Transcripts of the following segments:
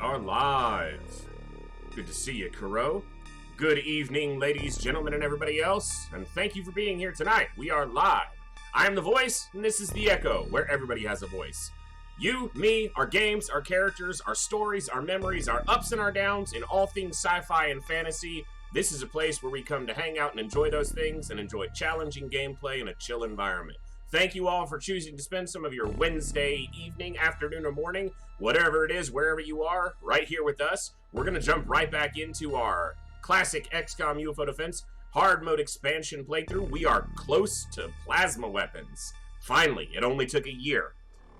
are live. Good to see you, Kuro. Good evening, ladies, gentlemen, and everybody else, and thank you for being here tonight. We are live. I am the voice, and this is the Echo, where everybody has a voice. You, me, our games, our characters, our stories, our memories, our ups and our downs, in all things sci-fi and fantasy. This is a place where we come to hang out and enjoy those things, and enjoy challenging gameplay in a chill environment. Thank you all for choosing to spend some of your Wednesday evening, afternoon, or morning, whatever it is, wherever you are, right here with us. We're going to jump right back into our classic XCOM UFO Defense hard mode expansion playthrough. We are close to plasma weapons. Finally, it only took a year.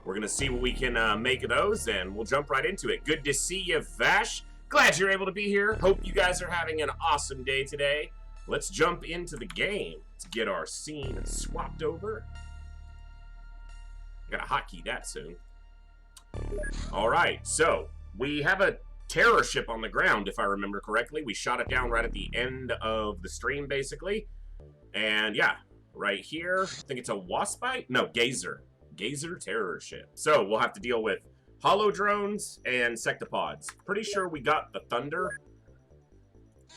We're going to see what we can make of those, and we'll jump right into it. Good to see you, Vash. Glad you're able to be here. Hope you guys are having an awesome day today. Let's jump into the game. Let's get our scene swapped over. Gotta hotkey that soon. Alright, so we have a terror ship on the ground, if I remember correctly. We shot it down right at the end of the stream, basically. And yeah, right here, I think it's a Waspite? No, Gazer. Gazer terror ship. So we'll have to deal with Holodrones and Sectopods. Pretty sure we got the Thunder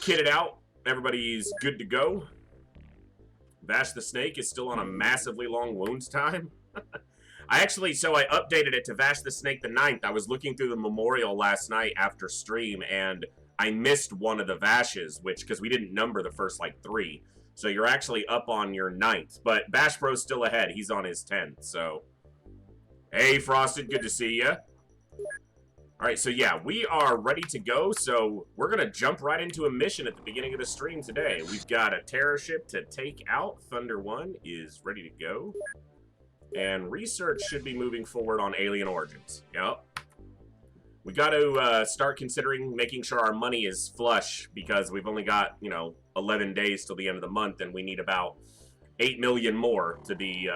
kitted out. Everybody's good to go. Vash the Snake is still on a massively long wounds time. I updated it to Vash the Snake the 9th. I was looking through the memorial last night after stream, and I missed one of the Vashes, because we didn't number the first, 3. So you're actually up on your 9th. But Bash Bro's still ahead. He's on his 10th, so. Hey, Frosted, good to see ya. Alright, so yeah, we are ready to go, so we're gonna jump right into a mission at the beginning of the stream today. We've got a terror ship to take out. Thunder 1 is ready to go. And research should be moving forward on alien origins. Yep. We got to start considering making sure our money is flush, because we've only got, 11 days till the end of the month, and we need about 8 million more to be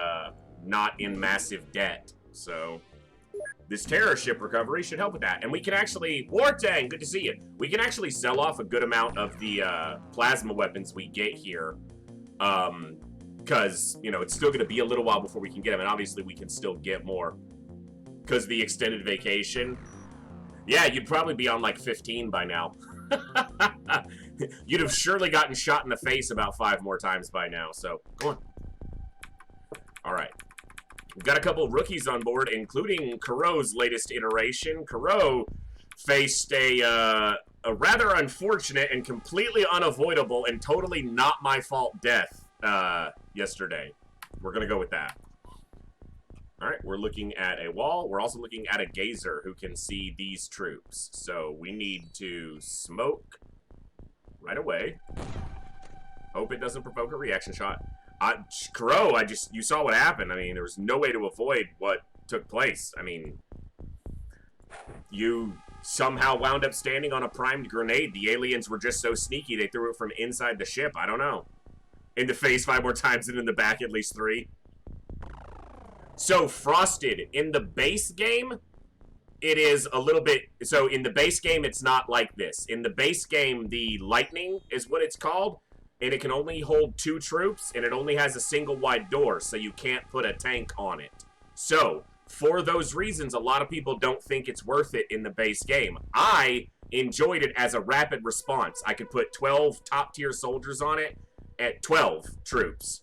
not in massive debt. So this terror ship recovery should help with that. And we can actually... Wartang, good to see you. We can actually sell off a good amount of the plasma weapons we get here. Because, it's still going to be a little while before we can get them, and obviously we can still get more. Because the extended vacation. Yeah, you'd probably be on, 15 by now. You'd have surely gotten shot in the face about 5 more times by now, so, come on. Alright. We've got a couple of rookies on board, including Kuro's latest iteration. Kuro faced a rather unfortunate and completely unavoidable and totally not my fault death yesterday. We're gonna go with that. Alright, we're looking at a wall. We're also looking at a gazer who can see these troops. So we need to smoke right away. Hope it doesn't provoke a reaction shot. Kuro, you saw what happened. I mean, there was no way to avoid what took place. I mean, you somehow wound up standing on a primed grenade. The aliens were just so sneaky, they threw it from inside the ship. I don't know. In the face 5 more times and in the back at least 3. So, Frosted, in the base game, it is a little bit... So, in the base game, it's not like this. In the base game, the Lightning is what it's called, and it can only hold 2 troops, and it only has a single wide door, so you can't put a tank on it. So, for those reasons, a lot of people don't think it's worth it in the base game. I enjoyed it as a rapid response. I could put 12 top-tier soldiers on it, at 12 troops.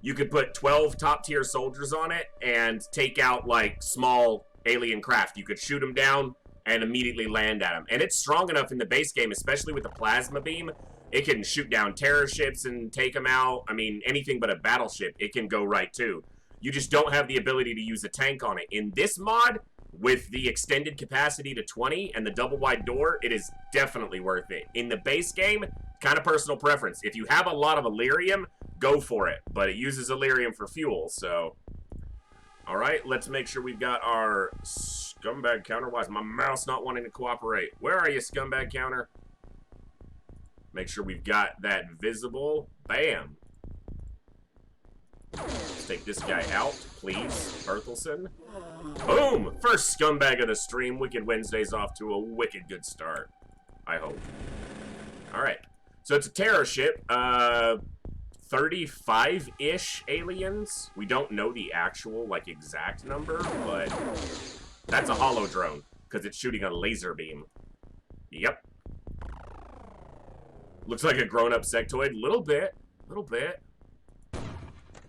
You could put 12 top-tier soldiers on it and take out, small alien craft. You could shoot them down and immediately land at them. And it's strong enough in the base game, especially with the plasma beam. It can shoot down terror ships and take them out. I mean, anything but a battleship, it can go right too. You just don't have the ability to use a tank on it. In this mod, with the extended capacity to 20 and the double wide door, it is definitely worth it. In the base game, kind of personal preference. If you have a lot of Illyrium, go for it. But it uses Illyrium for fuel, so... Alright, let's make sure we've got our scumbag counter. Why is my mouse not wanting to cooperate? Where are you, scumbag counter? Make sure we've got that visible. Bam. Let's take this guy out, please, Berthelsen. Boom! First scumbag of the stream. Wicked Wednesday's off to a wicked good start. I hope. Alright. So it's a terror ship. 35-ish aliens. We don't know the actual, exact number, but that's a Holodrone. because it's shooting a laser beam. Yep. Looks like a grown-up sectoid. Little bit. Little bit.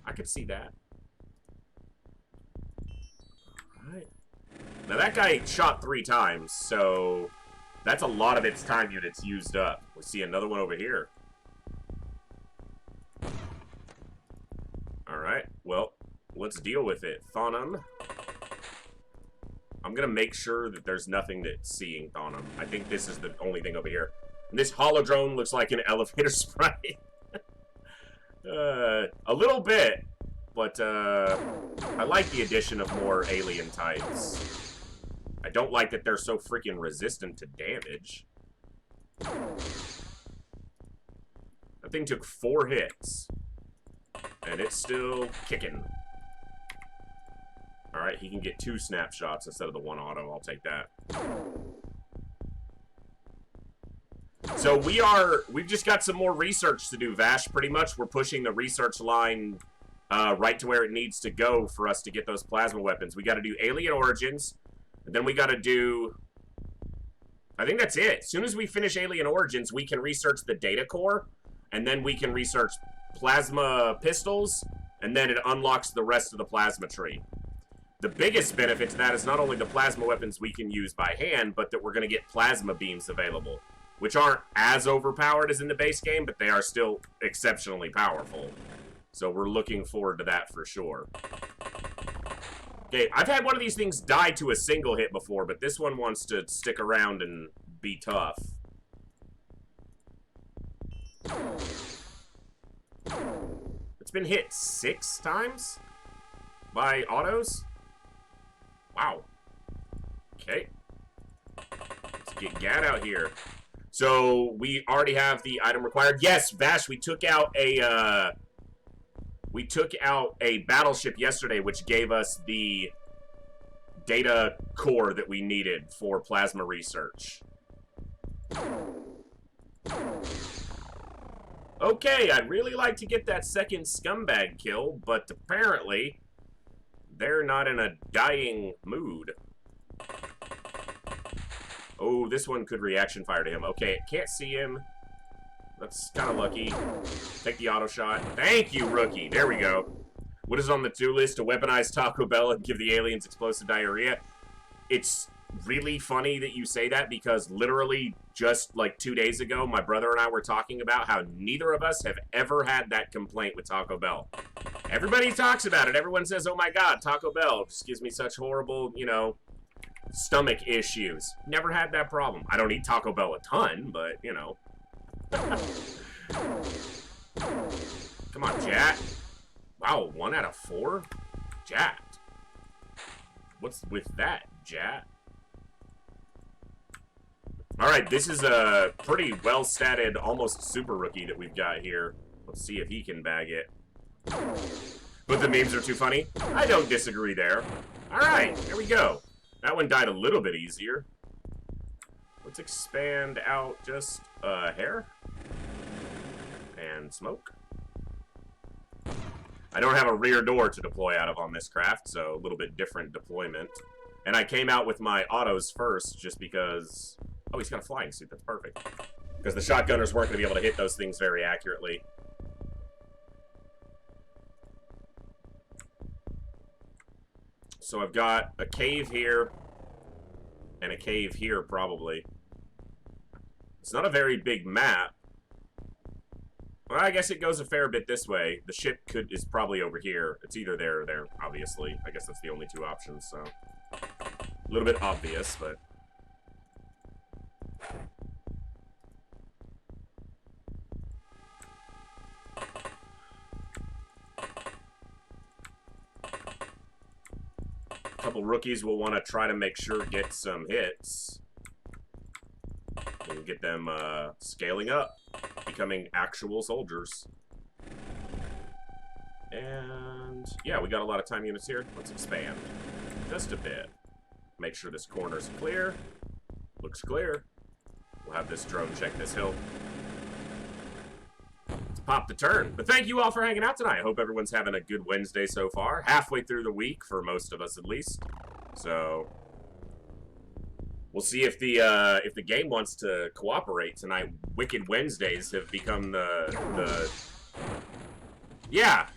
I could see that. Alright. Now that guy shot 3 times, so that's a lot of its time units used up. We see another one over here. Alright, well, let's deal with it. Thonum. I'm gonna make sure that there's nothing that's seeing Thonum. I think this is the only thing over here. And this holodrone looks like an elevator sprite. A little bit, but I like the addition of more alien types. I don't like that they're so freaking resistant to damage. That thing took 4 hits. And it's still kicking. Alright, he can get 2 snapshots instead of the 1 auto. I'll take that. So we've just got some more research to do, Vash, pretty much. We're pushing the research line right to where it needs to go for us to get those plasma weapons. We got to do Alien Origins, and then we got to do... I think that's it. As soon as we finish Alien Origins, we can research the data core, and then we can research plasma pistols, and then it unlocks the rest of the plasma tree. The biggest benefit to that is not only the plasma weapons we can use by hand, but that we're going to get plasma beams available, which aren't as overpowered as in the base game, but they are still exceptionally powerful. So we're looking forward to that for sure. Okay, I've had one of these things die to a single hit before, but this one wants to stick around and be tough. It's been hit 6 times by autos? Wow. Okay. Let's get Gad out here. So, we already have the item required. Yes, Vash, we took out a battleship yesterday, which gave us the data core that we needed for plasma research. Okay, I'd really like to get that second scumbag kill, but apparently they're not in a dying mood. Oh, this one could reaction fire to him. Okay, can't see him. That's kind of lucky. Take the auto shot. Thank you, rookie. There we go. What is on the to-do list? To weaponize Taco Bell and give the aliens explosive diarrhea. It's really funny that you say that because literally just like 2 days ago, my brother and I were talking about how neither of us have ever had that complaint with Taco Bell. Everybody talks about it. Everyone says, oh my god, Taco Bell just gives me such horrible, you know, stomach issues. Never had that problem. I don't eat Taco Bell a ton, but, you know. Come on, Jat. Wow, 1 out of 4? Jat. What's with that, Jat? Alright, this is a pretty well-statted, almost super rookie that we've got here. Let's see if he can bag it. But the memes are too funny? I don't disagree there. Alright, here we go. That one died a little bit easier. Let's expand out just a hair. And smoke. I don't have a rear door to deploy out of on this craft, so a little bit different deployment. And I came out with my autos first just because... Oh, he's got a flying suit. That's perfect. Because the shotgunners weren't going to be able to hit those things very accurately. So I've got a cave here. And a cave here, probably. It's not a very big map. Well, I guess it goes a fair bit this way. The ship is probably over here. It's either there or there, obviously. I guess that's the only 2 options, so... A little bit obvious, but... A couple rookies will want to try to make sure to get some hits. And get them scaling up, becoming actual soldiers. And yeah, we got a lot of time units here. Let's expand just a bit. Make sure this corner's clear. Looks clear. We'll have this drone check this hill. Let's pop the turn. But thank you all for hanging out tonight. I hope everyone's having a good Wednesday so far. Halfway through the week, for most of us at least. So, We'll see if the game wants to cooperate tonight. Wicked Wednesdays have become the yeah,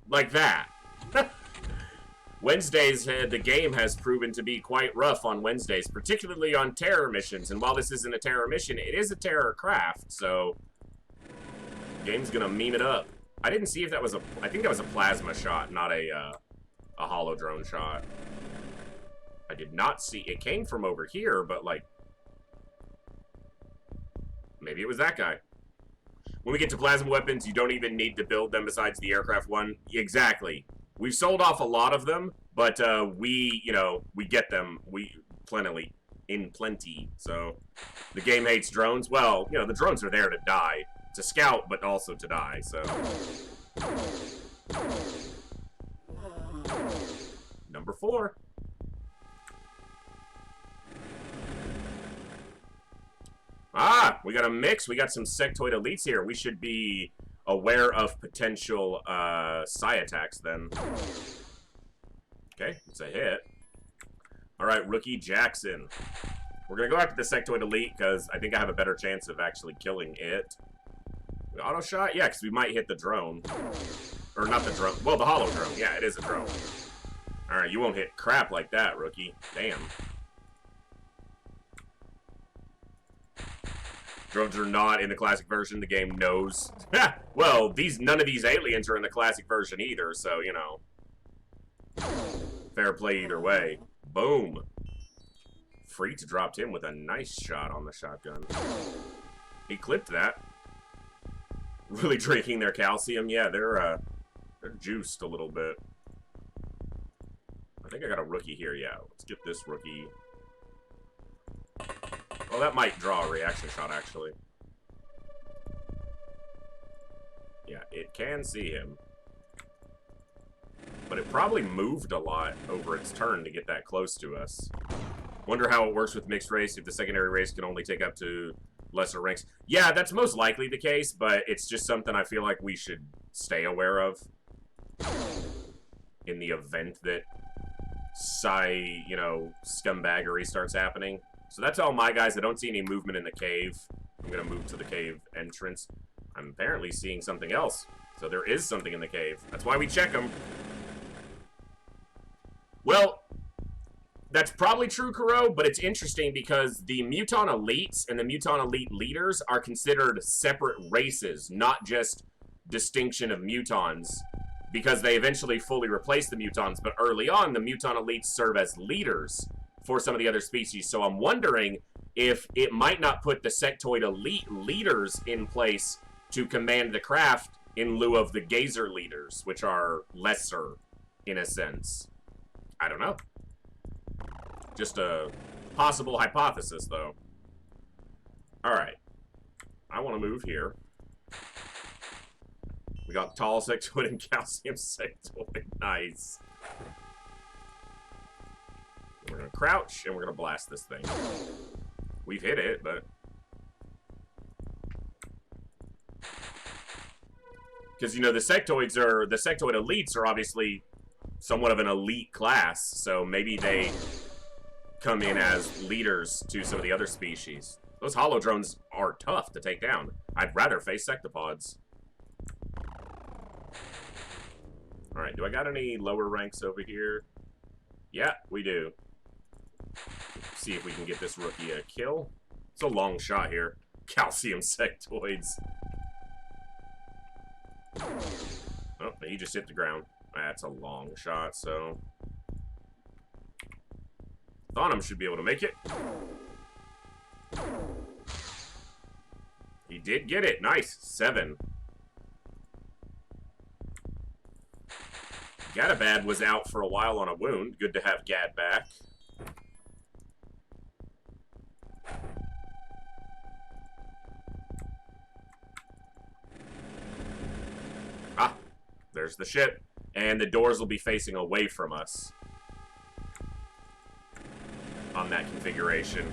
like that. Wednesdays, the game has proven to be quite rough on Wednesdays, particularly on terror missions. And while this isn't a terror mission, it is a terror craft, so the game's gonna meme it up. I didn't see if that was I think that was a plasma shot, not a holodrone shot. I did not see, it came from over here, but like, maybe it was that guy. When we get to plasma weapons, you don't even need to build them besides the aircraft one. Exactly. We've sold off a lot of them, but we get them in plenty. So the game hates drones. Well, you know, the drones are there to die, to scout, but also to die. So number 4. Ah, we got a mix. We got some sectoid elites here. We should be aware of potential psi attacks then. Okay, it's a hit. Alright, Rookie Jackson. We're gonna go after the sectoid elite because I think I have a better chance of actually killing it. Auto shot? Yeah, because we might hit the drone. Or not the drone. Well, the hollow drone. Yeah, it is a drone. Alright, you won't hit crap like that, Rookie. Damn. Drones are not in the classic version. The game knows. Well, none of these aliens are in the classic version either, so, you know. Fair play either way. Boom. Freaks dropped him with a nice shot on the shotgun. He clipped that. Really drinking their calcium. Yeah, they're juiced a little bit. I think I got a rookie here. Yeah, let's get this rookie. Well, that might draw a reaction shot, actually. Yeah, it can see him. But it probably moved a lot over its turn to get that close to us. Wonder how it works with mixed race, if the secondary race can only take up to lesser ranks. Yeah, that's most likely the case, but it's just something I feel like we should stay aware of. In the event that scumbaggery starts happening. So that's all my guys. I don't see any movement in the cave. I'm going to move to the cave entrance. I'm apparently seeing something else. So there is something in the cave. That's why we check them. Well, that's probably true, Kuro, but it's interesting because the Muton Elites and the Muton Elite Leaders are considered separate races, not just distinction of Mutons, because they eventually fully replace the Mutons, but early on, the Muton Elites serve as leaders for some of the other species. So I'm wondering if it might not put the sectoid elite leaders in place to command the craft in lieu of the gazer leaders, which are lesser in a sense. I don't know. Just a possible hypothesis, though. Alright. I want to move here. We got tall sectoid and calcium sectoid. Nice. We're going to crouch, and we're going to blast this thing. We've hit it, but... Because, you know, the sectoid elites are obviously somewhat of an elite class, so maybe they come in as leaders to some of the other species. Those holodrones are tough to take down. I'd rather face sectopods. Alright, do I got any lower ranks over here? Yeah, we do. See if we can get this rookie a kill. It's a long shot here. Calcium sectoids. Oh, he just hit the ground. That's a long shot, so... Thonum should be able to make it. He did get it. Nice. 7. Gadabad was out for a while on a wound. Good to have Gad back. Ah, there's the ship. And the doors will be facing away from us on that configuration.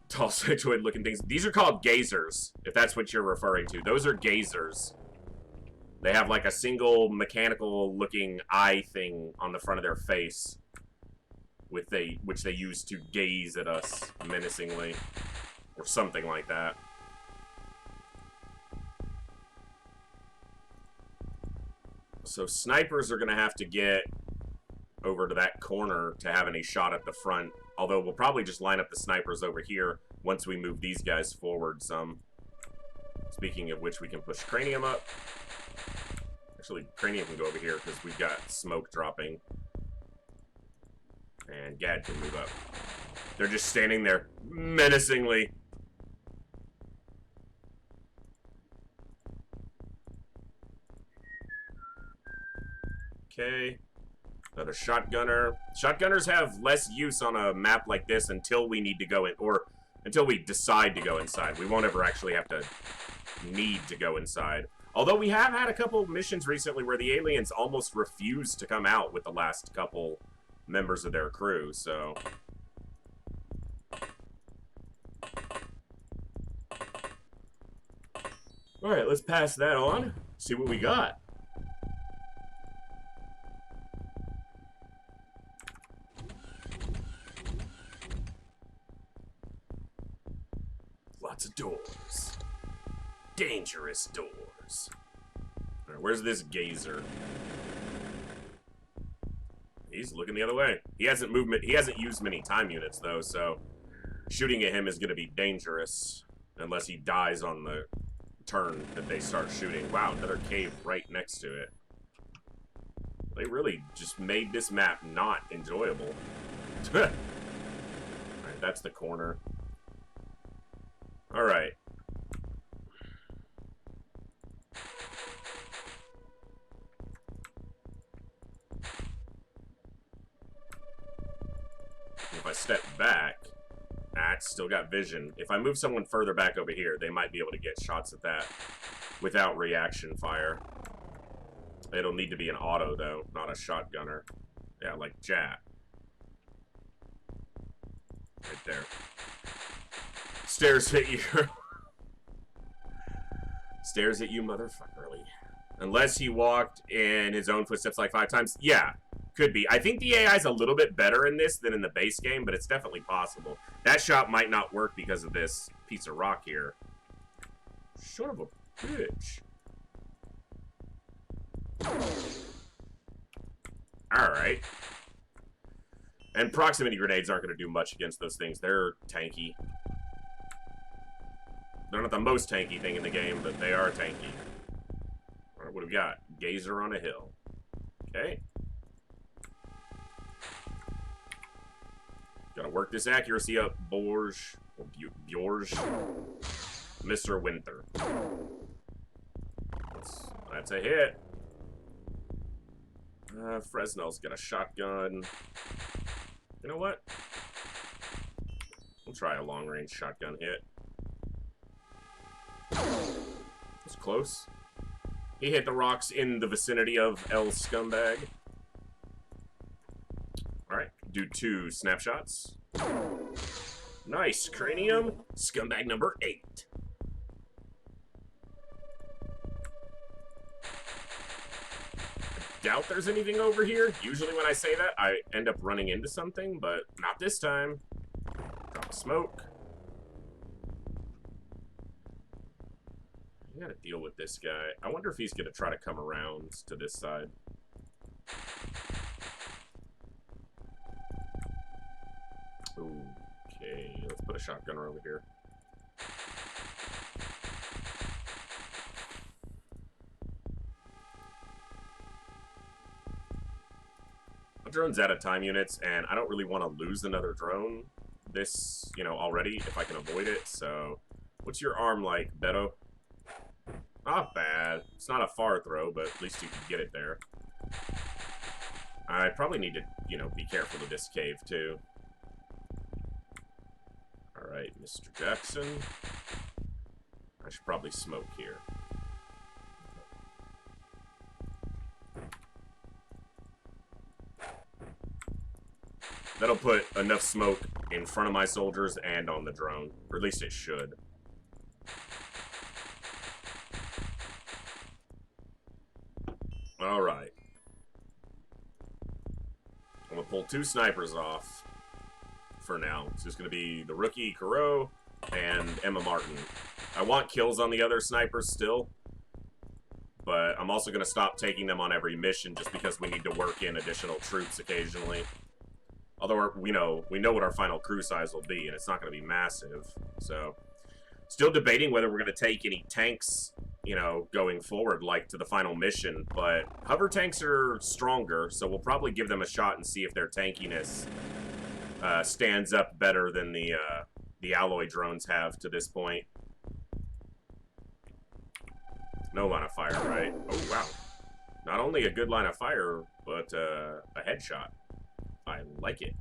Tall sectoid looking things. These are called gazers, if that's what you're referring to. Those are gazers. They have like a single mechanical looking eye thing on the front of their face which they use to gaze at us menacingly, or something like that. So snipers are gonna have to get over to that corner to have any shot at the front. Although we'll probably just line up the snipers over here once we move these guys forward some. Speaking of which, we can push Cranium up. Actually, Cranium can go over here because we've got smoke dropping. And Gad can move up. They're just standing there menacingly. Okay. Another shotgunner. Shotgunners have less use on a map like this until we need to go in, or until we decide to go inside. We won't ever actually have to need to go inside. Although we have had a couple missions recently where the aliens almost refused to come out with the last couple members of their crew, so... Alright, let's pass that on. See what we got. Lots of doors. Dangerous doors. Alright, where's this gazer? He's looking the other way. He hasn't used many time units though, so shooting at him is gonna be dangerous unless he dies on the turn that they start shooting. Wow, another cave right next to it. They really just made this map not enjoyable. Alright, that's the corner. Alright. If I step back, it's still got vision. If I move someone further back over here, they might be able to get shots at that without reaction fire. It'll need to be an auto, though, not a shotgunner. Yeah, like Jat. Right there. Stares at you. Stares at you, motherfuckerly. Unless he walked in his own footsteps like 5 times. Yeah, could be. I think the AI's a little bit better in this than in the base game, but it's definitely possible. That shot might not work because of this piece of rock here. Son of a bitch. Alright. And proximity grenades aren't going to do much against those things. They're tanky. They're not the most tanky thing in the game, but they are tanky. Alright, what do we got? Gazer on a hill. Okay. Gotta work this accuracy up, Borge. Or Bjorge. Mr. Winter. That's a hit. Fresnel's got a shotgun. You know what? We'll try a long-range shotgun hit. It's close. He hit the rocks in the vicinity of El Scumbag. Alright, do 2 snapshots. Nice, Cranium. Scumbag number 8. Doubt there's anything over here. Usually when I say that, I end up running into something, but not this time. Drop smoke. I gotta deal with this guy. I wonder if he's gonna try to come around to this side. Okay, let's put a shotgunner over here. The drone's out of time units, and I don't really want to lose another drone this, already, if I can avoid it, so... What's your arm like, Beto? Not bad. It's not a far throw, but at least you can get it there. I probably need to, be careful with this cave, too. Alright, Mr. Jackson. I should probably smoke here. That'll put enough smoke in front of my soldiers and on the drone. Or at least it should. Alright. I'm gonna pull 2 snipers off for now. It's just going to be the rookie Kuro and Emma Martin. I want kills on the other snipers still, but I'm also going to stop taking them on every mission just because we need to work in additional troops occasionally. Although we know what our final crew size will be, and it's not going to be massive. So, still debating whether we're going to take any tanks, you know, going forward, like to the final mission. But hover tanks are stronger, so we'll probably give them a shot and see if their tankiness stands up better than the alloy drones have to this point. No line of fire, right? Oh, wow. Not only a good line of fire, but a headshot. I like it.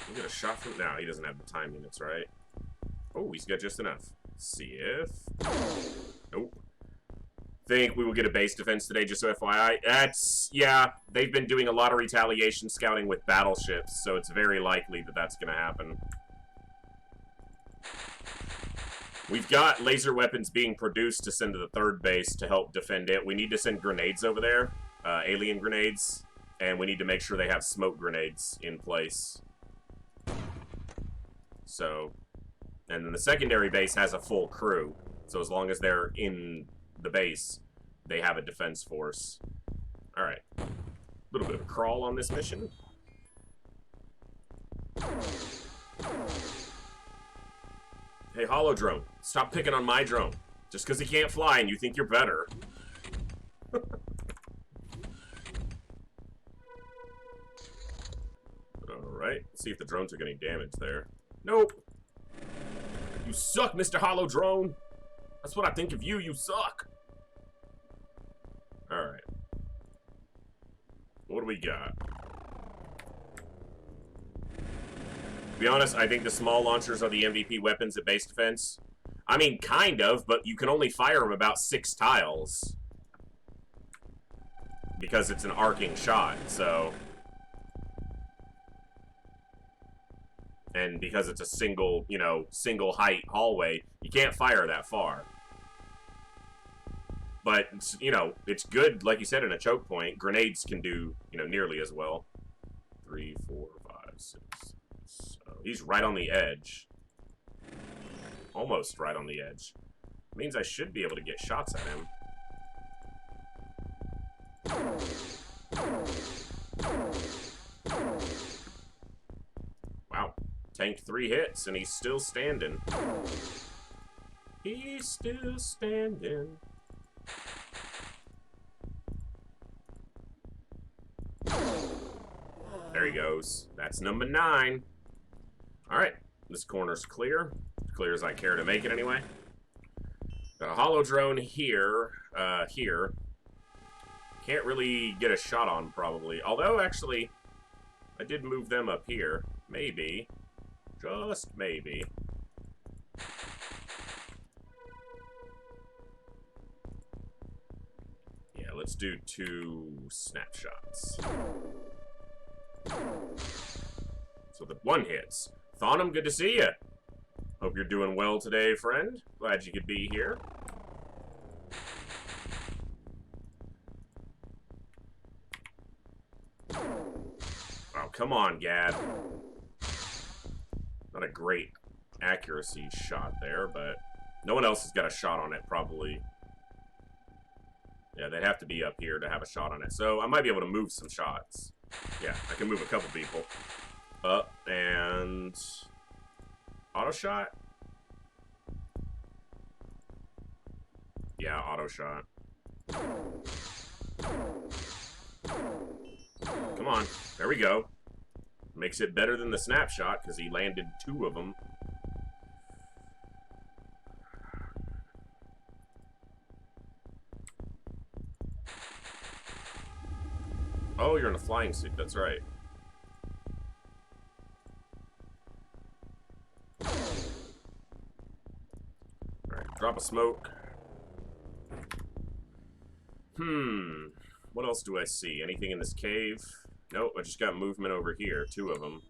You get a shot from... No, he doesn't have the time units, right? Oh, he's got just enough. Let's see if... Nope. Think we will get a base defense today, just so FYI. That's... Yeah, they've been doing a lot of retaliation scouting with battleships, so it's very likely that that's going to happen. We've got laser weapons being produced to send to the 3rd base to help defend it. We need to send grenades over there, alien grenades, and we need to make sure they have smoke grenades in place. So, and then the secondary base has a full crew, so as long as they're in the base, they have a defense force. Alright. A little bit of a crawl on this mission. Hey, Holodrone, stop picking on my drone. Just because he can't fly and you think you're better. Alright, let's see if the drones are getting damaged there. Nope. You suck, Mr. Holodrone. That's what I think of you, you suck. Alright. What do we got? To be honest, I think the small launchers are the MVP weapons at base defense. I mean, kind of, but you can only fire them about 6 tiles. Because it's an arcing shot, so... And because it's a single, you know, single height hallway, you can't fire that far. But, you know, it's good, like you said, in a choke point. Grenades can do, you know, nearly as well. 3, 4, 5, 6... So he's right on the edge. Almost right on the edge. Means I should be able to get shots at him. Wow. Tanked 3 hits, and he's still standing. He's still standing. There he goes. That's number 9. Alright, this corner's clear. As clear as I care to make it anyway. Got a Holodrone here, here. Can't really get a shot on, probably. Although, actually, I did move them up here. Maybe. Just maybe. Yeah, let's do 2 snapshots. So the 1 hits. Thonum, good to see you. Hope you're doing well today, friend. Glad you could be here. Oh, come on, Gad. Not a great accuracy shot there, but no one else has got a shot on it, probably. Yeah, they'd have to be up here to have a shot on it. So I might be able to move some shots. Yeah, I can move a couple people. Up and... Auto shot? Yeah, auto shot. Come on. There we go. Makes it better than the snapshot because he landed 2 of them. Oh, you're in a flying suit. That's right. Alright, drop a smoke. What else do I see? Anything in this cave? Nope, I just got movement over here. 2 of them.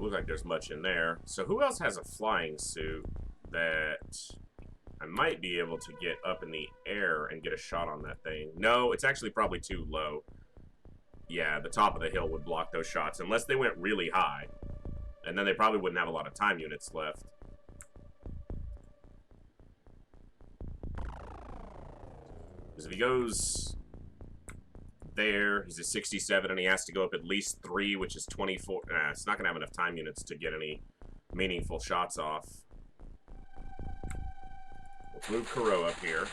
look like there's much in there. So who else has a flying suit that I might be able to get up in the air and get a shot on that thing? No, it's actually probably too low. Yeah, the top of the hill would block those shots unless they went really high. And then they probably wouldn't have a lot of time units left. Because if he goes there, he's a 67, and he has to go up at least 3, which is 24. Nah, it's not going to have enough time units to get any meaningful shots off. Let's move Kuro up here.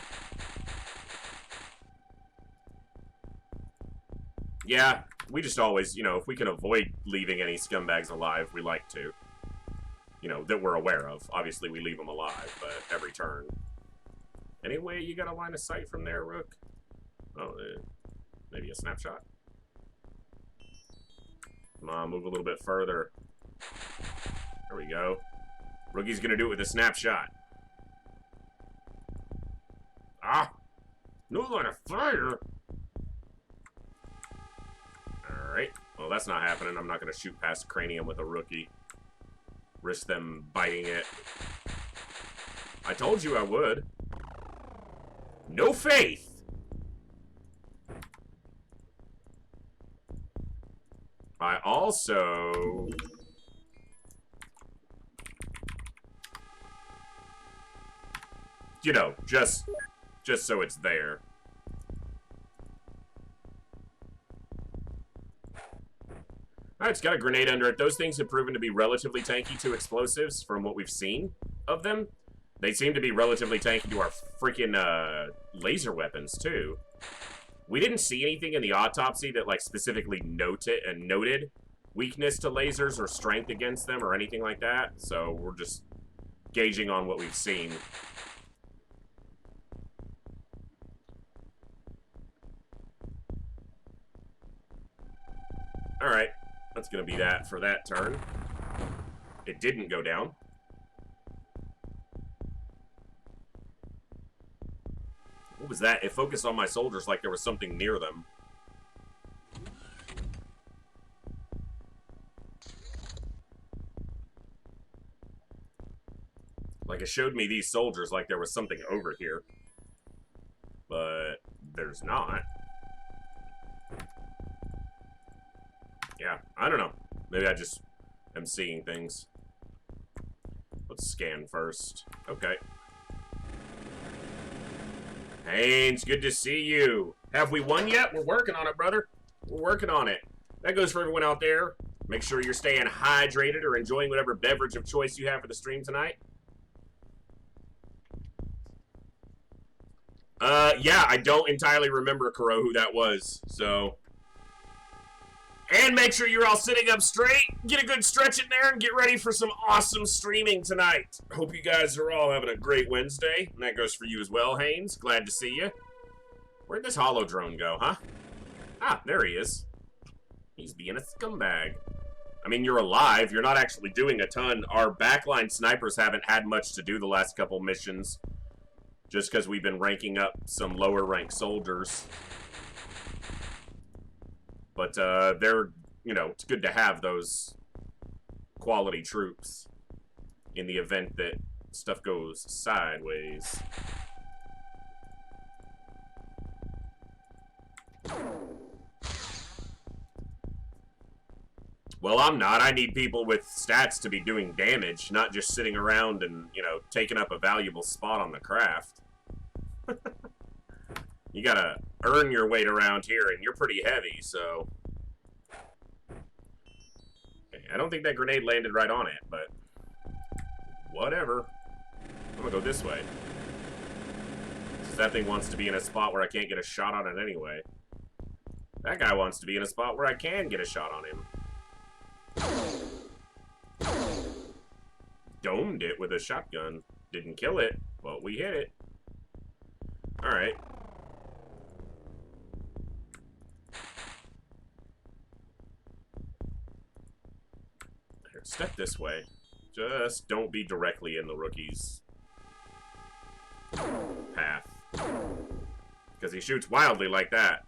Yeah, we just always, you know, if we can avoid leaving any scumbags alive, we like to. You know, that we're aware of. Obviously, we leave them alive, but every turn. Any way you got a line of sight from there, Rook? Oh, maybe a snapshot? Come on, move a little bit further. There we go. Rookie's gonna do it with a snapshot. Ah! No line of fire! Alright. Well, that's not happening. I'm not gonna shoot past cranium with a rookie. Risk them biting it. I told you I would. No faith! I also... You know, just so it's there. Alright, it's got a grenade under it. Those things have proven to be relatively tanky to explosives from what we've seen of them. They seem to be relatively tanky to our freaking laser weapons, too. We didn't see anything in the autopsy that, like, specifically noted weakness to lasers or strength against them or anything like that. So we're just gauging on what we've seen. Alright, that's going to be that for that turn. It didn't go down. What was that? It focused on my soldiers like there was something near them. Like it showed me these soldiers like there was something over here. But there's not. Yeah, I don't know. Maybe I just am seeing things. Let's scan first. Okay. Haynes, good to see you. Have we won yet? We're working on it, brother. We're working on it. That goes for everyone out there. Make sure you're staying hydrated or enjoying whatever beverage of choice you have for the stream tonight. Yeah, I don't entirely remember, Kuro, who that was, so... And make sure you're all sitting up straight, get a good stretch in there, and get ready for some awesome streaming tonight. Hope you guys are all having a great Wednesday, and that goes for you as well, Haynes. Glad to see you. Where'd this Holodrone go, huh? Ah, there he is. He's being a scumbag. I mean, you're alive. You're not actually doing a ton. Our backline snipers haven't had much to do the last couple missions, just because we've been ranking up some lower-ranked soldiers. But, they're, you know, it's good to have those quality troops in the event that stuff goes sideways. Well, I'm not. I need people with stats to be doing damage, not just sitting around and, you know, taking up a valuable spot on the craft. You gotta earn your weight around here, and you're pretty heavy, so... I don't think that grenade landed right on it, but... whatever. I'm gonna go this way. That thing wants to be in a spot where I can't get a shot on it anyway. That guy wants to be in a spot where I can get a shot on him. Domed it with a shotgun. Didn't kill it, but we hit it. Alright. Step this way. Just don't be directly in the rookie's path. Because he shoots wildly like that.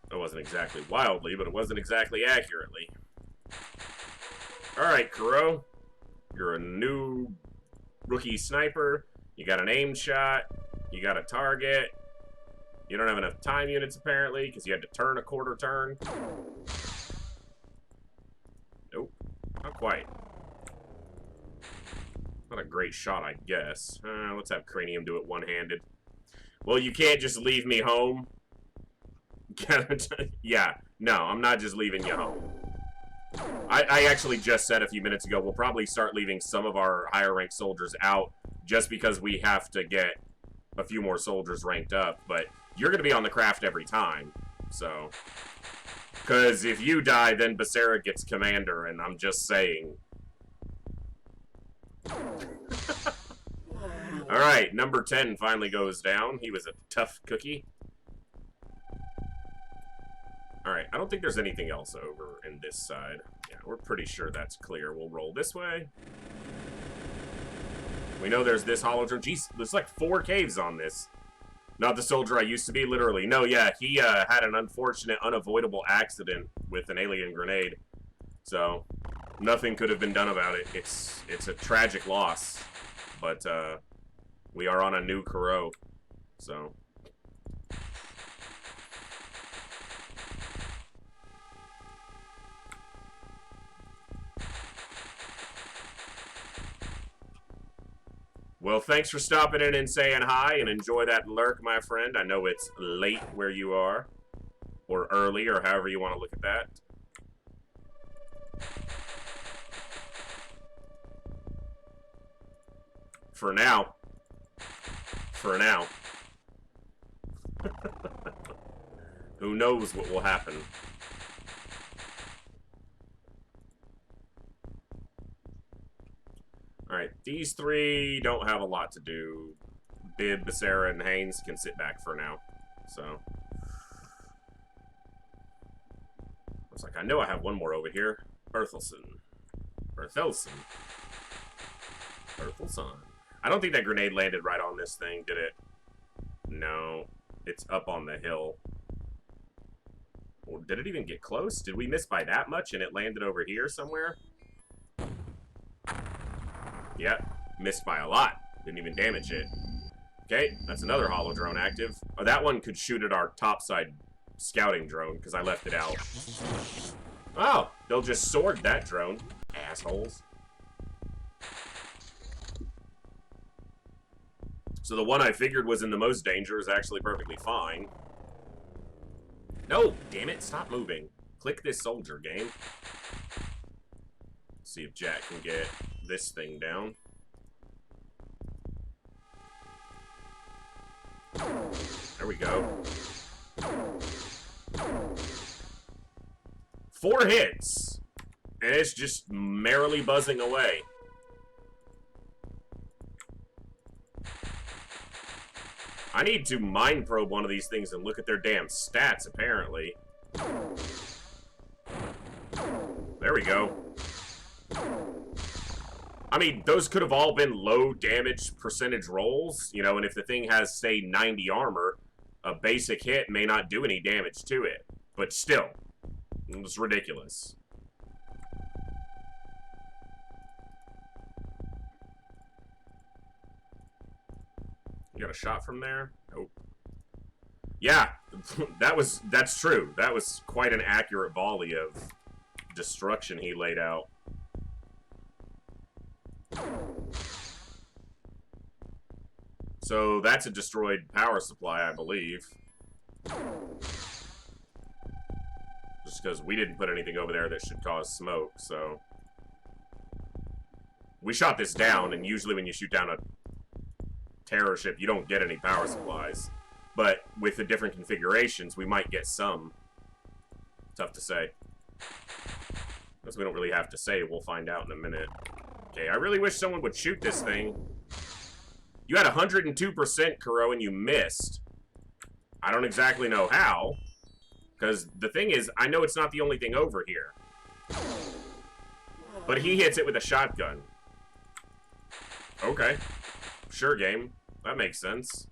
It wasn't exactly wildly, but it wasn't exactly accurately. Alright, Kuro. You're a new rookie sniper. You got an aim shot. You got a target. You don't have enough time units, apparently, because you had to turn a quarter turn. Nope. Not quite. Not a great shot, I guess. Let's have Cranium do it one-handed. Well, you can't just leave me home. Yeah, no, I'm not just leaving you home. I actually just said a few minutes ago, we'll probably start leaving some of our higher-ranked soldiers out just because we have to get a few more soldiers ranked up, but you're going to be on the craft every time, so... Because if you die, then Becerra gets commander, and I'm just saying. Alright, number 10 finally goes down. He was a tough cookie. Alright, I don't think there's anything else over in this side. Yeah, we're pretty sure that's clear. We'll roll this way. We know there's this holodrone. Jeez, there's like 4 caves on this. Not the soldier I used to be, literally. No, yeah, he had an unfortunate, unavoidable accident with an alien grenade. So, nothing could have been done about it. It's a tragic loss. But, we are on a new Kuro. So... Well, thanks for stopping in and saying hi, and enjoy that lurk, my friend. I know it's late where you are, or early, or however you want to look at that. For now. For now. Who knows what will happen. Alright, these 3 don't have a lot to do. Bib, Becerra, and Haynes can sit back for now. So. Looks like I know I have one more over here. Berthelsen. Berthelsen. I don't think that grenade landed right on this thing, did it? No. It's up on the hill. Or did it even get close? Did we miss by that much and it landed over here somewhere? Yep, missed by a lot. Didn't even damage it. Okay, that's another holodrone active. Oh, that one could shoot at our topside scouting drone, because I left it out. Oh, they'll just sword that drone. Assholes. So the one I figured was in the most danger is actually perfectly fine. No, damn it, stop moving. Click this soldier, game. See if Jack can get this thing down. There we go. 4 hits. And it's just merrily buzzing away. I need to mind probe one of these things and look at their damn stats, apparently. There we go. I mean, those could have all been low damage percentage rolls, you know, and if the thing has, say, 90 armor, a basic hit may not do any damage to it. But still, it's ridiculous. You got a shot from there? Nope. Yeah, that's true. That was quite an accurate volley of destruction he laid out. So that's a destroyed power supply, I believe. Just because we didn't put anything over there that should cause smoke, so... We shot this down, and usually when you shoot down a terror ship, you don't get any power supplies. But with the different configurations, we might get some. Tough to say. Because we don't really have to say, we'll find out in a minute. Okay, I really wish someone would shoot this thing. You had 102%, Kuro, and you missed. I don't exactly know how. Because the thing is, I know it's not the only thing over here. But he hits it with a shotgun. Okay. Sure, game. That makes sense.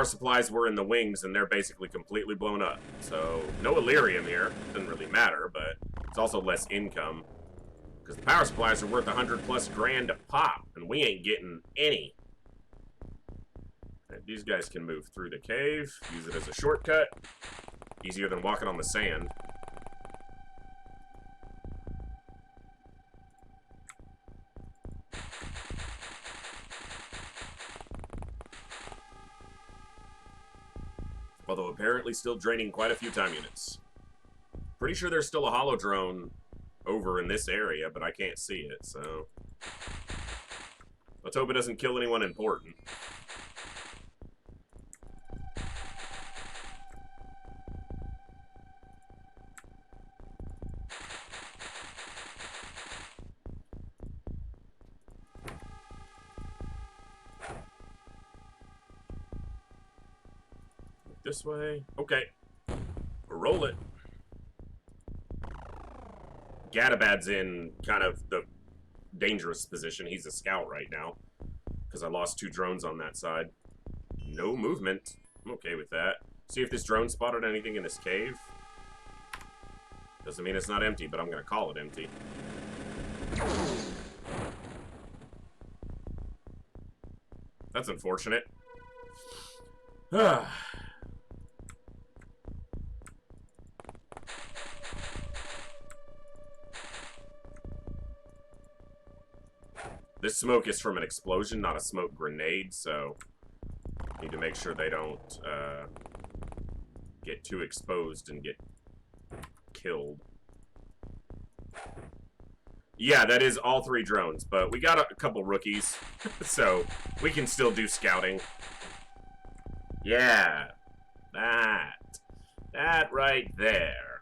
power supplies were in the wings, and they're basically completely blown up. So, no Illyrium here. Doesn't really matter, but it's also less income. Because the power supplies are worth 100+ grand a pop, and we ain't getting any. And these guys can move through the cave, use it as a shortcut. Easier than walking on the sand. Although apparently still draining quite a few time units. Pretty sure there's still a Holodrone over in this area, but I can't see it, so... Let's hope it doesn't kill anyone important. This way. Okay. Roll it. Gadabad's in kind of the dangerous position. He's a scout right now. Because I lost 2 drones on that side. No movement. I'm okay with that. See if this drone spotted anything in this cave. Doesn't mean it's not empty, but I'm going to call it empty. That's unfortunate. This smoke is from an explosion, not a smoke grenade, so need to make sure they don't get too exposed and get killed. Yeah, that is all 3 drones, but we got a couple rookies, so we can still do scouting. Yeah, that right there.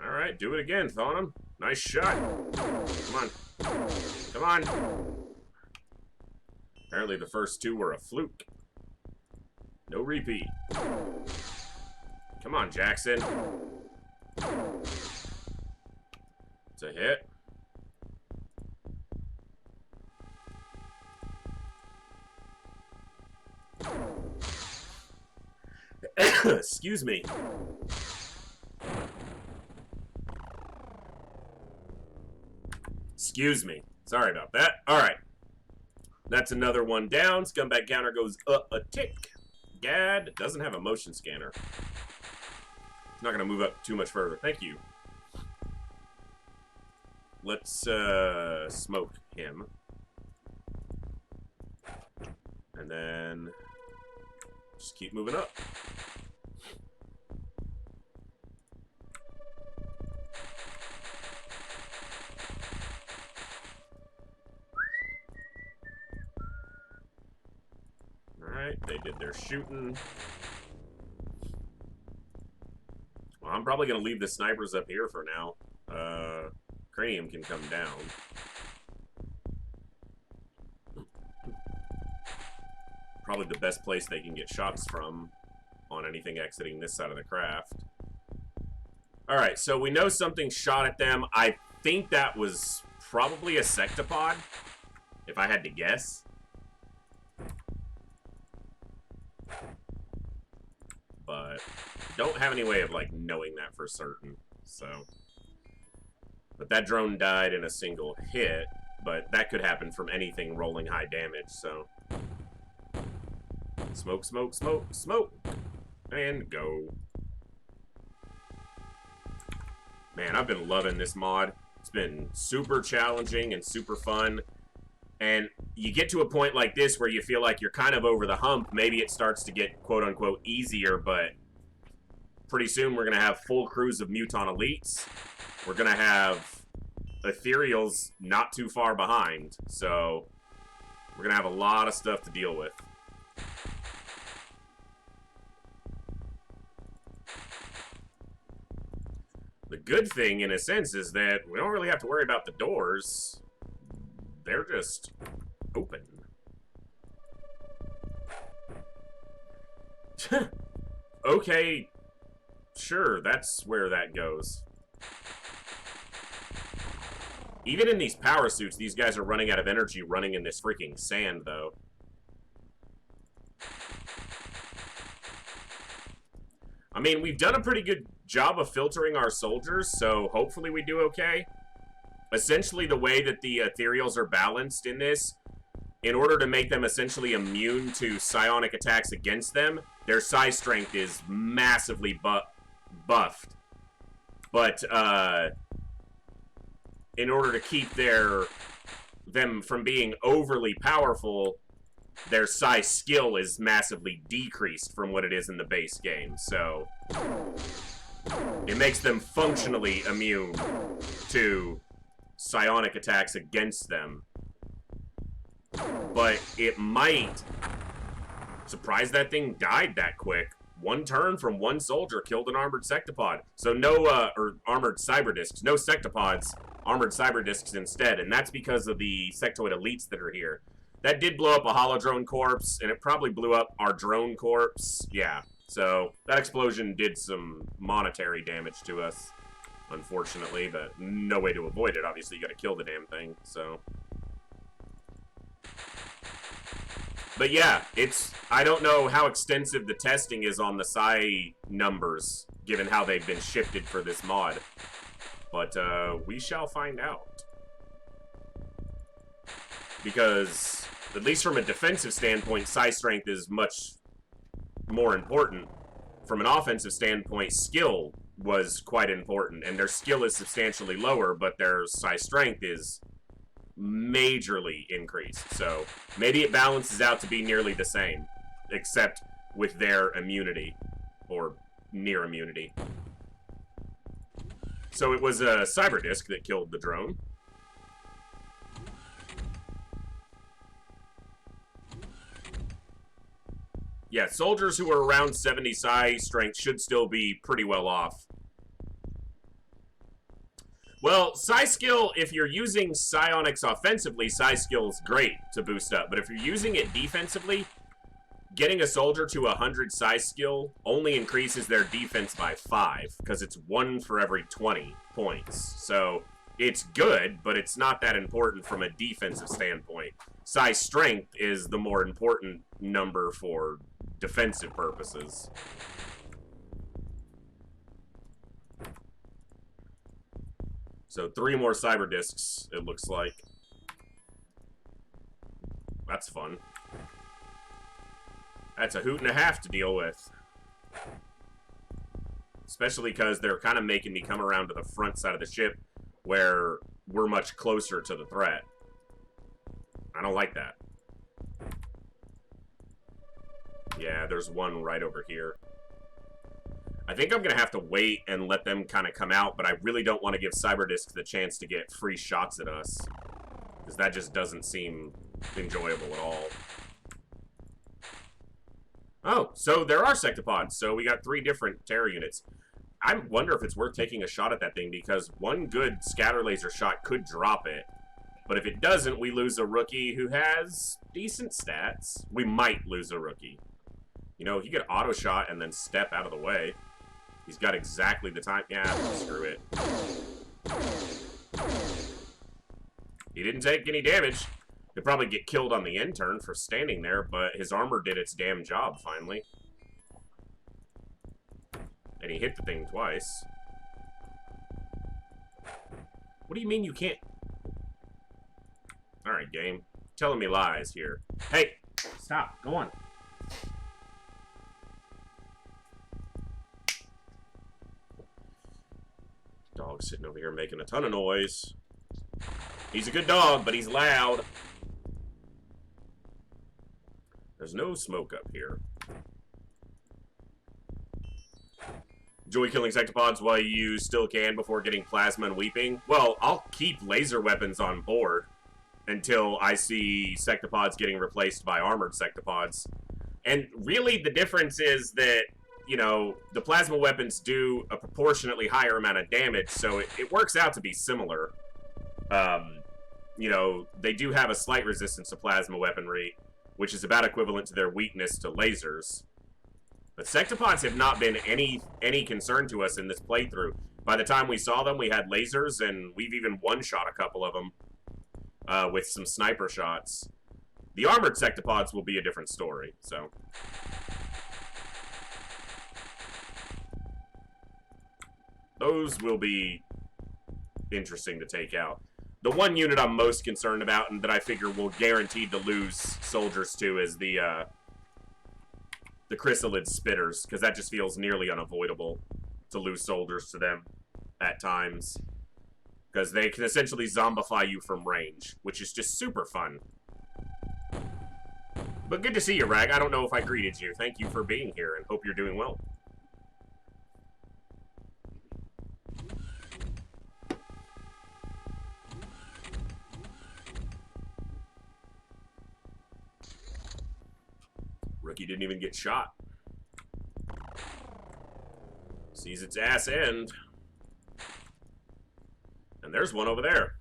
Alright, do it again, Thonum. Nice shot. Come on. Come on. Apparently the first 2 were a fluke. No repeat. Come on, Jackson. It's a hit. Excuse me. Excuse me. Sorry about that. Alright. That's another one down. Scumbag counter goes up a tick. Gad doesn't have a motion scanner. It's not going to move up too much further. Thank you. Let's smoke him. And then just keep moving up. Alright, they did their shooting. Well, I'm probably going to leave the snipers up here for now. Cranium can come down. Probably the best place they can get shots from on anything exiting this side of the craft. Alright, so we know something shot at them. I think that was probably a Sectopod, if I had to guess. But don't have any way of, like, knowing that for certain, so... But that drone died in a single hit, but that could happen from anything rolling high damage, so... Smoke, smoke, smoke, smoke! And go. Man, I've been loving this mod. It's been super challenging and super fun. And you get to a point like this where you feel like you're kind of over the hump. Maybe it starts to get quote-unquote easier, but pretty soon we're going to have full crews of Muton Elites. We're going to have Ethereals not too far behind. So we're going to have a lot of stuff to deal with. The good thing, in a sense, is that we don't really have to worry about the doors. They're just open. Okay, sure, that's where that goes. Even in these power suits, these guys are running out of energy running in this freaking sand, though. I mean, we've done a pretty good job of filtering our soldiers, so hopefully we do okay. Essentially, the way that the ethereals are balanced in this, in order to make them essentially immune to psionic attacks against them, their psi strength is massively buffed. But, in order to keep them from being overly powerful, their psi skill is massively decreased from what it is in the base game. So, it makes them functionally immune to psionic attacks against them. But it might... Surprised that thing died that quick. One turn from one soldier killed an armored sectopod. So no, or armored cyberdiscs. No sectopods, armored cyberdiscs instead. And that's because of the sectoid elites that are here. That did blow up a holodrone corpse, and it probably blew up our drone corpse. Yeah, so that explosion did some monetary damage to us, unfortunately, but no way to avoid it. Obviously, you gotta kill the damn thing, so... But yeah, I don't know how extensive the testing is on the psi numbers, given how they've been shifted for this mod. But, we shall find out. Because, at least from a defensive standpoint, psi strength is much more important. From an offensive standpoint, skill was quite important, and their skill is substantially lower, but their psi strength is majorly increased. So maybe it balances out to be nearly the same, except with their immunity, or near immunity. So it was a cyberdisc that killed the drone. Yeah, soldiers who are around 70 psi strength should still be pretty well off. Well, psi skill, if you're using psionics offensively, psi skill is great to boost up. But if you're using it defensively, getting a soldier to 100 psi skill only increases their defense by 5, because it's 1 for every 20 points. So it's good, but it's not that important from a defensive standpoint. Psi strength is the more important number for defensive purposes. So 3 more cyberdiscs, it looks like. That's fun. That's a hoot and a half to deal with. Especially because they're kind of making me come around to the front side of the ship where we're much closer to the threat. I don't like that. Yeah, there's one right over here. I think I'm going to have to wait and let them kind of come out, but I really don't want to give Cyberdiscs the chance to get free shots at us. Because that just doesn't seem enjoyable at all. Oh, so there are Sectopods. So we got 3 different terror units. I wonder if it's worth taking a shot at that thing, because one good scatter laser shot could drop it. But if it doesn't, we lose a rookie who has decent stats. We might lose a rookie. You know, he could auto shot and then step out of the way. He's got exactly the time. Yeah, screw it. He didn't take any damage. He'll probably get killed on the end turn for standing there, but his armor did its damn job, finally. And he hit the thing twice. What do you mean you can't? Alright, game. Telling me lies here. Hey! Stop. Go on. Dog's sitting over here making a ton of noise. He's a good dog, but he's loud. There's no smoke up here. Enjoy killing sectopods while you still can before getting plasma and weeping. Well, I'll keep laser weapons on board until I see sectopods getting replaced by armored sectopods. And really the difference is that, you know, the plasma weapons do a proportionately higher amount of damage, so it works out to be similar. You know, they do have a slight resistance to plasma weaponry, which is about equivalent to their weakness to lasers. But sectopods have not been any concern to us in this playthrough. By the time we saw them, we had lasers, and we've even one-shot a couple of them with some sniper shots. The armored sectopods will be a different story, so... those will be interesting to take out. The one unit I'm most concerned about and that I figure we'll guaranteed to lose soldiers to is the chrysalid spitters, because that just feels nearly unavoidable to lose soldiers to them at times. Because they can essentially zombify you from range, which is just super fun. But good to see you, Rag. I don't know if I greeted you. Thank you for being here, and hope you're doing well. Rookie didn't even get shot. Sees its ass end. And there's one over there.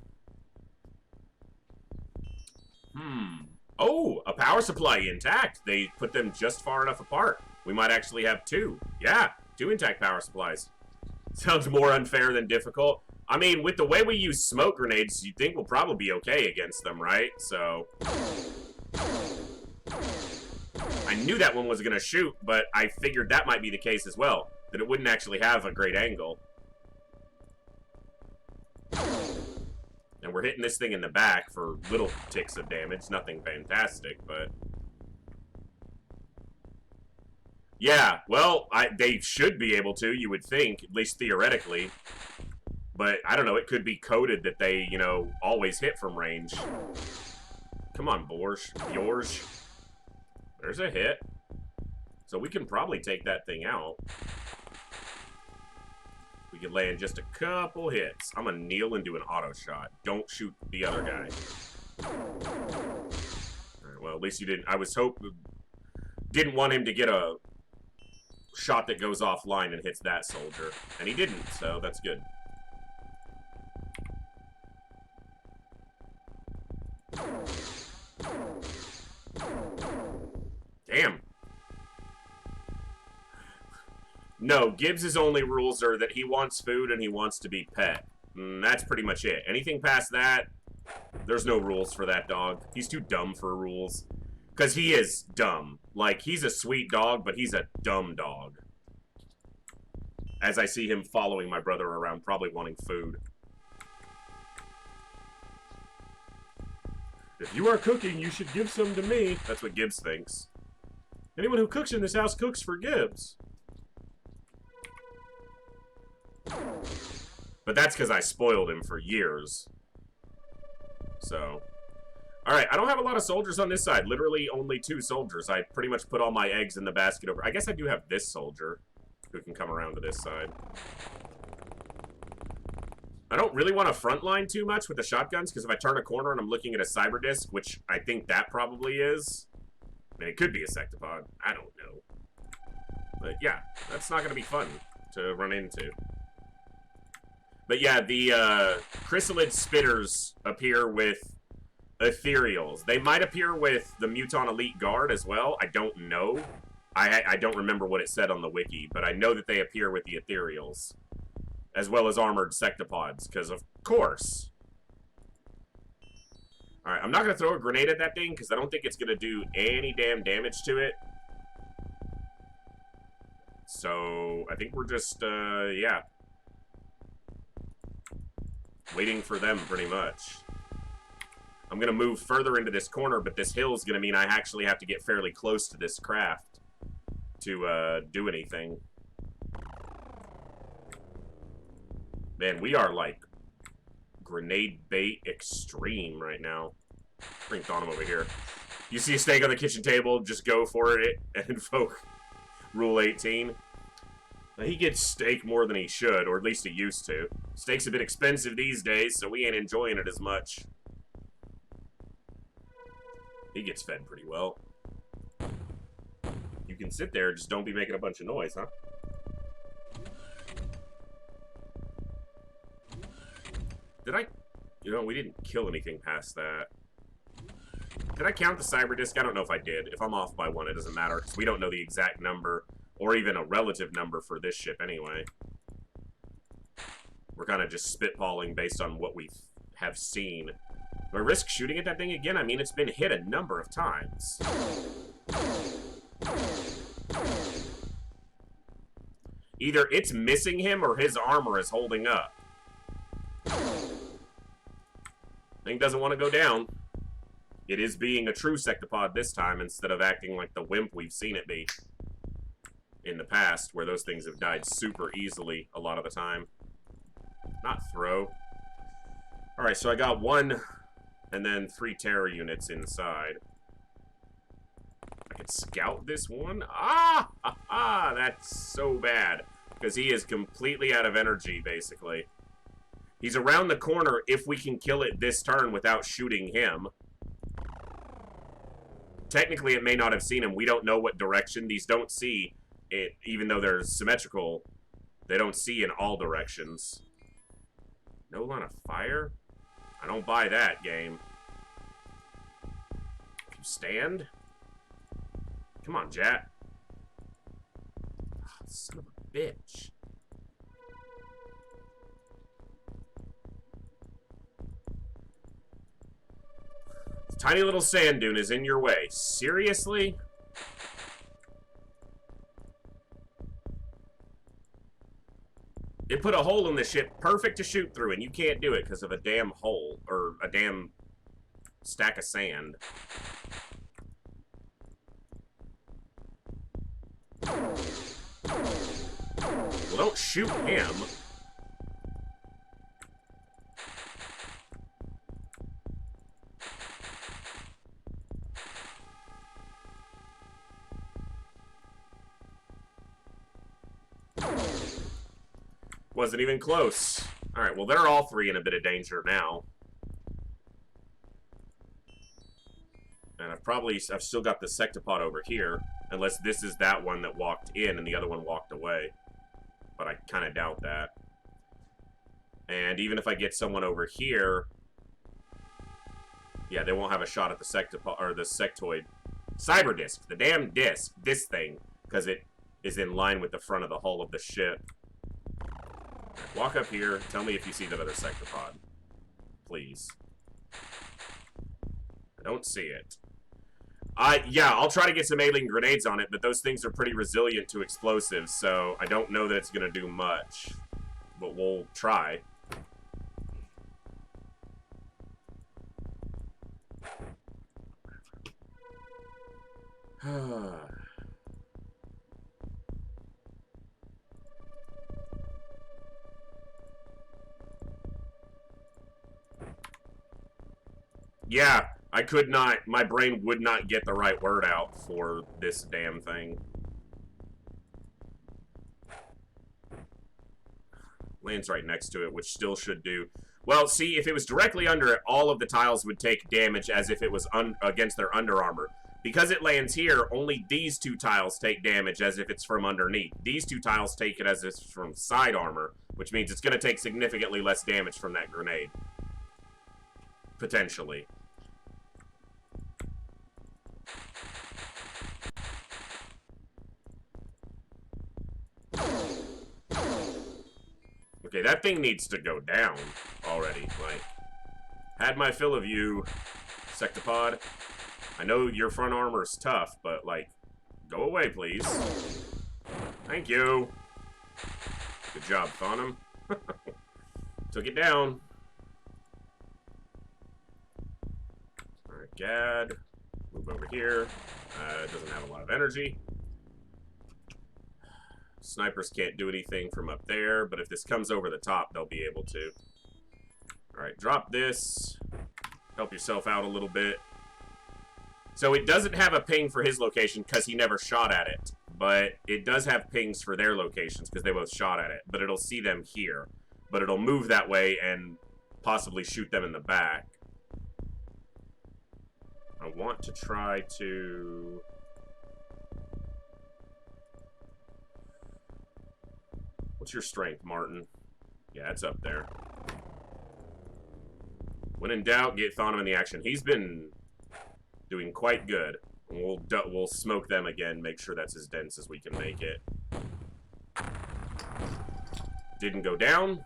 Oh, a power supply intact. They put them just far enough apart. We might actually have two. Yeah, two intact power supplies. Sounds more unfair than difficult. I mean, with the way we use smoke grenades, you'd think we'll probably be okay against them, right? So... I knew that one was going to shoot, but I figured that might be the case as well. That it wouldn't actually have a great angle. And we're hitting this thing in the back for little ticks of damage. Nothing fantastic, but... yeah, well, they should be able to, you would think, at least theoretically. But, I don't know, it could be coded that they, you know, always hit from range. Come on, Borge. There's a hit. So we can probably take that thing out. We could land just a couple hits. I'm gonna kneel and do an auto shot. Don't shoot the other guy. Alright, well, at least you didn't. I was didn't want him to get a shot that goes offline and hits that soldier. And he didn't, so that's good. Damn. No, Gibbs' only rules are that he wants food and he wants to be pet. That's pretty much it. Anything past that, there's no rules for that dog. He's too dumb for rules. Because he is dumb. Like, he's a sweet dog, but he's a dumb dog. As I see him following my brother around, probably wanting food. If you are cooking, you should give some to me. That's what Gibbs thinks. Anyone who cooks in this house cooks for Gibbs. But that's because I spoiled him for years. So. Alright, I don't have a lot of soldiers on this side. Literally only 2 soldiers. I pretty much put all my eggs in the basket over. I guess I do have this soldier who can come around to this side. I don't really want to frontline too much with the shotguns, because if I turn a corner and I'm looking at a cyberdisc, which I think that probably is... I mean, it could be a sectopod. I don't know. But yeah, that's not going to be fun to run into. But yeah, the chrysalid spitters appear with ethereals. They might appear with the Muton Elite Guard as well. I don't know. I don't remember what it said on the wiki, but I know that they appear with the ethereals. As well as armored sectopods, because of course. Alright, I'm not going to throw a grenade at that thing, because I don't think it's going to do any damn damage to it. So, I think we're just, yeah. Waiting for them, pretty much. I'm going to move further into this corner, but this hill is going to mean I actually have to get fairly close to this craft to, do anything. Man, we are, like, grenade bait extreme right now. Bring Thonham over here. You see a steak on the kitchen table, just go for it and invoke Rule 18. Now, he gets steak more than he should, or at least he used to. Steak's a bit expensive these days, so we ain't enjoying it as much. He gets fed pretty well. You can sit there, just don't be making a bunch of noise, huh? Did I... You know, we didn't kill anything past that. Did I count the cyberdisc? I don't know if I did. If I'm off by 1, it doesn't matter, because we don't know the exact number, or even a relative number for this ship anyway. We're kind of just spitballing based on what we have seen. Do I risk shooting at that thing again? I mean, it's been hit a number of times. Either it's missing him or his armor is holding up. Thing doesn't want to go down. It is being a true Sectopod this time instead of acting like the wimp we've seen it be in the past, where those things have died super easily a lot of the time. Not throw. Alright, so I got 1 and then 3 terror units inside. I could scout this one. Ah! Ha, ha, that's so bad. Because he is completely out of energy, basically. He's around the corner if we can kill it this turn without shooting him. Technically, it may not have seen him. We don't know what direction. These don't see it, even though they're symmetrical. They don't see in all directions. No line of fire? I don't buy that, game. Stand? Come on, Jat. Oh, son of a bitch. This tiny little sand dune is in your way. Seriously? It put a hole in the ship perfect to shoot through, and you can't do it because of a damn hole, or a damn stack of sand. Well, don't shoot him. Wasn't even close. Alright, well, they're all 3 in a bit of danger now. And I've still got the Sectopod over here. Unless this is that one that walked in and the other one walked away. But I kind of doubt that. And even if I get someone over here... Yeah, they won't have a shot at the Sectopod, or the sectoid. Cyberdisc, the damn disc, this thing. Because it is in line with the front of the hull of the ship. Walk up here, tell me if you see that other Sectopod. Please. I don't see it. Yeah, I'll try to get some alien grenades on it, but those things are pretty resilient to explosives, so I don't know that it's going to do much. But we'll try. Yeah, I could not, my brain would not get the right word out for this damn thing. Lands right next to it, which still should do. Well, see, if it was directly under it, all of the tiles would take damage as if it was against their under armor. Because it lands here, only these 2 tiles take damage as if it's from underneath. These 2 tiles take it as if it's from side armor, which means it's going to take significantly less damage from that grenade. Potentially. Okay, that thing needs to go down already. Like, had my fill of you, Sectopod. I know your front armor's tough, but, like, go away, please. Thank you. Good job, Thonum. Took it down. Alright, Gad. Move over here. It doesn't have a lot of energy. Snipers can't do anything from up there, but if this comes over the top, they'll be able to. Alright, drop this. Help yourself out a little bit. So it doesn't have a ping for his location because he never shot at it. But it does have pings for their locations because they both shot at it. But it'll see them here. But it'll move that way and possibly shoot them in the back. I want to try to... What's your strength, Martin? Yeah, it's up there. When in doubt, get Thonum in the action. He's been doing quite good. We'll smoke them again, make sure that's as dense as we can make it. Didn't go down.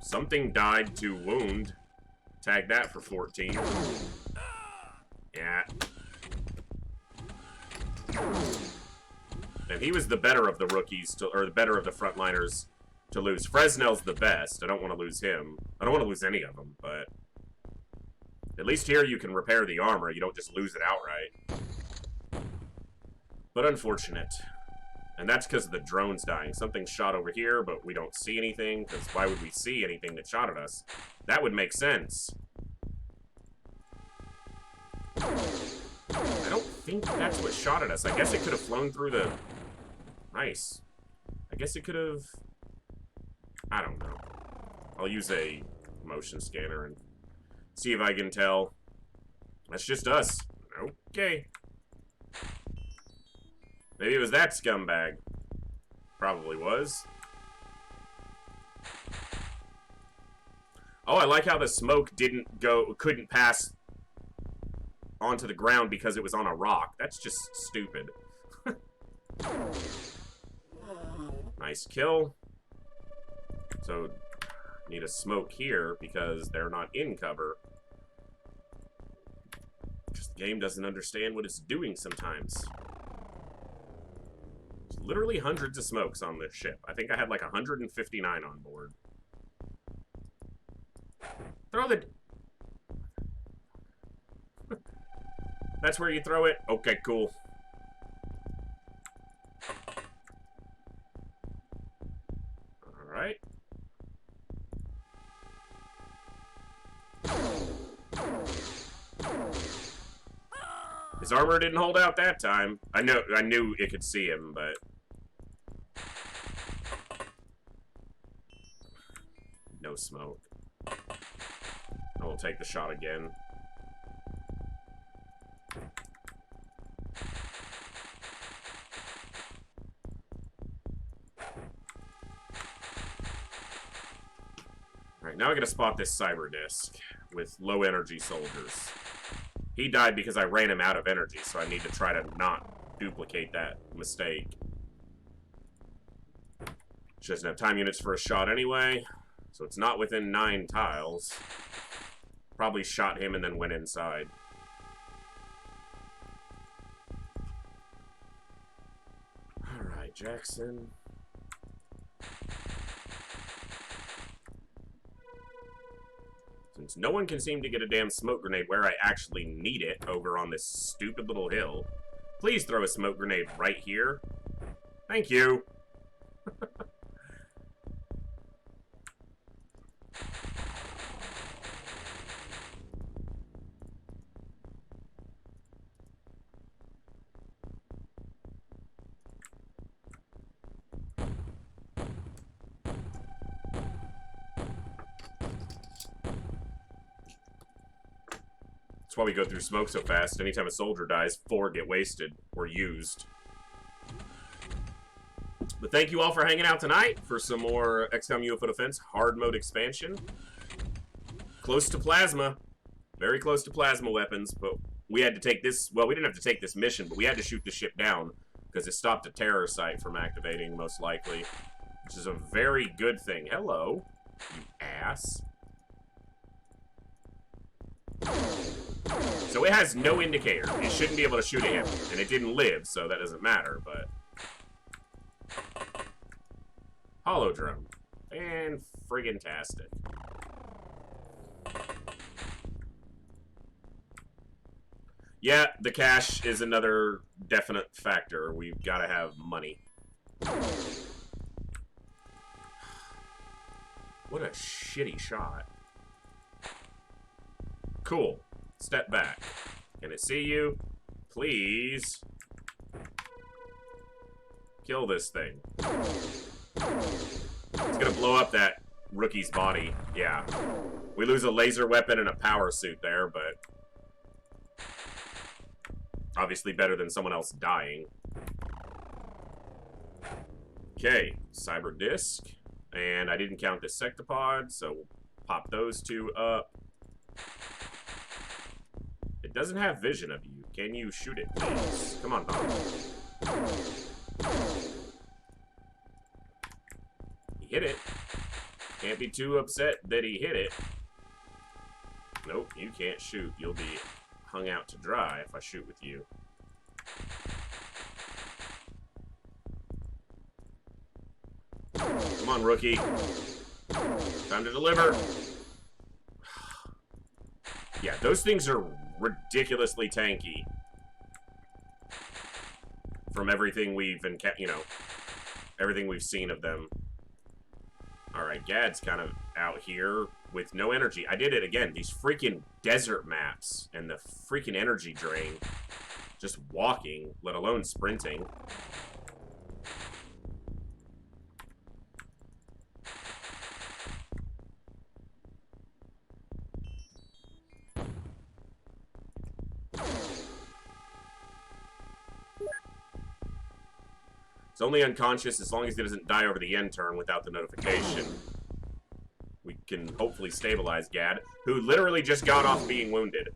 Something died to wound. Tag that for 14. Yeah. And he was the better of the rookies, or the better of the frontliners to lose. Fresnel's the best. I don't want to lose him. I don't want to lose any of them, but at least here you can repair the armor. You don't just lose it outright. But unfortunate. And that's because of the drones dying. Something shot over here, but we don't see anything, because why would we see anything that shot at us? That would make sense. I don't think that's what shot at us. I guess it could have flown through the... Nice. I guess it could have... I don't know. I'll use a motion scanner and see if I can tell. That's just us. Okay. Maybe it was that scumbag. Probably was. Oh, I like how the smoke couldn't pass onto the ground because it was on a rock. That's just stupid. Nice kill. So, need a smoke here because they're not in cover. Just the game doesn't understand what it's doing sometimes. There's literally hundreds of smokes on this ship. I think I had like 159 on board. Throw the... That's where you throw it? Okay, cool. Alright. His armor didn't hold out that time. I knew it could see him, but... No smoke. I will take the shot again. Alright, now I gotta spot this Cyberdisc with low energy soldiers. He died because I ran him out of energy, so I need to try to not duplicate that mistake. She doesn't have time units for a shot anyway, so it's not within 9 tiles. Probably shot him and then went inside. Alright, Jackson. Since no one can seem to get a damn smoke grenade where I actually need it over on this stupid little hill, please throw a smoke grenade right here. Thank you. That's why we go through smoke so fast. Anytime a soldier dies, 4 get wasted or used. But thank you all for hanging out tonight for some more XCOM UFO Defense hard mode expansion. Close to plasma. Very close to plasma weapons, but we had to take this... Well, we didn't have to take this mission, but we had to shoot the ship down because it stopped a terror site from activating, most likely. Which is a very good thing. Hello, you ass. So it has no indicator. It shouldn't be able to shoot at him. And it didn't live, so that doesn't matter, but... Holodrone. And friggin-tastic. Yeah, the cash is another definite factor. We've got to have money. What a shitty shot. Cool. Step back. Can it see you? Please. Kill this thing. It's gonna blow up that rookie's body. Yeah. We lose a laser weapon and a power suit there, but... obviously better than someone else dying. Okay. Cyberdisc. And I didn't count the Sectopod, so we'll pop those 2 up. It doesn't have vision of you. Can you shoot it, please? Come on, Bob. He hit it. Can't be too upset that he hit it. Nope, you can't shoot. You'll be hung out to dry if I shoot with you. Come on, rookie. Time to deliver. Yeah, those things are ridiculously tanky. From everything we've everything we've seen of them. Alright, Gad's kind of out here with no energy. I did it again. These freaking desert maps and the freaking energy drain. Just walking, let alone sprinting. It's only unconscious as long as he doesn't die over the end turn without the notification. We can hopefully stabilize Gad, who literally just got off being wounded.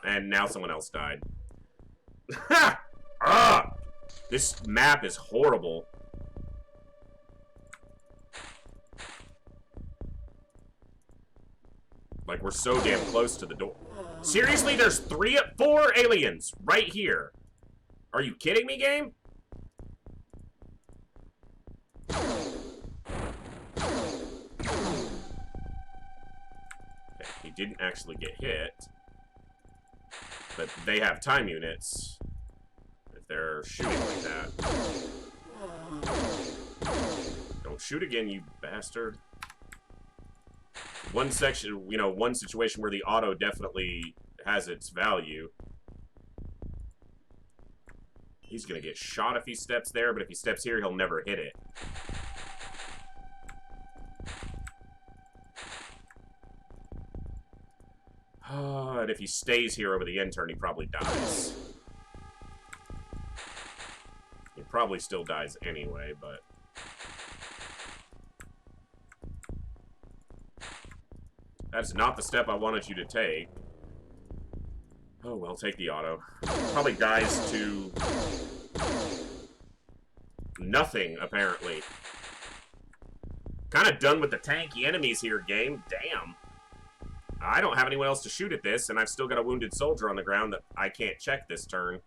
And now someone else died. Ah! This map is horrible. Like, we're so damn close to the door. Seriously, there's 4 aliens right here. Are you kidding me, game? He didn't actually get hit, but they have time units if they're shooting like that. Don't shoot again, you bastard. One section, one situation where the auto definitely has its value. He's gonna get shot if he steps there, but if he steps here, he'll never hit it. And if he stays here over the end turn, he probably dies. He probably still dies anyway, but... That's not the step I wanted you to take. Oh, well, take the auto. Probably dies to... nothing, apparently. Kind of done with the tanky enemies here, game. Damn. I don't have anyone else to shoot at this, and I've still got a wounded soldier on the ground that I can't check this turn.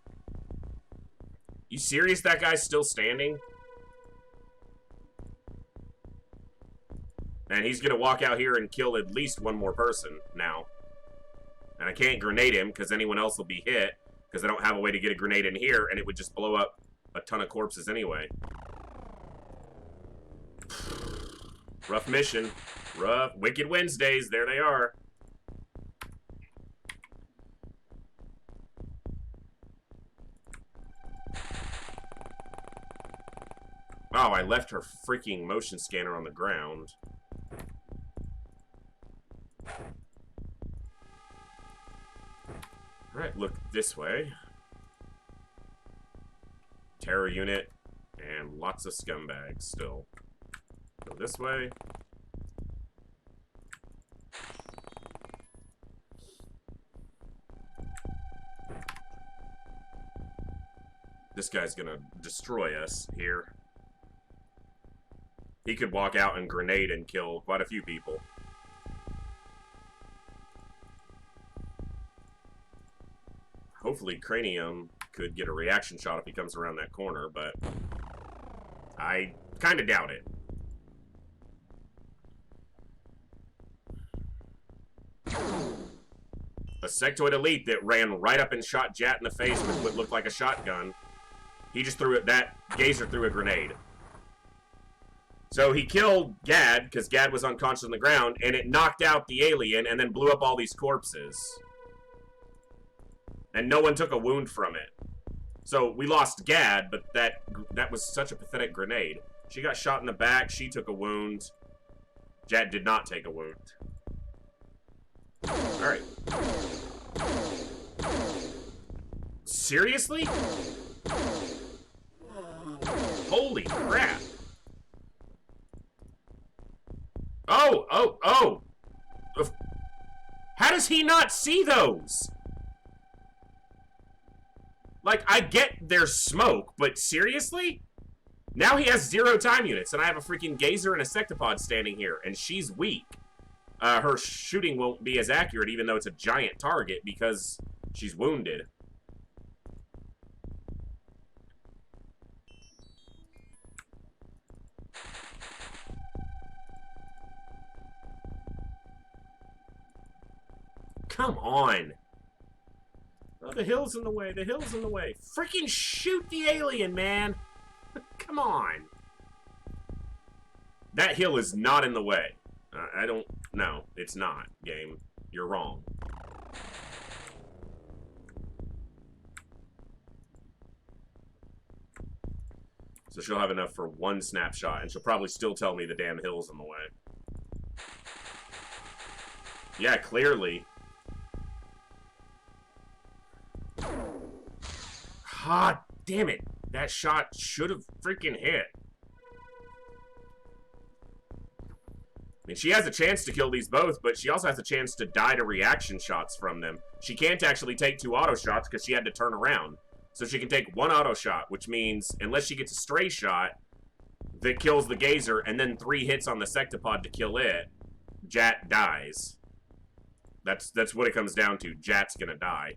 You serious? That guy's still standing? And he's gonna walk out here and kill at least one more person now. And I can't grenade him, because anyone else will be hit, because I don't have a way to get a grenade in here, and it would just blow up a ton of corpses anyway. Rough mission. Rough. Wicked Wednesdays, there they are. Oh, I left her freaking motion scanner on the ground. Alright, look this way. Terror unit, and lots of scumbags still. Go this way. This guy's gonna destroy us here. He could walk out and grenade and kill quite a few people. Hopefully Cranium could get a reaction shot if he comes around that corner, but I kind of doubt it. A Sectoid Elite that ran right up and shot Jat in the face with what looked like a shotgun. He just threw it, that Gazer threw a grenade. So he killed Gad, because Gad was unconscious on the ground, and it knocked out the alien and then blew up all these corpses. And no one took a wound from it. So we lost Gad, but that was such a pathetic grenade. She got shot in the back, she took a wound. Jad did not take a wound. Alright. Seriously? Holy crap. Oh! How does he not see those? Like, I get there's smoke, but seriously? Now he has 0 time units, and I have a freaking Gazer and a Sectopod standing here, and she's weak. Her shooting won't be as accurate, even though it's a giant target, because she's wounded. Come on. Oh, the hill's in the way. The hill's in the way. Freaking shoot the alien, man. Come on. That hill is not in the way. I don't... No, it's not, game. You're wrong. So she'll have enough for 1 snapshot, and she'll probably still tell me the damn hill's in the way. Yeah, clearly. Ah, damn it. That shot should have freaking hit. I mean, she has a chance to kill these both, but she also has a chance to die to reaction shots from them. She can't actually take 2 auto shots because she had to turn around. So she can take 1 auto shot, which means, unless she gets a stray shot that kills the Gazer, and then 3 hits on the Sectopod to kill it, Jat dies. That's what it comes down to. Jat's gonna die.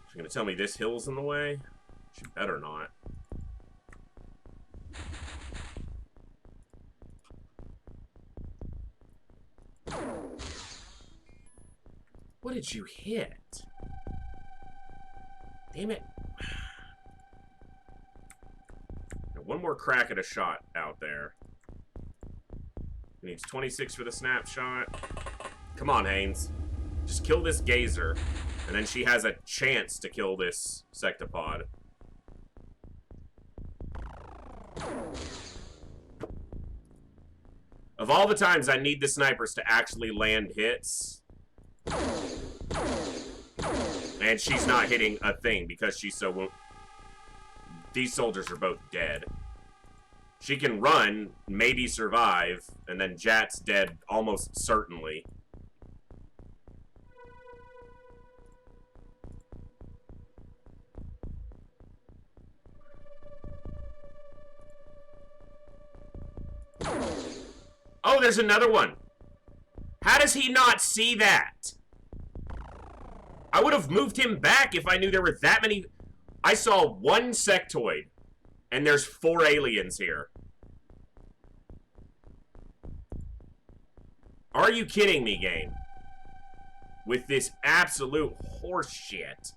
She's gonna tell me this hill's in the way? She better not. What did you hit? Damn it. One more crack at a shot out there. He needs 26 for the snapshot. Come on, Haynes. Just kill this Gazer, and then she has a chance to kill this Sectopod. Of all the times I need the snipers to actually land hits, and she's not hitting a thing because she's so wounded. These soldiers are both dead. She can run, maybe survive, and then Jat's dead almost certainly. Oh, there's another one. How does he not see that? I would have moved him back if I knew there were that many. I saw 1 sectoid, and there's 4 aliens here. Are you kidding me, game? With this absolute horse shit.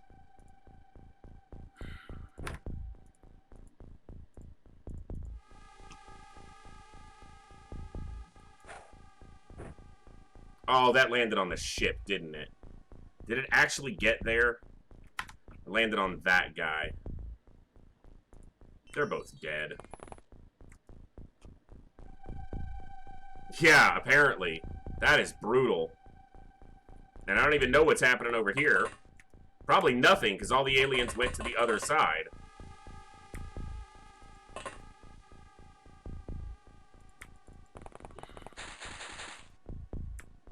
Oh, that landed on the ship, didn't it? Did it actually get there? It landed on that guy. They're both dead. Yeah, apparently. That is brutal. And I don't even know what's happening over here. Probably nothing, because all the aliens went to the other side.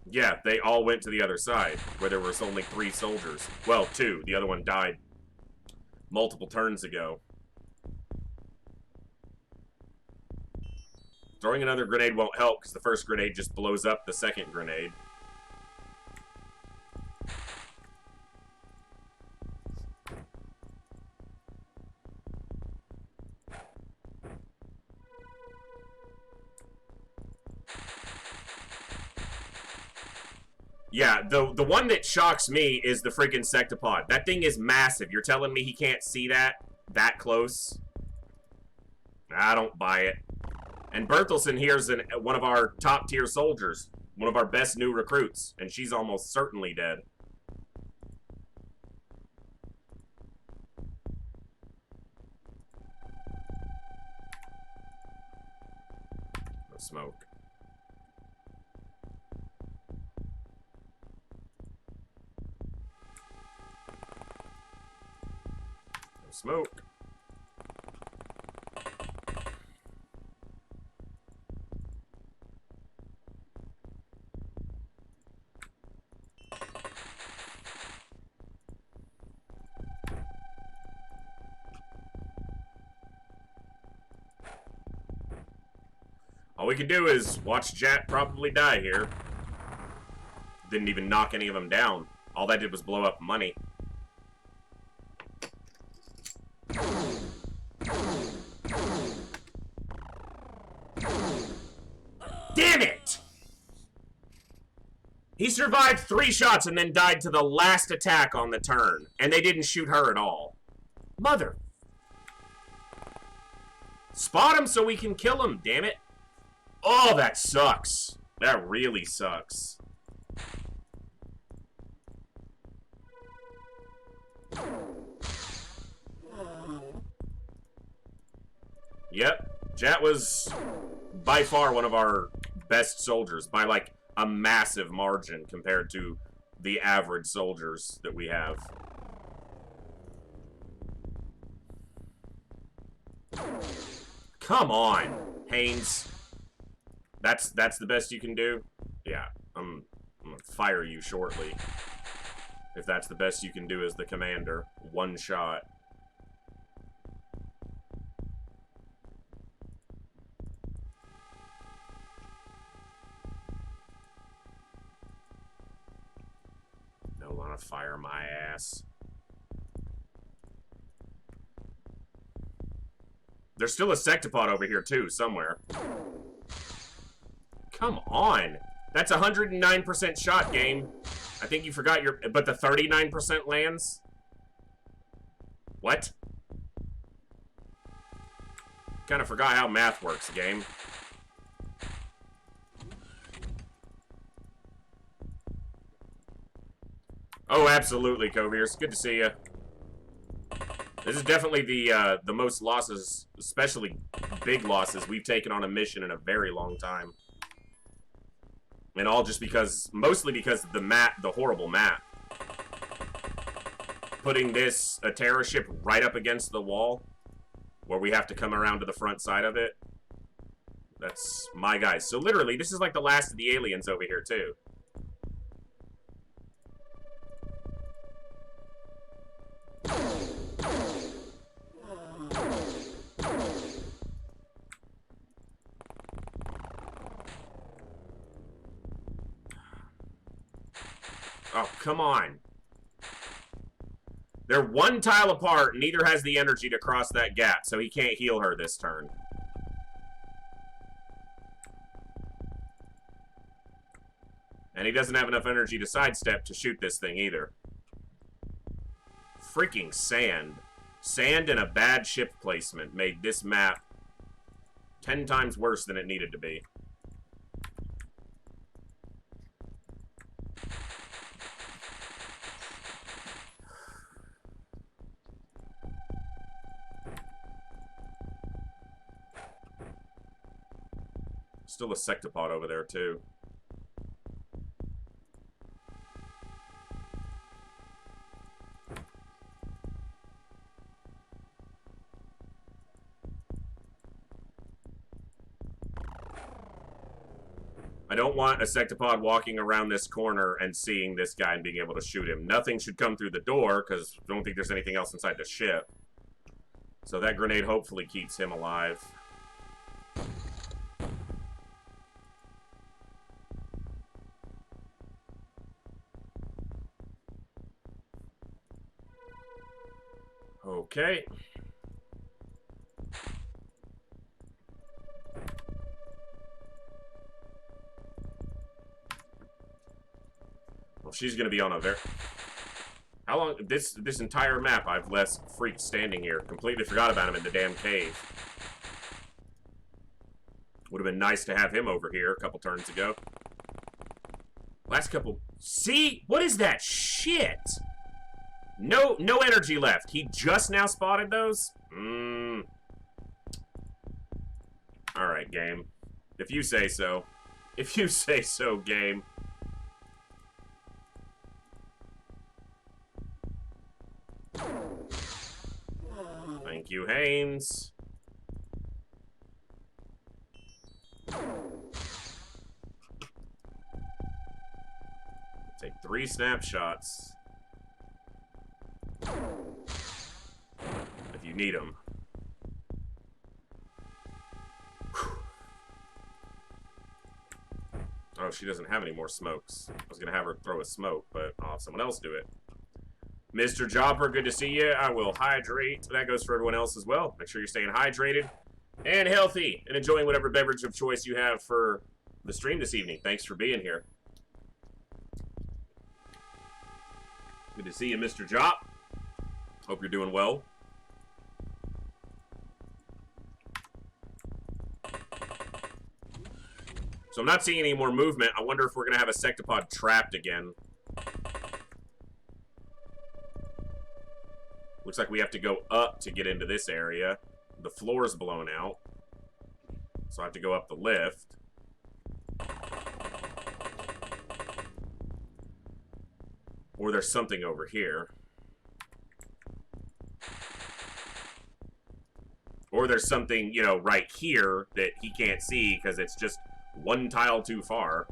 Yeah, they all went to the other side, where there was only 3 soldiers. Well, 2. The other one died multiple turns ago. Throwing another grenade won't help, because the first grenade just blows up the second grenade. Yeah, the one that shocks me is the freaking Sectopod. That thing is massive. You're telling me he can't see that close? I don't buy it. And Berthelsen here's one of our top-tier soldiers. One of our best new recruits. And she's almost certainly dead. No smoke. Smoke. All we can do is watch Jat probably die here. Didn't even knock any of them down. All that did was blow up money. Damn it! He survived 3 shots and then died to the last attack on the turn. And they didn't shoot her at all. Mother. Spot him so we can kill him, damn it. Oh, that sucks. That really sucks. Yep, Jat was by far one of our best soldiers by like a massive margin compared to the average soldiers that we have. Come on, Haynes. That's the best you can do? Yeah, I'm gonna fire you shortly. If that's the best you can do as the commander. 1 shot. Don't want to fire my ass. There's still a sectopod over here too, somewhere. Come on. That's 109% shot, game. I think you forgot your... But the 39% lands? What? Kind of forgot how math works, game. Oh, absolutely, Coviers. Good to see you. This is definitely the most losses, especially big losses, we've taken on a mission in a very long time. And all just because, mostly because of the map, the horrible map. Putting this, a terror ship right up against the wall, where we have to come around to the front side of it. That's my guys. So literally, this is like the last of the aliens over here, too. Oh, come on. They're 1 tile apart, neither has the energy to cross that gap, so he can't heal her this turn. And he doesn't have enough energy to sidestep to shoot this thing either. Freaking sand. Sand and a bad ship placement made this map 10 times worse than it needed to be. Still a sectopod over there, too. I don't want a sectopod walking around this corner and seeing this guy and being able to shoot him. Nothing should come through the door, because I don't think there's anything else inside the ship. So that grenade hopefully keeps him alive. Okay. Well, she's gonna be on a very... How long... This entire map, I've left freaks standing here. Completely forgot about him in the damn cave. Would have been nice to have him over here a couple turns ago. Last couple... See? What is that shit? No energy left. He just now spotted those? Alright, game. If you say so. If you say so, game. Thank you, Haynes. Take 3 snapshots. If you need them. Oh, she doesn't have any more smokes. I was going to have her throw a smoke, but I'll have someone else do it. Mr. Jopper, good to see you. I will hydrate. That goes for everyone else as well. Make sure you're staying hydrated and healthy and enjoying whatever beverage of choice you have for the stream this evening. Thanks for being here. Good to see you, Mr. Jop. Hope you're doing well. So I'm not seeing any more movement. I wonder if we're going to have a Sectopod trapped again. Looks like we have to go up to get into this area. The floor is blown out. So I have to go up the lift. Or there's something over here. Or there's something, you know, right here that he can't see because it's just one tile too far.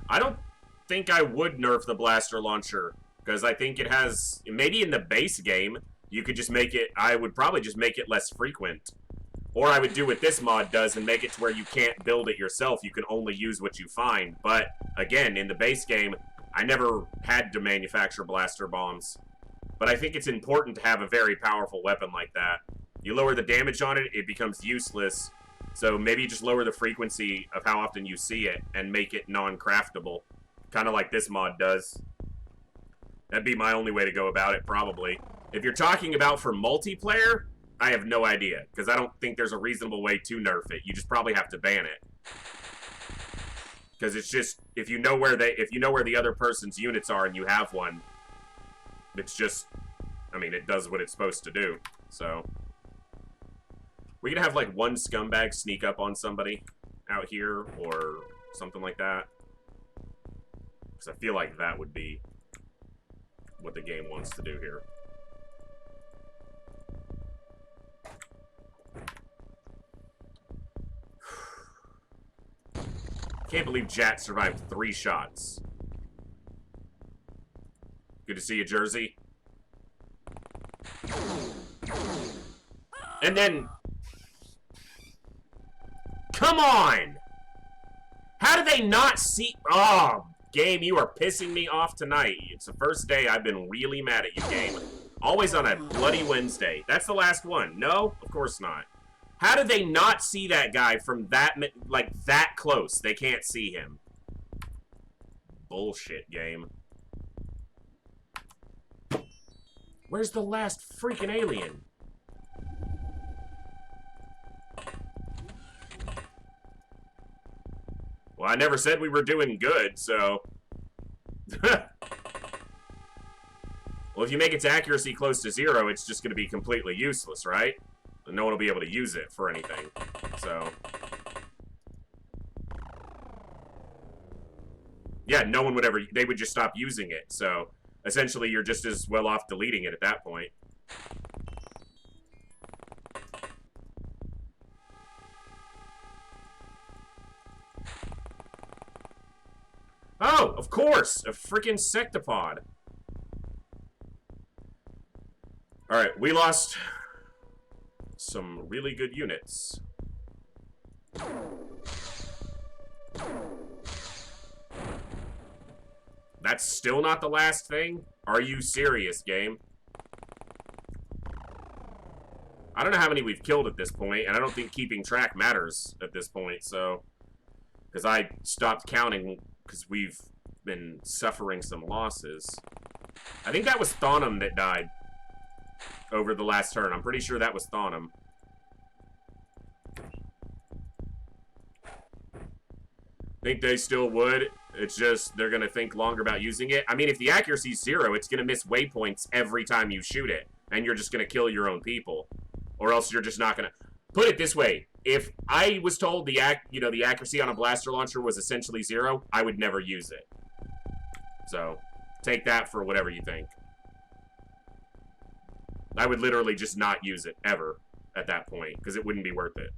I don't think I would nerf the blaster launcher because I think it has, maybe in the base game, you could just make it, I would probably just make it less frequent. Or I would do what this mod does and make it to where you can't build it yourself. You can only use what you find. But, again, in the base game, I never had to manufacture blaster bombs. But I think it's important to have a very powerful weapon like that. You lower the damage on it, it becomes useless. So maybe just lower the frequency of how often you see it and make it non-craftable. Kind of like this mod does. That'd be my only way to go about it, probably. If you're talking about for multiplayer, I have no idea, because I don't think there's a reasonable way to nerf it. You just probably have to ban it. Because it's just, if you know where the other person's units are and you have one, it's just, I mean, it does what it's supposed to do. So, we could have like one scumbag sneak up on somebody out here or something like that. Because I feel like that would be what the game wants to do here. Can't believe Jat survived 3 shots. Good to see you, Jersey. And then... Come on! How do they not see... Oh, game, you are pissing me off tonight. It's the first day I've been really mad at you, game. Always on a bloody Wednesday. That's the last one. No? Of course not. How do they not see that guy from that, like, that close? They can't see him. Bullshit, game. Where's the last freaking alien? Well, I never said we were doing good, so... Well, if you make its accuracy close to 0, it's just going to be completely useless, right? No one will be able to use it for anything. So... Yeah, no one would ever... They would just stop using it, so... Essentially, you're just as well off deleting it at that point. Oh, of course! A freaking Sectopod. Alright, we lost some really good units. That's still not the last thing? Are you serious, game? I don't know how many we've killed at this point, and I don't think keeping track matters at this point, so... Because I stopped counting because we've been suffering some losses. I think that was Thonum that died over the last turn. I'm pretty sure that was Thonum. Think they still would. It's just they're going to think longer about using it. I mean, if the accuracy's 0, it's going to miss waypoints every time you shoot it. And you're just going to kill your own people. Or else you're just not going to... Put it this way. If I was told the accuracy on a blaster launcher was essentially 0, I would never use it. So, take that for whatever you think. I would literally just not use it, ever, at that point. Because it wouldn't be worth it.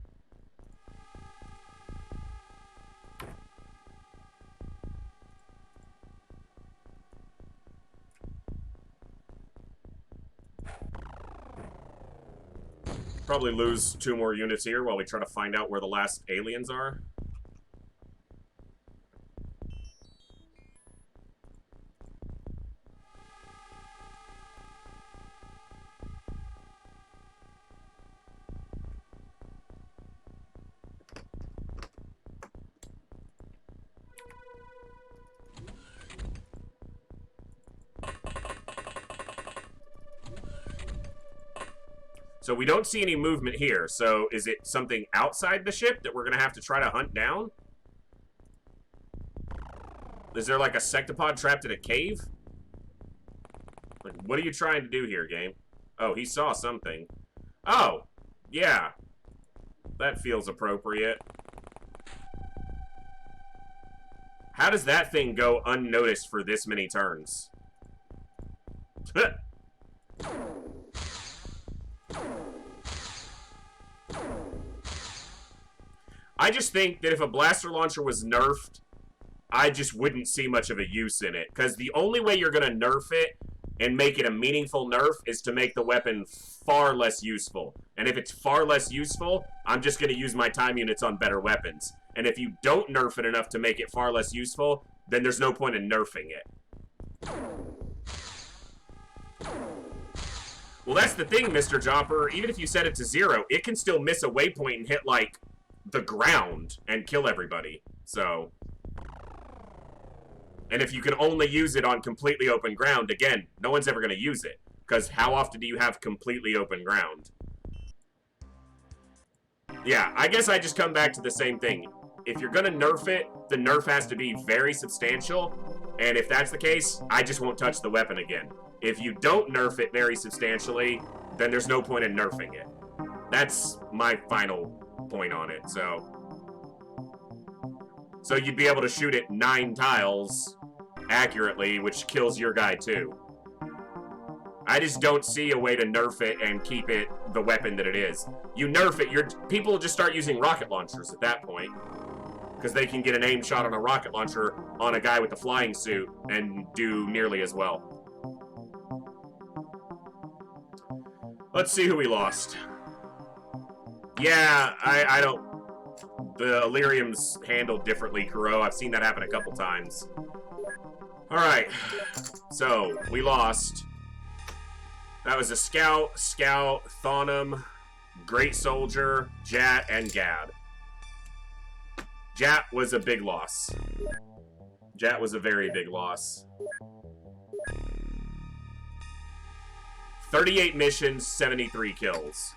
Probably lose 2 more units here while we try to find out where the last aliens are. So we don't see any movement here. So is it something outside the ship that we're going to have to try to hunt down? Is there like a sectopod trapped in a cave? Like, what are you trying to do here, game? Oh, he saw something. Oh, yeah. That feels appropriate. How does that thing go unnoticed for this many turns? I just think that if a blaster launcher was nerfed, I just wouldn't see much of a use in it. Because the only way you're going to nerf it and make it a meaningful nerf is to make the weapon far less useful. And if it's far less useful, I'm just going to use my time units on better weapons. And if you don't nerf it enough to make it far less useful, then there's no point in nerfing it. Well, that's the thing, Mr. Jopper. Even if you set it to 0, it can still miss a waypoint and hit, like, the ground and kill everybody. So... And if you can only use it on completely open ground, again, no one's ever going to use it. Because how often do you have completely open ground? Yeah, I guess I just come back to the same thing. If you're going to nerf it, the nerf has to be very substantial. And if that's the case, I just won't touch the weapon again. If you don't nerf it very substantially, then there's no point in nerfing it. That's my final point on it, so you'd be able to shoot it 9 tiles accurately, which kills your guy too. I just don't see a way to nerf it and keep it the weapon that it is. You nerf it, people will just start using rocket launchers at that point. Because they can get an aim shot on a rocket launcher on a guy with a flying suit and do nearly as well. Let's see who we lost. Yeah, I don't... The Illyrium's handled differently, Kuro. I've seen that happen a couple times. Alright. So, we lost. That was a Scout, Thonum, Great Soldier, Jat, and Gad. Jat was a big loss. Jat was a very big loss. 38 missions, 73 kills.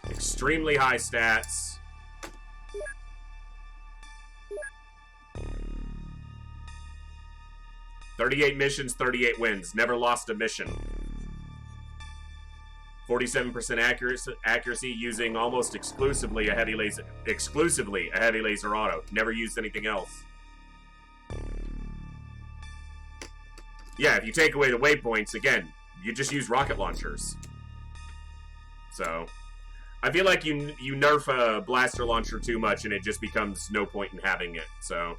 Extremely high stats. "38 missions, 38 wins. Never lost a mission. 47% accuracy using almost exclusively a heavy laser. Exclusively a heavy laser auto. Never used anything else. Yeah, if you take away the waypoints, again, you just use rocket launchers. So, I feel like you nerf a blaster launcher too much and it just becomes no point in having it, so...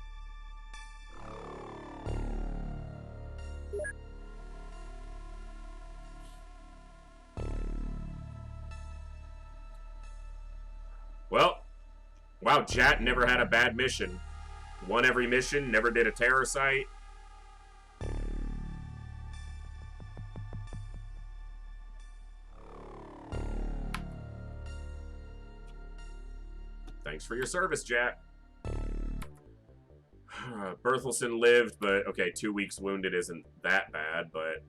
Well, wow, Jat never had a bad mission. Won every mission, never did a terror site. Thanks for your service, Jat. Berthelsen lived, but okay, 2 weeks wounded isn't that bad, but...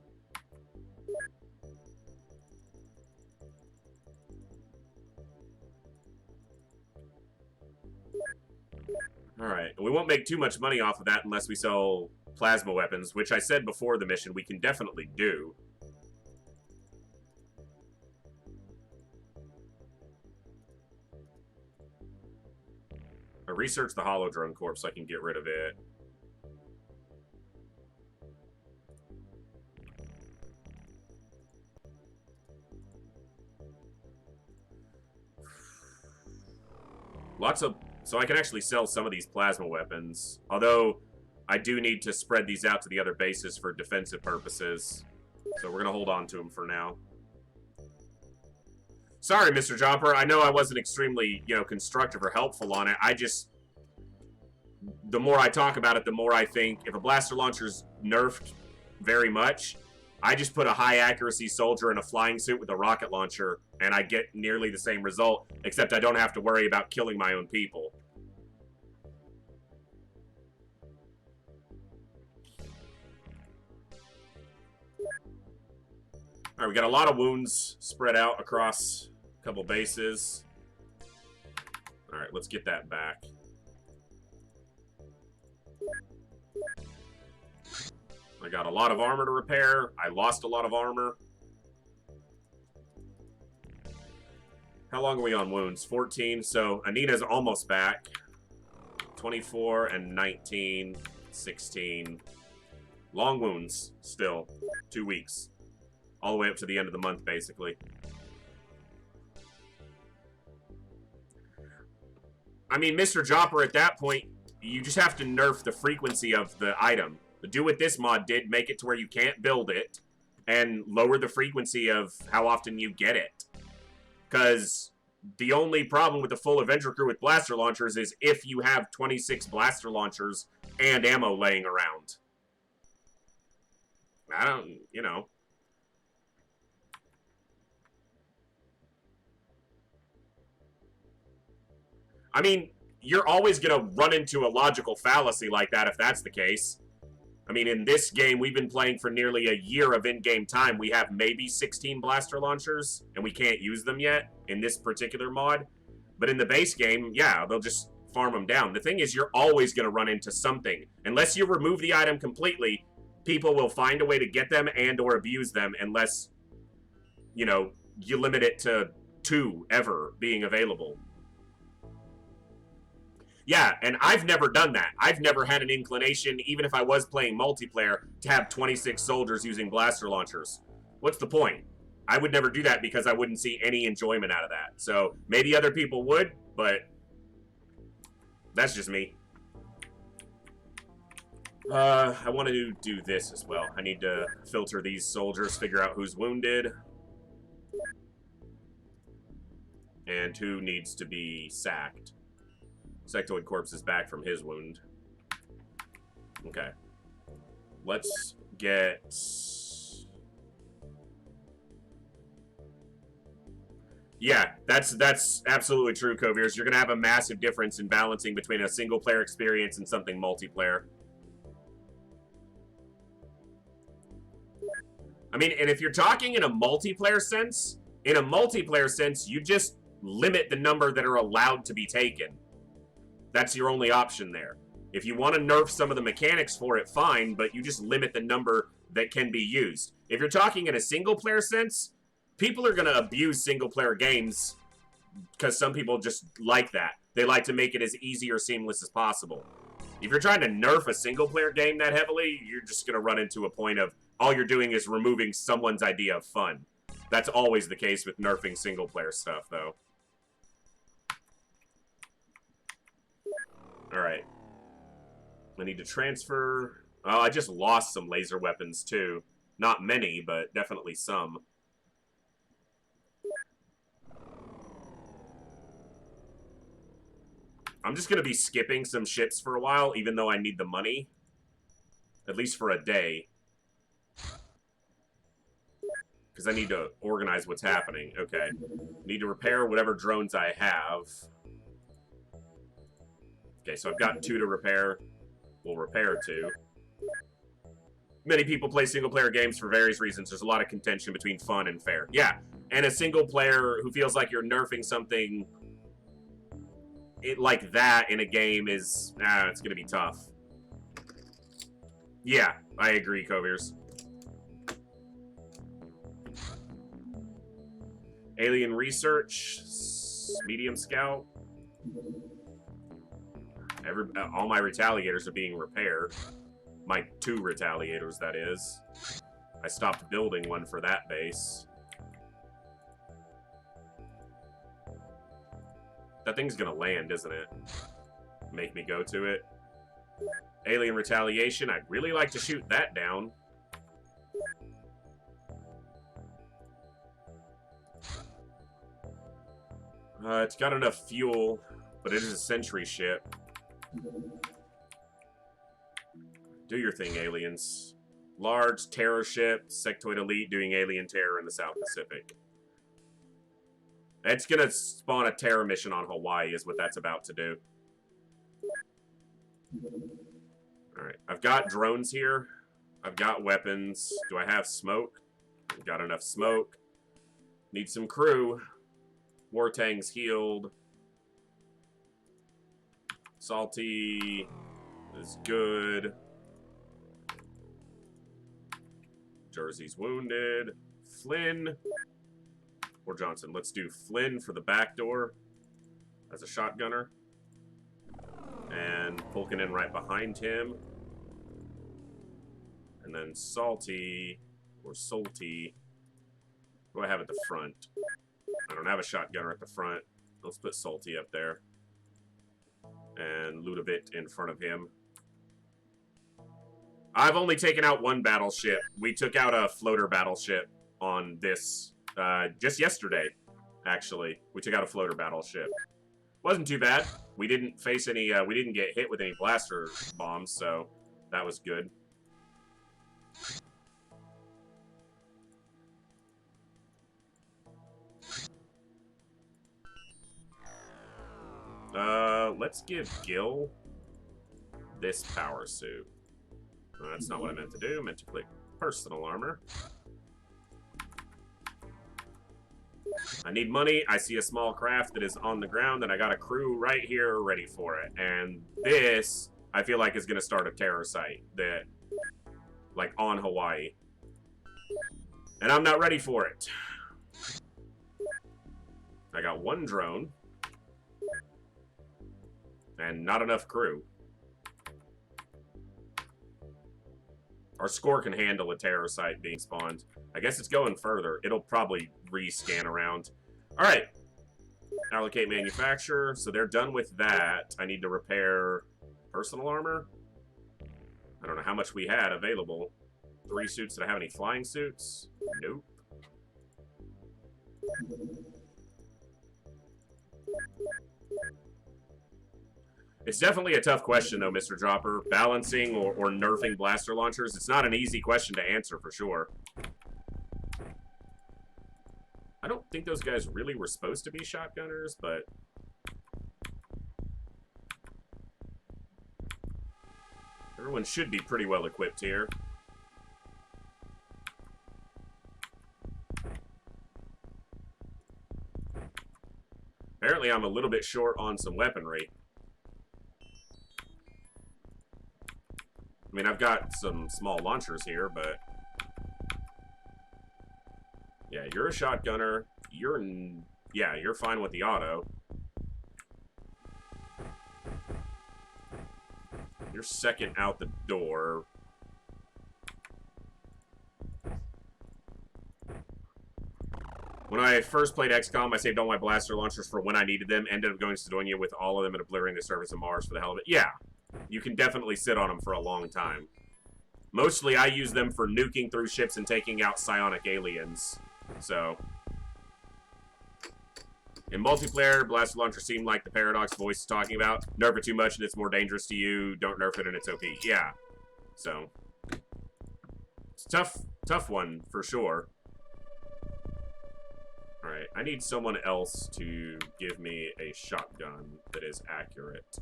Alright, we won't make too much money off of that unless we sell plasma weapons, which I said before the mission we can definitely do. I researched the Holodrone corpse so I can get rid of it. So I can actually sell some of these plasma weapons. Although, I do need to spread these out to the other bases for defensive purposes. So we're going to hold on to them for now. Sorry, Mr. Jopper. I know I wasn't extremely, you know, constructive or helpful on it. I just... The more I talk about it, the more I think if a blaster launcher's nerfed very much, I just put a high-accuracy soldier in a flying suit with a rocket launcher, and I get nearly the same result, except I don't have to worry about killing my own people. Alright, we got a lot of wounds spread out across a couple bases. Alright, let's get that back. I got a lot of armor to repair. I lost a lot of armor. How long are we on wounds? 14. So Anita's almost back. 24 and 19. 16. Long wounds still. 2 weeks. All the way up to the end of the month, basically. I mean, Mr. Jopper, at that point, you just have to nerf the frequency of the item. Do what this mod did, make it to where you can't build it, and lower the frequency of how often you get it. Because the only problem with the full Avenger crew with blaster launchers is if you have 26 blaster launchers and ammo laying around. I don't, you know. I mean, you're always going to run into a logical fallacy like that if that's the case. I mean, in this game, we've been playing for nearly a year of in-game time. We have maybe 16 blaster launchers, and we can't use them yet in this particular mod. But in the base game, yeah, they'll just farm them down. The thing is, you're always going to run into something. Unless you remove the item completely, people will find a way to get them and or abuse them unless, you know, you limit it to 2 ever being available. Yeah, and I've never done that. I've never had an inclination, even if I was playing multiplayer, to have 26 soldiers using blaster launchers. What's the point? I would never do that because I wouldn't see any enjoyment out of that. So, maybe other people would, but that's just me. I want to do this as well. I need to filter these soldiers, figure out who's wounded. And who needs to be sacked. Sectoid Corpse is back from his wound. Okay. Let's get... Yeah, that's absolutely true, Coviers. You're going to have a massive difference in balancing between a single-player experience and something multiplayer. I mean, and if you're talking in a multiplayer sense, you just limit the number that are allowed to be taken. That's your only option there. If you want to nerf some of the mechanics for it, fine, but you just limit the number that can be used. If you're talking in a single-player sense, people are going to abuse single-player games because some people just like that. They like to make it as easy or seamless as possible. If you're trying to nerf a single-player game that heavily, you're just going to run into a point of all you're doing is removing someone's idea of fun. That's always the case with nerfing single-player stuff, though. Alright. I need to transfer... Oh, I just lost some laser weapons, too. Not many, but definitely some. I'm just going to be skipping some ships for a while, even though I need the money. At least for a day. Because I need to organize what's happening. Okay. Need to repair whatever drones I have. Okay, so I've got 2 to repair. We'll repair 2. Many people play single-player games for various reasons. There's a lot of contention between fun and fair. Yeah, and a single player who feels like you're nerfing something like that in a game is... it's going to be tough. Yeah, I agree, Coviers. Alien Research. Medium Scout. All my retaliators are being repaired. My 2 retaliators, that is. I stopped building one for that base. That thing's gonna land, isn't it? Make me go to it. Alien Retaliation, I'd really like to shoot that down. It's got enough fuel, but it is a sentry ship. Do your thing, aliens. Large terror ship, sectoid elite doing alien terror in the South Pacific. It's gonna spawn a terror mission on Hawaii is what that's about to do. Alright, I've got drones here. I've got weapons. Do I have smoke? I've got enough smoke. Need some crew. Wartang's healed. Salty is good. Jersey's wounded. Flynn or Johnson. Let's do Flynn for the back door as a shotgunner. And Pulkinen right behind him. And then Salty or Salty. What do I have at the front? I don't have a shotgunner at the front. Let's put Salty up there. And Ludovic in front of him. I've only taken out one battleship. We took out a floater battleship on this just yesterday, actually. We took out a floater battleship. Wasn't too bad. We didn't face any, we didn't get hit with any blaster bombs, so that was good. Let's give Gil this power suit. That's not what I meant to do. I meant to click personal armor. I need money. I see a small craft that is on the ground, and I got a crew right here ready for it. And this, I feel like, is going to start a terror site that, like, on Hawaii. And I'm not ready for it. I got one drone. And not enough crew. Our score can handle a terror site being spawned. I guess it's going further. It'll probably re-scan around. Alright. Allocate manufacturer. So they're done with that. I need to repair personal armor. I don't know how much we had available. 3 suits. Did I have any flying suits? Nope. It's definitely a tough question, though, Mr. Dropper. Balancing or nerfing blaster launchers, it's not an easy question to answer, for sure. I don't think those guys really were supposed to be shotgunners, but... everyone should be pretty well equipped here. Apparently, I'm a little bit short on some weaponry. I mean, I've got some small launchers here, but... yeah, you're a shotgunner. Yeah, you're fine with the auto. You're second out the door. When I first played XCOM, I saved all my blaster launchers for when I needed them. Ended up going to Sidonia with all of them and obliterating the surface of Mars for the hell of it. Yeah. You can definitely sit on them for a long time. Mostly, I use them for nuking through ships and taking out psionic aliens. So, in multiplayer, blaster launcher seemed like the paradox voice is talking about. Nerf it too much and it's more dangerous to you. Don't nerf it and it's OP. Yeah. So, it's a tough one for sure. Alright, I need someone else to give me a shotgun that is accurate.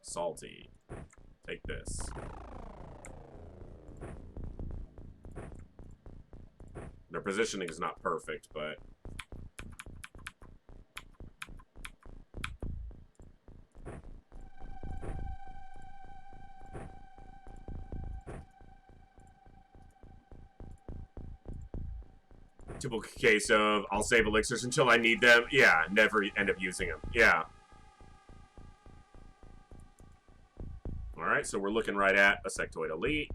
Salty. Take this. Their positioning is not perfect, but... typical case of, I'll save elixirs until I need them. Yeah, never end up using them. Yeah. Alright, so we're looking right at a sectoid elite.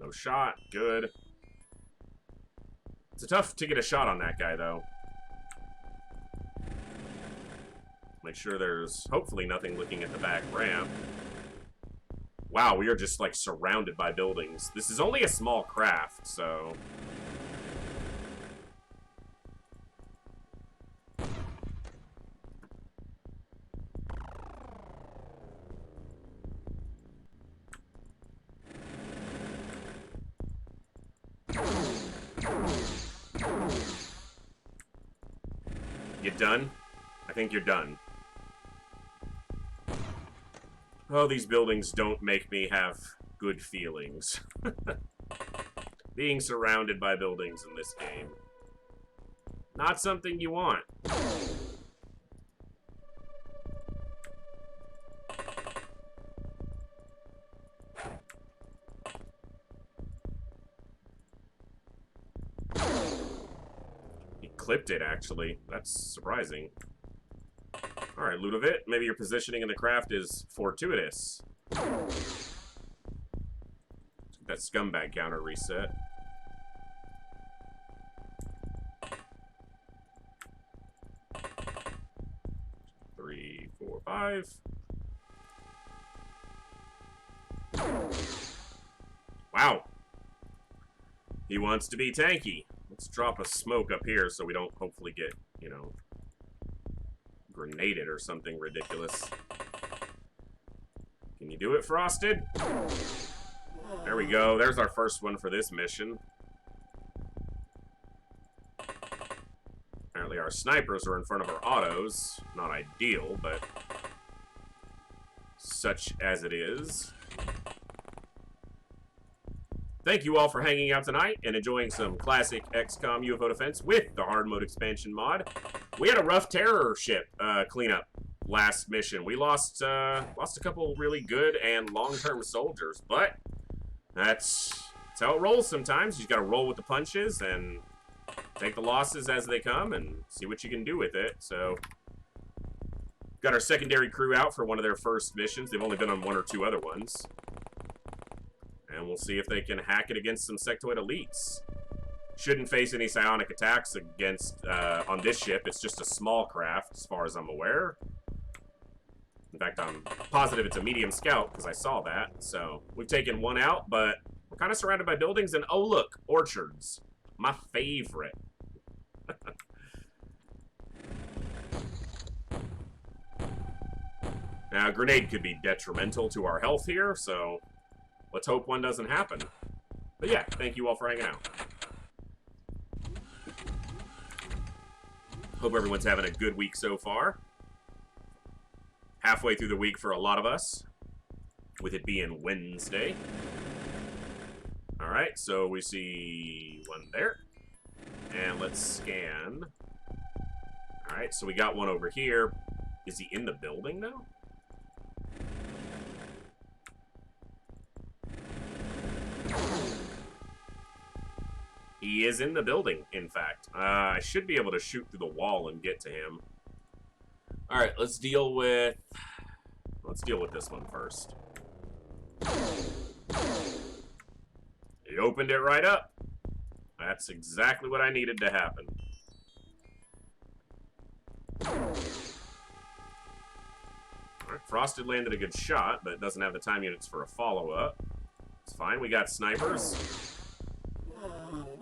No shot. Good. It's tough to get a shot on that guy, though. Make sure there's hopefully nothing looking at the back ramp. Wow, we are just, like, surrounded by buildings. This is only a small craft, so... You done? I think you're done. Oh, these buildings don't make me have good feelings. Being surrounded by buildings in this game. Not something you want. He clipped it, actually. That's surprising. Alright, Ludovic, maybe your positioning in the craft is fortuitous. That scumbag counter reset. Three, four, five. Wow. He wants to be tanky. Let's drop a smoke up here so we don't hopefully get, you know, grenaded or something ridiculous. Can you do it, Frosted? There we go. There's our first one for this mission. Apparently our snipers are in front of our autos. Not ideal, but such as it is. Thank you all for hanging out tonight and enjoying some classic XCOM UFO defense with the hard mode expansion mod. We had a rough terror ship cleanup last mission. We lost a couple really good and long-term soldiers, but that's how it rolls sometimes. You just got to roll with the punches and take the losses as they come and see what you can do with it. So, got our secondary crew out for one of their first missions. They've only been on one or two other ones. And we'll see if they can hack it against some sectoid elites. Shouldn't face any psionic attacks against on this ship. It's just a small craft, as far as I'm aware. In fact, I'm positive it's a medium scout, because I saw that. So, we've taken one out, but we're kind of surrounded by buildings. And, oh, look, orchards. My favorite. Now, a grenade could be detrimental to our health here, so let's hope one doesn't happen. But yeah, thank you all for hanging out. Hope everyone's having a good week so far. Halfway through the week for a lot of us, with it being Wednesday. Alright, so we see one there. And let's scan. Alright, so we got one over here. Is he in the building now? He is in the building, in fact. I should be able to shoot through the wall and get to him. Alright, let's deal with this one first. He opened it right up. That's exactly what I needed to happen. Alright, Frosted landed a good shot, but doesn't have the time units for a follow-up. It's fine, we got snipers.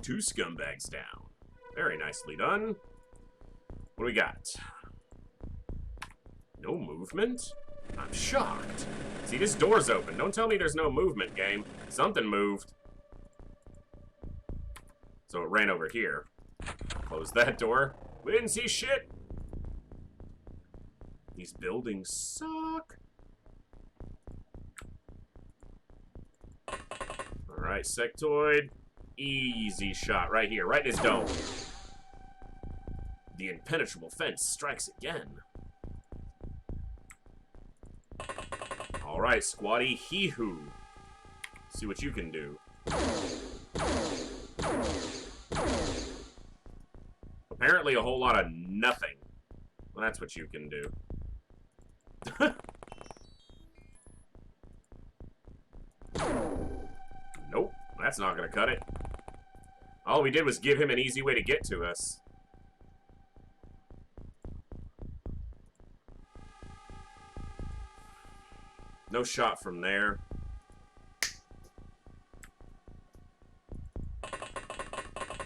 2 scumbags down. Very nicely done. What do we got? No movement? I'm shocked. See, this door's open. Don't tell me there's no movement, game. Something moved. So it ran over here. Close that door. We didn't see shit. These buildings suck. Alright, sectoid. Easy shot right here, right in his dome. The impenetrable fence strikes again. Alright, squatty hee-hoo. See what you can do. Apparently a whole lot of nothing. Well, that's what you can do. Nope, that's not gonna cut it. All we did was give him an easy way to get to us. No shot from there.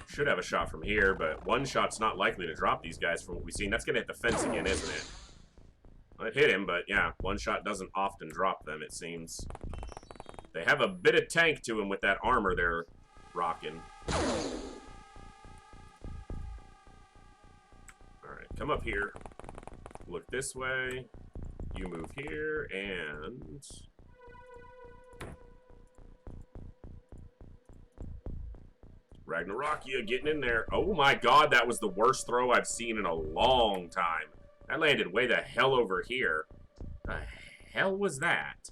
Should have a shot from here, but one shot's not likely to drop these guys from what we've seen. That's gonna hit the fence again, isn't it? Well, it hit him, but yeah, one shot doesn't often drop them, it seems. They have a bit of tank to him with that armor they're rocking. Alright, come up here. Look this way. You move here, and... Ragnarokia getting in there. Oh my god, that was the worst throw I've seen in a long time. That landed way the hell over here. The hell was that?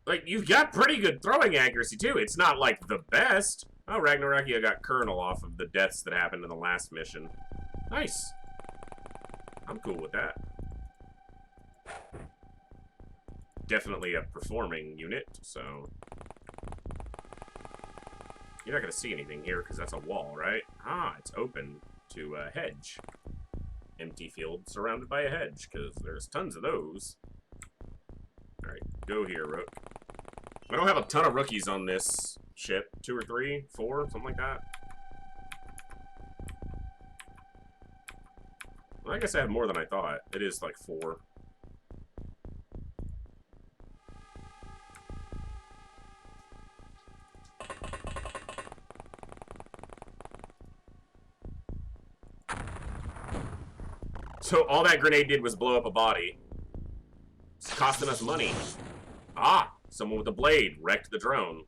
Like, you've got pretty good throwing accuracy, too. It's not, like, the best. Oh, Ragnarokia got Colonel off of the deaths that happened in the last mission. Nice. I'm cool with that. Definitely a performing unit, so... You're not going to see anything here, because that's a wall, right? Ah, it's open to a hedge. Empty field surrounded by a hedge, because there's tons of those. Alright, go here, Rook. I don't have a ton of rookies on this ship. 2 or 3, 4, something like that. Well, I guess I have more than I thought. It is like 4. So all that grenade did was blow up a body. It's costing us money. Ah, someone with a blade wrecked the drone.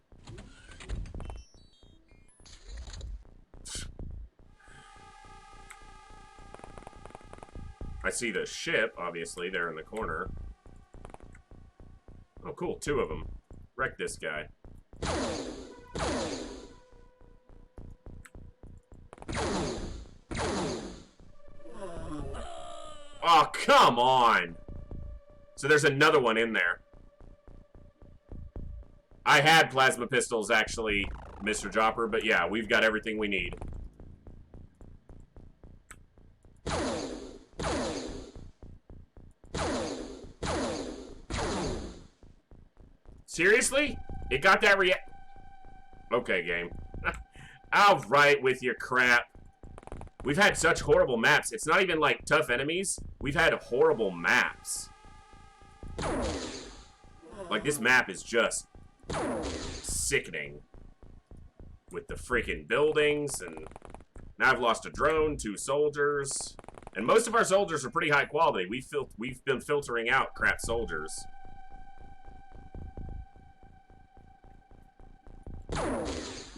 I see the ship, obviously, there in the corner. Oh, cool, 2 of them. Wreck this guy. Oh, come on! So there's another one in there. I had plasma pistols, actually, Mr. Jopper, but yeah, we've got everything we need. Seriously? It got that Okay, game. Alright with your crap. We've had such horrible maps. It's not even like tough enemies. We've had horrible maps. Like, this map is just sickening. With the freaking buildings, and now I've lost a drone, 2 soldiers. And most of our soldiers are pretty high quality. We've been filtering out crap soldiers.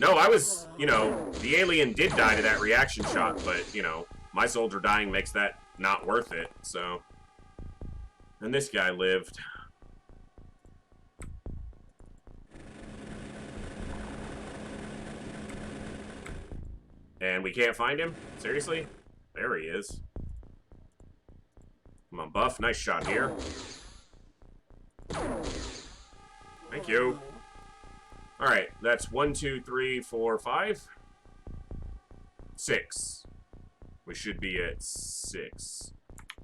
No, I was, you know, the alien did die to that reaction shot, but, you know, my soldier dying makes that not worth it, so. And this guy lived. And we can't find him? Seriously? There he is. Come on, Buff. Nice shot here. Thank you. Alright, that's 1, 2, 3, 4, 5. 6. We should be at 6.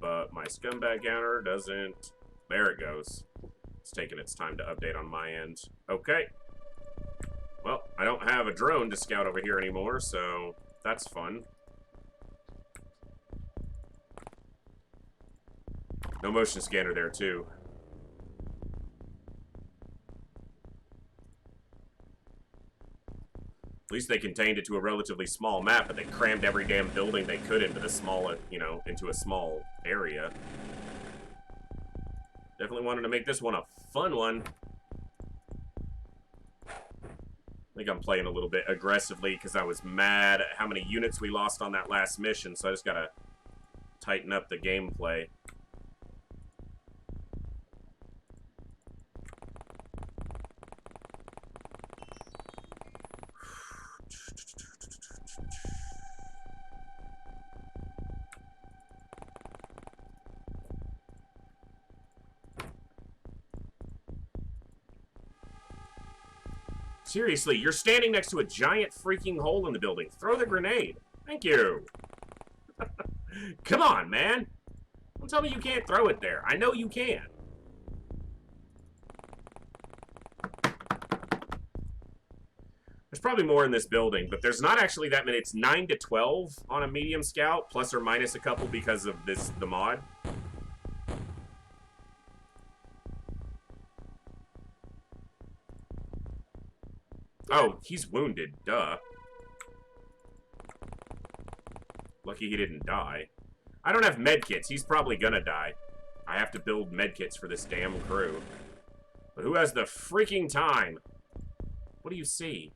But my scumbag counter doesn't... There it goes. It's taking its time to update on my end. Okay. Well, I don't have a drone to scout over here anymore, so that's fun. No motion scanner there, too. At least they contained it to a relatively small map, but they crammed every damn building they could into the small, you know, into a small area. Definitely wanted to make this one a fun one. I think I'm playing a little bit aggressively because I was mad at how many units we lost on that last mission, so I just gotta tighten up the gameplay. Seriously, you're standing next to a giant freaking hole in the building. Throw the grenade. Thank you. Come on, man. Don't tell me you can't throw it there. I know you can. There's probably more in this building, but there's not actually that many. It's 9 to 12 on a medium scout, plus or minus a couple because of the mod. Oh, he's wounded. Duh. Lucky he didn't die. I don't have medkits. He's probably gonna die. I have to build medkits for this damn crew. But who has the freaking time? What do you see?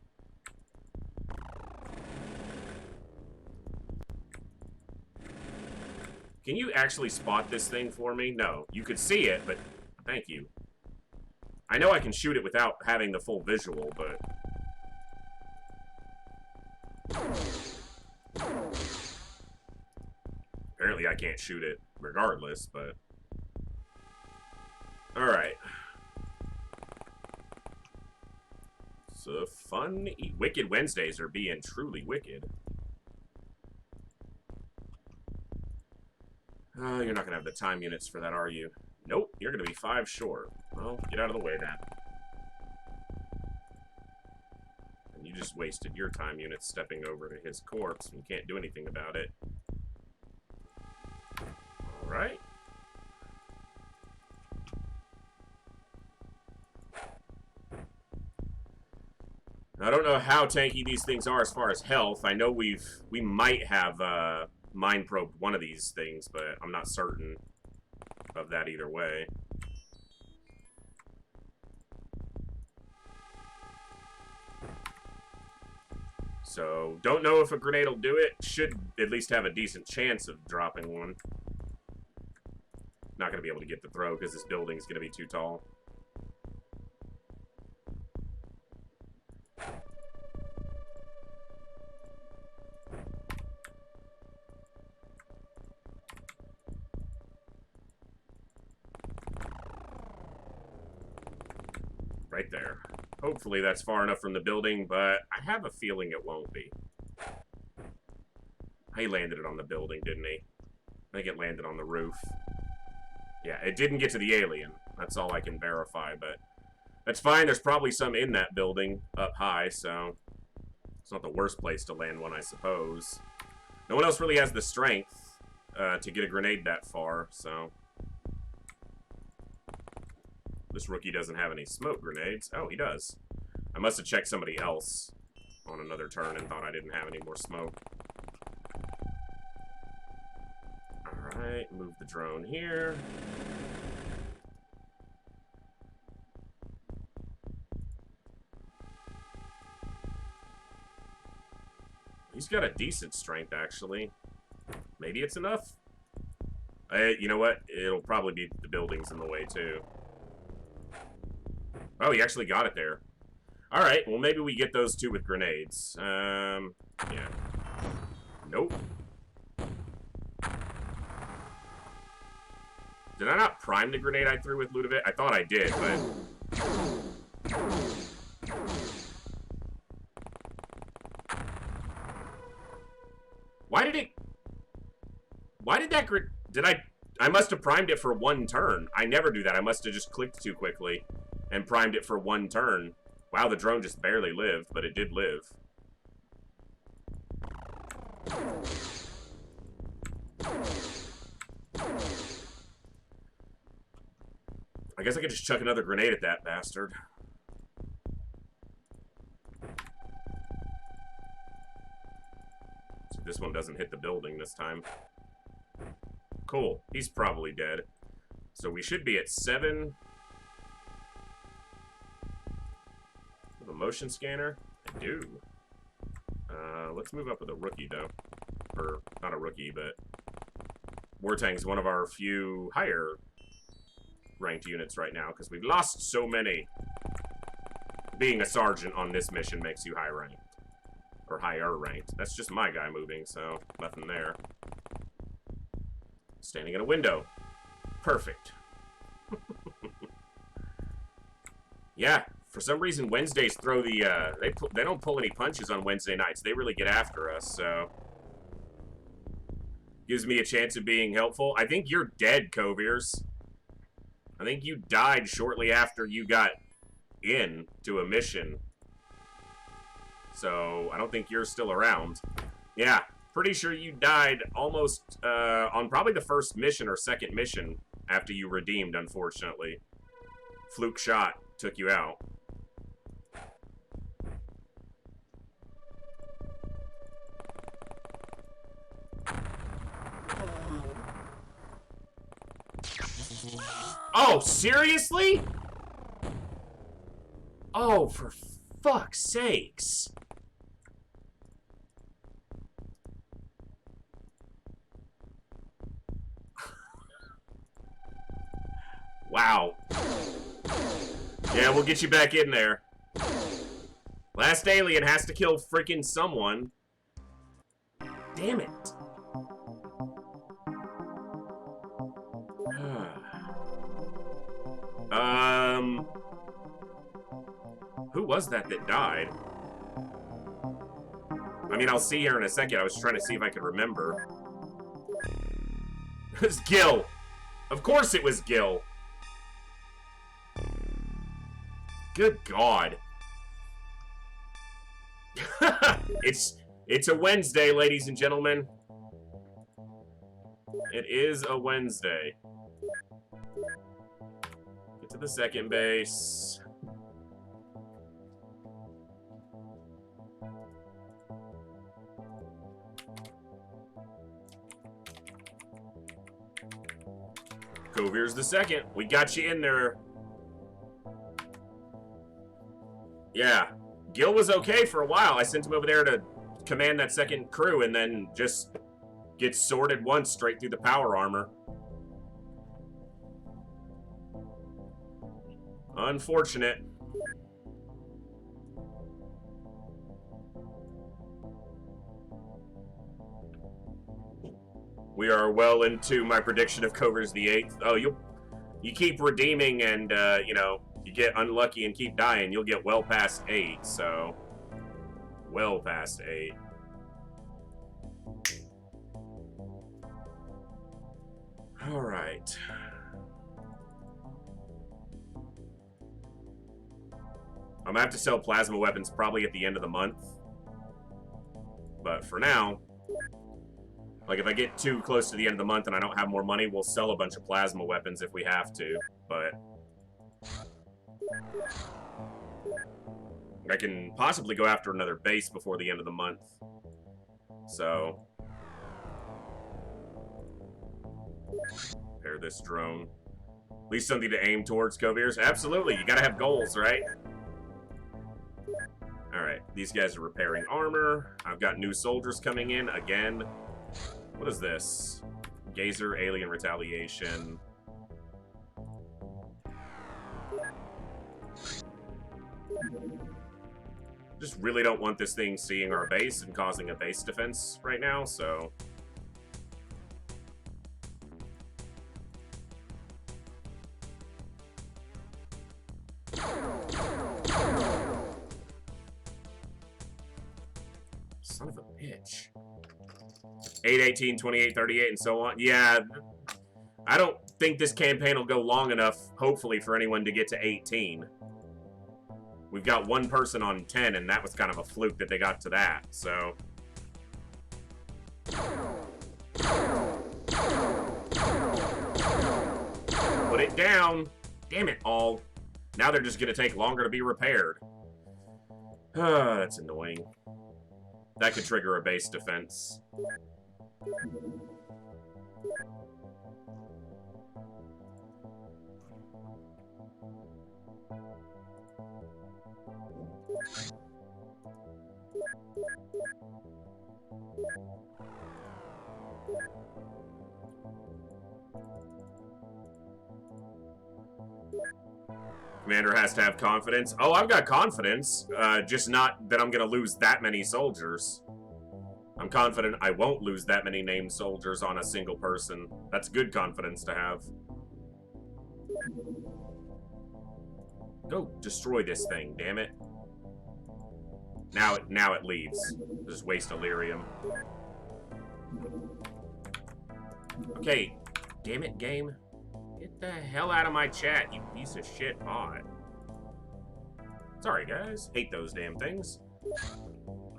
Can you actually spot this thing for me? No. You could see it, but thank you. I know I can shoot it without having the full visual, but... Apparently I can't shoot it regardless, but... Alright. So fun... Wicked Wednesdays are being truly wicked. Oh, you're not going to have the time units for that, are you? Nope, you're going to be 5 short. Well, get out of the way then. And you just wasted your time units stepping over to his corpse, and you can't do anything about it. Alright. I don't know how tanky these things are as far as health. I know we might have mind probed one of these things, but I'm not certain of that either way. So, don't know if a grenade will do it. Should at least have a decent chance of dropping one. Not going to be able to get the throw because this building's going to be too tall. Right there. Hopefully that's far enough from the building, but I have a feeling it won't be. He landed it on the building, didn't he? I think it landed on the roof. Yeah, it didn't get to the alien. That's all I can verify, but that's fine. There's probably some in that building up high, so it's not the worst place to land one, I suppose. No one else really has the strength to get a grenade that far, so... This rookie doesn't have any smoke grenades. Oh, he does. I must have checked somebody else on another turn and thought I didn't have any more smoke. Alright, move the drone here. He's got a decent strength, actually. Maybe it's enough? You know what? It'll probably be the buildings in the way, too. Oh, he actually got it there. Alright, well, maybe we get those two with grenades. Yeah. Nope. Did I not prime the grenade I threw with Ludovic? I thought I did, but... Why did it... Why did that grenade... Did I must have primed it for one turn. I never do that. I must have just clicked too quickly and primed it for one turn. Wow, the drone just barely lived, but it did live. I guess I could just chuck another grenade at that bastard. So this one doesn't hit the building this time. Cool. He's probably dead. So we should be at 7... A motion scanner? I do. Let's move up with a rookie, though. Or, not a rookie, but... Wartang's one of our few higher ranked units right now, because we've lost so many. Being a sergeant on this mission makes you high ranked. Or higher ranked. That's just my guy moving, so nothing there. Standing in a window. Perfect. Yeah. For some reason, Wednesdays throw the, they don't pull any punches on Wednesday nights. They really get after us, so... Gives me a chance of being helpful. I think you're dead, Coviers. I think you died shortly after you got in to a mission. So, I don't think you're still around. Yeah, pretty sure you died almost, on probably the first mission or second mission after you redeemed, unfortunately. Fluke shot took you out. Oh, seriously? Oh, for fuck's sakes. Wow. Yeah, we'll get you back in there. Last alien has to kill freaking someone. Damn it. Who was that died? I mean, I'll see here in a second. I was trying to see if I could remember. It was Gil. Of course it was Gil. Good God. It's a Wednesday, ladies and gentlemen. It is a Wednesday. Get to the second base. Covere's the second. We got you in there. Yeah. Gil was okay for a while. I sent him over there to command that second crew and then just get sorted once straight through the power armor. Unfortunate. We are well into my prediction of Cover's the 8th. Oh, you keep redeeming and, you know, you get unlucky and keep dying, you'll get well past 8, so... Well past 8. Alright. I'm gonna have to sell plasma weapons probably at the end of the month. But for now... Like, if I get too close to the end of the month and I don't have more money, we'll sell a bunch of plasma weapons if we have to, but... I can possibly go after another base before the end of the month. So... Repair this drone. At least something to aim towards, Coviers. Absolutely, you gotta have goals, right? Alright, these guys are repairing armor. I've got new soldiers coming in again. What is this? Gazer, alien retaliation. Just really don't want this thing seeing our base and causing a base defense right now, so... Son of a bitch. 818, 2838, and so on. Yeah, I don't think this campaign will go long enough, hopefully, for anyone to get to 18. We've got one person on 10, and that was kind of a fluke that they got to that, so... Put it down! Damn it, all. Now they're just gonna take longer to be repaired. That's annoying. That could trigger a base defense. Commander has to have confidence. Oh, I've got confidence. Just not that I'm gonna lose that many soldiers. I'm confident I won't lose that many named soldiers on a single person. That's good confidence to have. Go destroy this thing, damn it. Now it leaves. Just waste Illyrium. Okay, damn it, game. Get the hell out of my chat, you piece of shit bot. Sorry, guys. Hate those damn things.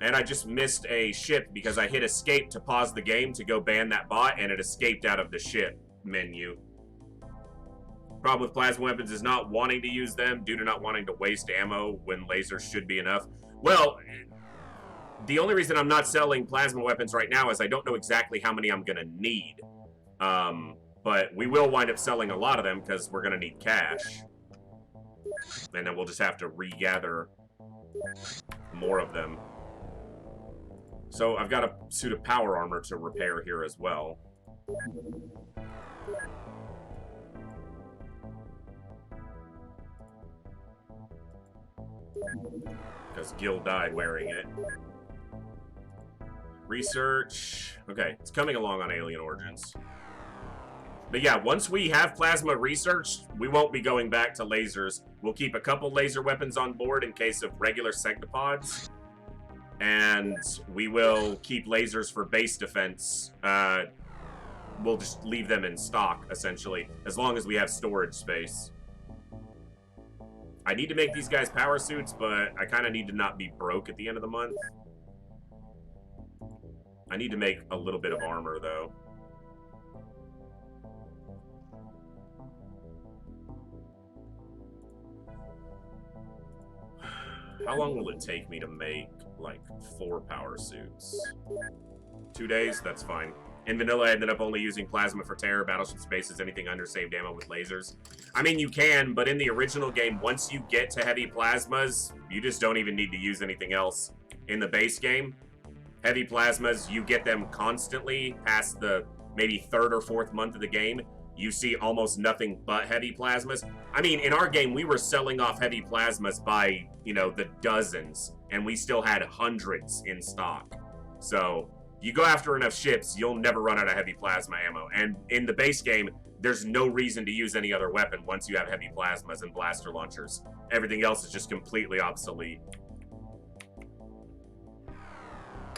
And I just missed a ship because I hit escape to pause the game to go ban that bot, and it escaped out of the ship menu. Problem with plasma weapons is not wanting to use them due to not wanting to waste ammo when lasers should be enough. Well, the only reason I'm not selling plasma weapons right now is I don't know exactly how many I'm gonna need. But we will wind up selling a lot of them because we're going to need cash. And then we'll just have to regather more of them. So I've got a suit of power armor to repair here as well. Because Gil died wearing it. Research. Okay, it's coming along on Alien Origins. But yeah, once we have plasma researched, we won't be going back to lasers. We'll keep a couple laser weapons on board in case of regular sectopods. And we will keep lasers for base defense. We'll just leave them in stock, essentially, as long as we have storage space. I need to make these guys power suits, but I kind of need to not be broke at the end of the month. I need to make a little bit of armor, though. How long will it take me to make, like, 4 power suits? 2 days? That's fine. In vanilla, I ended up only using plasma for terror, battleship spaces, anything under saved ammo with lasers. I mean, you can, but in the original game, once you get to heavy plasmas, you just don't even need to use anything else. In the base game, heavy plasmas, you get them constantly past the maybe 3rd or 4th month of the game. You see almost nothing but heavy plasmas. I mean, in our game, we were selling off heavy plasmas by, you know, the dozens, and we still had hundreds in stock. So, you go after enough ships, you'll never run out of heavy plasma ammo. And in the base game, there's no reason to use any other weapon once you have heavy plasmas and blaster launchers. Everything else is just completely obsolete.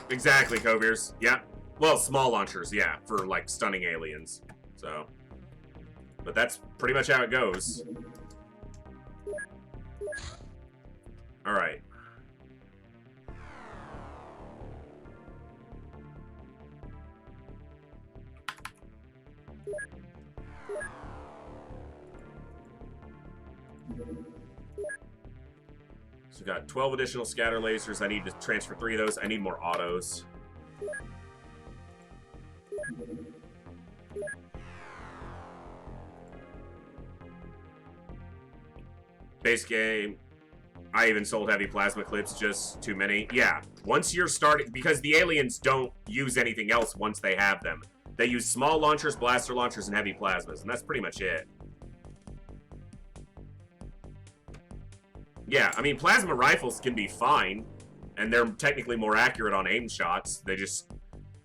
Exactly, Coviers. Yeah. Well, small launchers, yeah, for, like, stunning aliens. So... But that's pretty much how it goes. Alright. So we got 12 additional scatter lasers. I need to transfer 3 of those. I need more autos. Base game, I even sold heavy plasma clips, just too many. Yeah, once you're starting, because the aliens don't use anything else once they have them. They use small launchers, blaster launchers, and heavy plasmas, and that's pretty much it. Yeah, I mean, plasma rifles can be fine, and they're technically more accurate on aim shots. They just,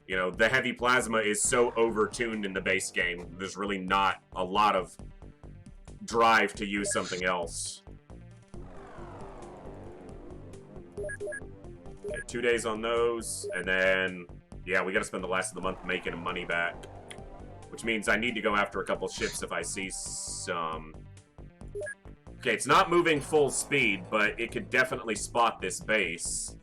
you know, the heavy plasma is so over-tuned in the base game, there's really not a lot of drive to use something else. Okay, 2 days on those, and then, yeah, we gotta spend the last of the month making money back. Which means I need to go after a couple ships if I see some. Okay, it's not moving full speed, but it could definitely spot this base.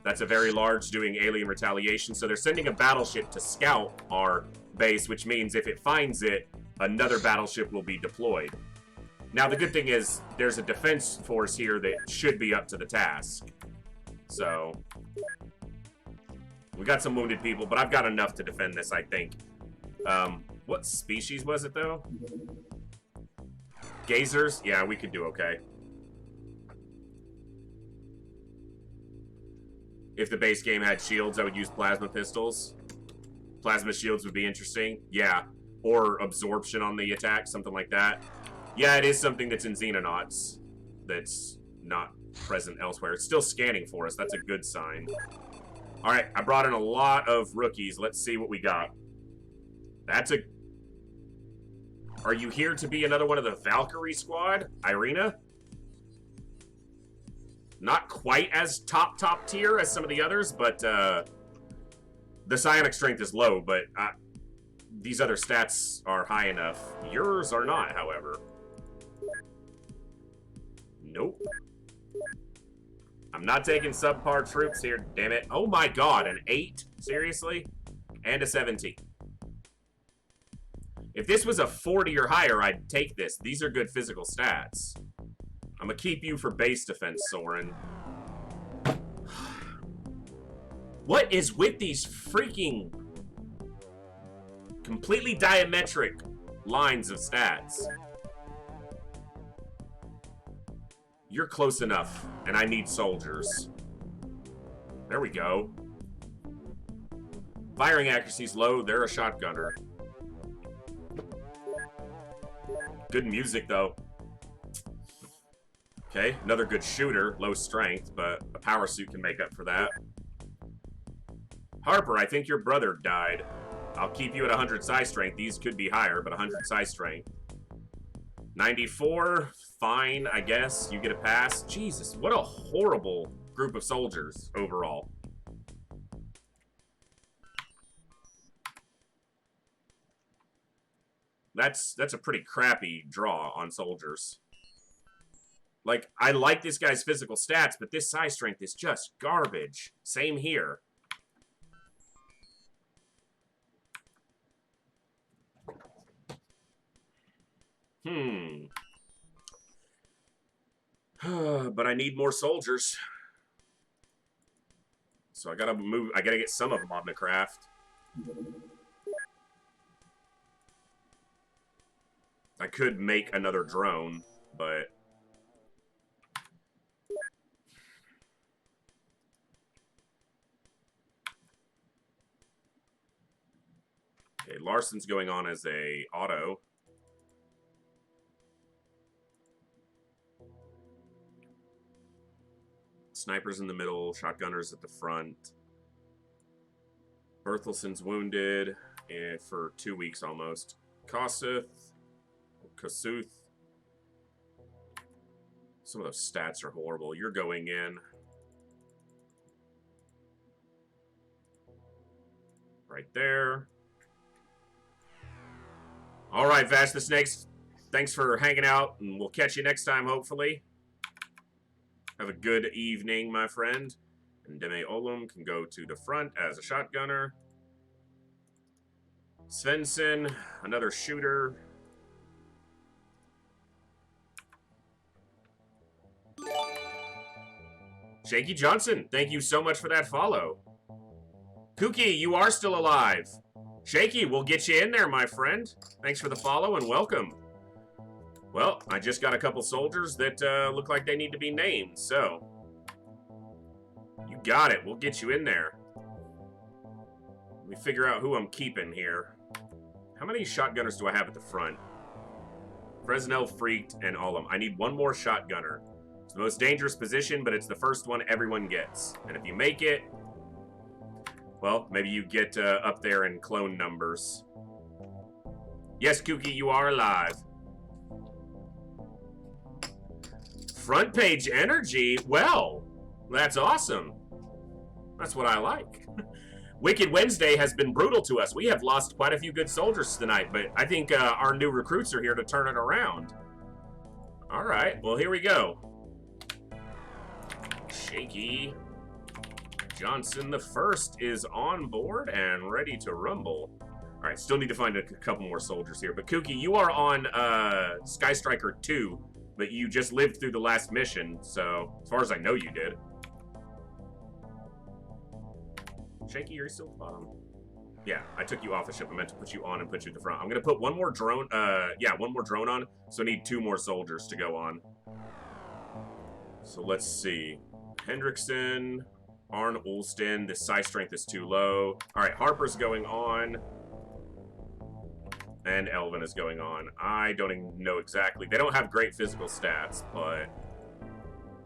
That's a very large, doing alien retaliation, so they're sending a battleship to scout our base, which means if it finds it, another battleship will be deployed. Now, the good thing is, there's a defense force here that should be up to the task. So, we got some wounded people, but I've got enough to defend this, I think. What species was it, though? Gazers? Yeah, we could do okay. If the base game had shields, I would use plasma pistols. Plasma shields would be interesting. Yeah. Or absorption on the attack, something like that. Yeah, it is something that's in Xenonauts that's not present elsewhere. It's still scanning for us. That's a good sign. Alright, I brought in a lot of rookies. Let's see what we got. That's a... Are you here to be another one of the Valkyrie squad? Irina? Not quite as top tier as some of the others, but the psionic strength is low, but these other stats are high enough. Yours are not, however. Nope. I'm not taking subpar troops here, damn it. Oh my god, an 8? Seriously? And a 17. If this was a 40 or higher, I'd take this. These are good physical stats. I'm gonna keep you for base defense, Soren. What is with these freaking completely diametric lines of stats. You're close enough, and I need soldiers. There we go. Firing accuracy's low. They're a shotgunner. Good music, though. Okay, another good shooter. Low strength, but a power suit can make up for that. Harper, I think your brother died. I'll keep you at 100 psi strength. These could be higher, but 100 psi strength. 94, fine, I guess. You get a pass. Jesus, what a horrible group of soldiers overall. That's a pretty crappy draw on soldiers. Like, I like this guy's physical stats, but this psi strength is just garbage. Same here. But I need more soldiers. So I gotta move, I gotta get some of them on the craft. I could make another drone, but... Okay, Larson's going on as a auto. Snipers in the middle, shotgunners at the front. Berthelson's wounded for 2 weeks almost. Kasuth. Some of those stats are horrible. You're going in. Right there. All right, Vash the Snakes. Thanks for hanging out, and we'll catch you next time, hopefully. Have a good evening, my friend. And Deme Olum can go to the front as a shotgunner. Svensson, another shooter. Shaky Johnson, thank you so much for that follow. Kooky, you are still alive. Shaky, we'll get you in there, my friend. Thanks for the follow and welcome. Well, I just got a couple soldiers that look like they need to be named, so... You got it. We'll get you in there. Let me figure out who I'm keeping here. How many shotgunners do I have at the front? Fresnel, Freaked, and Ollum. I need one more shotgunner. It's the most dangerous position, but it's the first one everyone gets. And if you make it, well, maybe you get up there in clone numbers. Yes, Kooky, you are alive. Front page energy? Well, that's awesome. That's what I like. Wicked Wednesday has been brutal to us. We have lost quite a few good soldiers tonight, but I think our new recruits are here to turn it around. All right, well, here we go. Shaky Johnson the First is on board and ready to rumble. All right, still need to find a couple more soldiers here. But Kooky, you are on Sky Striker 2, but you just lived through the last mission, so as far as I know you did. Shaky, you're still at the bottom. Yeah, I took you off the ship. I meant to put you on and put you at the front. I'm going to put one more drone, one more drone on, so I need 2 more soldiers to go on. So let's see. Hendrickson, Arn Ulston, the psi strength is too low. All right, Harper's going on. And Elvin is going on. I don't even know exactly. They don't have great physical stats, but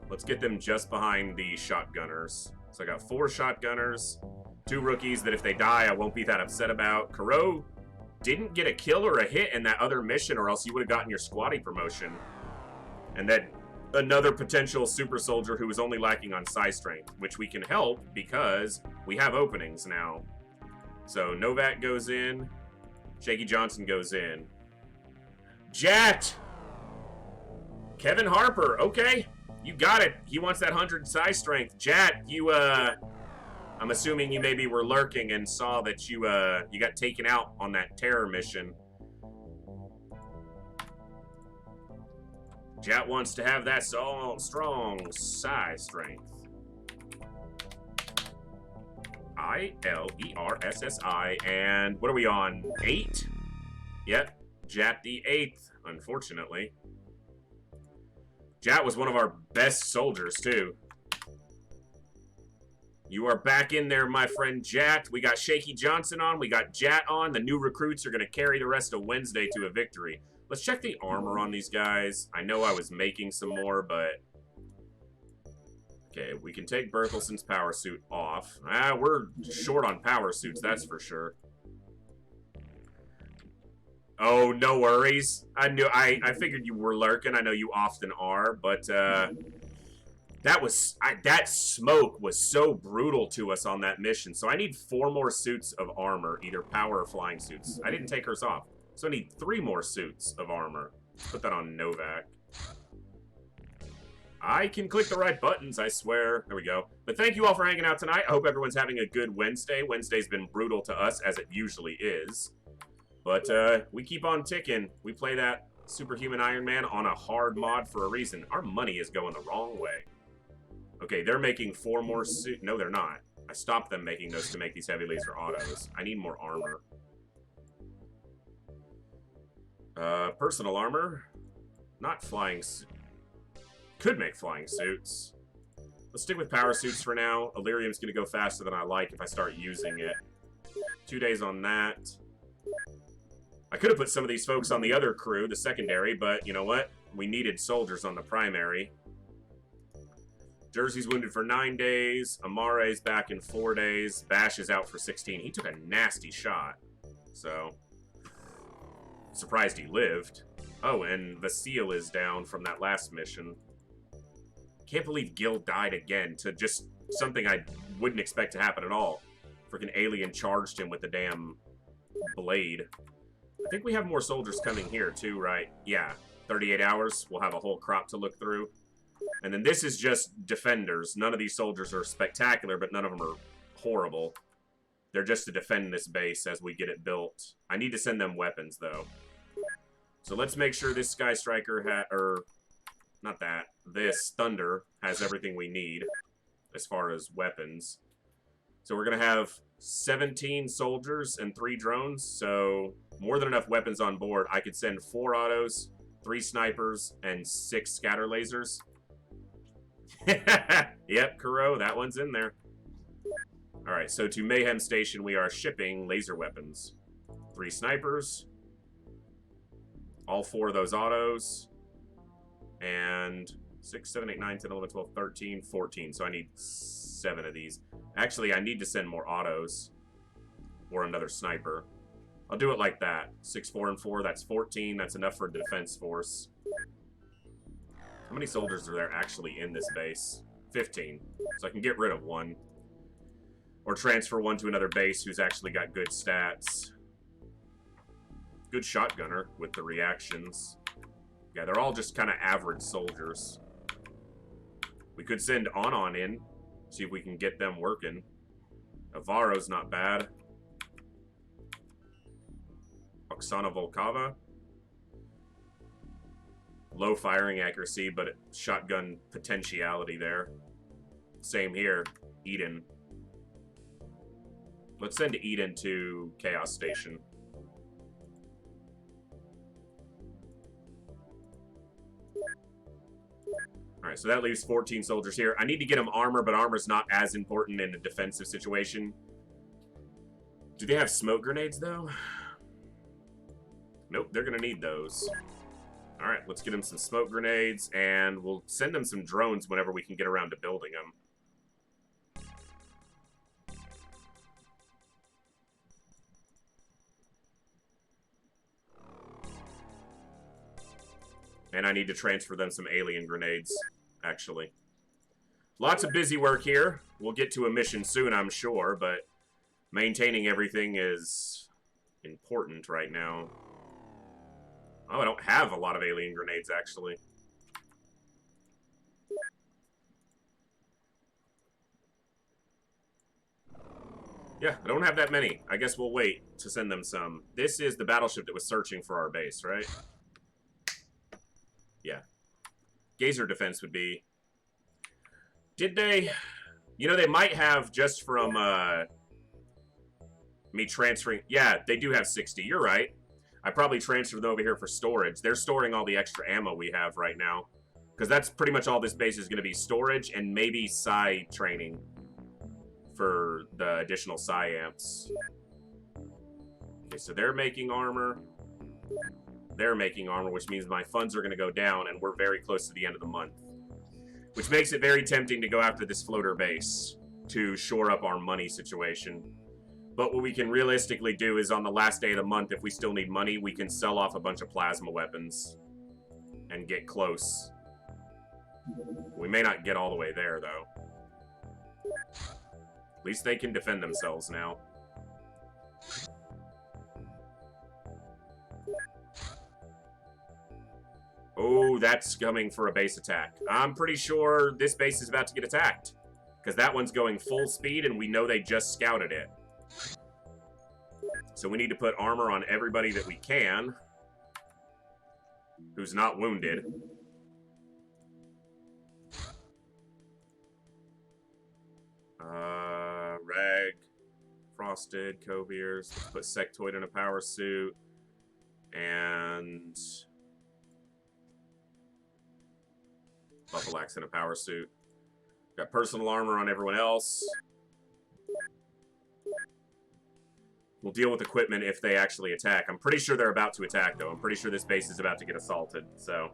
let's get them just behind the shotgunners. So I got 4 shotgunners, 2 rookies that if they die, I won't be that upset about. Karo didn't get a kill or a hit in that other mission, or else you would have gotten your squatty promotion. And then another potential super soldier who was only lacking on psi strength, which we can help because we have openings now. So Novak goes in. Shaky Johnson goes in. Jet! Kevin Harper, okay. You got it. He wants that 100 psi strength. Jet, you, I'm assuming you maybe were lurking and saw that you got taken out on that terror mission. Jet wants to have that strong psi strength. ILERSSI, and what are we on? 8? Yep. Jat the 8th, unfortunately. Jat was one of our best soldiers, too. You are back in there, my friend Jat. We got Shaky Johnson on. We got Jat on. The new recruits are going to carry the rest of Wednesday to a victory. Let's check the armor on these guys. I know I was making some more, but... Okay, we can take Berthelson's power suit off. We're short on power suits, that's for sure. Oh, no worries. I figured you were lurking. I know you often are, but that smoke was so brutal to us on that mission. So I need 4 more suits of armor, either power or flying suits. I didn't take hers off, so I need 3 more suits of armor. Let's put that on Novak. I can click the right buttons, I swear. There we go. But thank you all for hanging out tonight. I hope everyone's having a good Wednesday. Wednesday's been brutal to us, as it usually is. But we keep on ticking. We play that Superhuman Ironman on a hard mod for a reason. Our money is going the wrong way. Okay, they're making 4 more suits. No, they're not. I stopped them making those to make these heavy laser autos. I need more armor. Personal armor. Not flying suits. Could make flying suits. Let's stick with power suits for now. Illyrium's going to go faster than I like if I start using it. 2 days on that. I could have put some of these folks on the other crew, the secondary, but you know what? We needed soldiers on the primary. Jersey's wounded for 9 days. Amare's back in 4 days. Bash is out for 16. He took a nasty shot. So, surprised he lived. Oh, and Vasile is down from that last mission. Can't believe Gil died again to just something I wouldn't expect to happen at all. Freaking alien charged him with the damn blade. I think we have more soldiers coming here too, right? Yeah, 38 hours. We'll have a whole crop to look through. And then this is just defenders. None of these soldiers are spectacular, but none of them are horrible. They're just to defend this base as we get it built. I need to send them weapons, though. So let's make sure this Sky Striker not that. This Thunder has everything we need as far as weapons. So we're going to have 17 soldiers and 3 drones, so more than enough weapons on board. I could send 4 autos, 3 snipers, and 6 scatter lasers. Yep, Kuro, that one's in there. Alright, so to Mayhem Station we are shipping laser weapons. 3 snipers. All 4 of those autos. And 6, 7, 8, 9, 10, 11, 12, 13, 14. So I need 7 of these. Actually, I need to send more autos. Or another sniper. I'll do it like that. 6, 4, and 4. That's 14. That's enough for the defense force. How many soldiers are there actually in this base? 15. So I can get rid of 1. Or transfer 1 to another base who's actually got good stats. Good shotgunner with the reactions. Yeah, they're all just kind of average soldiers. We could send Anon in. See if we can get them working. Avaro's not bad. Oksana Volkova. Low firing accuracy, but shotgun potentiality there. Same here. Eden. Let's send Eden to Chaos Station. Alright, so that leaves 14 soldiers here. I need to get them armor, but armor's not as important in a defensive situation. Do they have smoke grenades, though? Nope, they're going to need those. Alright, let's get them some smoke grenades, and we'll send them some drones whenever we can get around to building them. And I need to transfer them some alien grenades, actually. Lots of busy work here. We'll get to a mission soon, I'm sure, but maintaining everything is important right now. Oh, I don't have a lot of alien grenades, actually. Yeah, I don't have that many. I guess we'll wait to send them some. This is the battleship that was searching for our base, right? Yeah. Gazer defense would be... Did they... You know, they might have just from me transferring... Yeah, they do have 60. You're right. I probably transferred them over here for storage. They're storing all the extra ammo we have right now. Because that's pretty much all this base is going to be, storage and maybe psi training for the additional psi amps. Okay, so they're making armor. They're making armor, which means my funds are going to go down, and we're very close to the end of the month. Which makes it very tempting to go after this floater base to shore up our money situation. But what we can realistically do is on the last day of the month, if we still need money, we can sell off a bunch of plasma weapons and get close. We may not get all the way there, though. At least they can defend themselves now. Oh, that's coming for a base attack. I'm pretty sure this base is about to get attacked. Because that one's going full speed, and we know they just scouted it. So we need to put armor on everybody that we can who's not wounded. Rag, Frosted, Coviers. Let's put Sectoid in a power suit. And Buffalax in a power suit. Got personal armor on everyone else. We'll deal with equipment if they actually attack. I'm pretty sure they're about to attack, though. I'm pretty sure this base is about to get assaulted, so...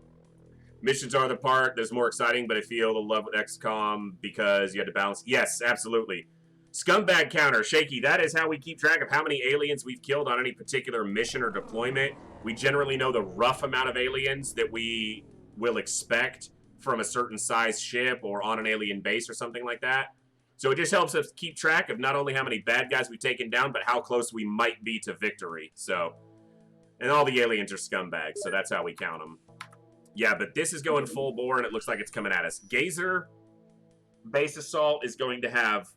Missions are the part that's more exciting, but I feel the love with XCOM because you had to balance... Yes, absolutely. Scumbag counter. Shaky, that is how we keep track of how many aliens we've killed on any particular mission or deployment. We generally know the rough amount of aliens that we will expect from a certain size ship or on an alien base or something like that. So it just helps us keep track of not only how many bad guys we've taken down, but how close we might be to victory. So, and all the aliens are scumbags, so that's how we count them. Yeah, but this is going full bore, and it looks like it's coming at us. Gazer base assault is going to have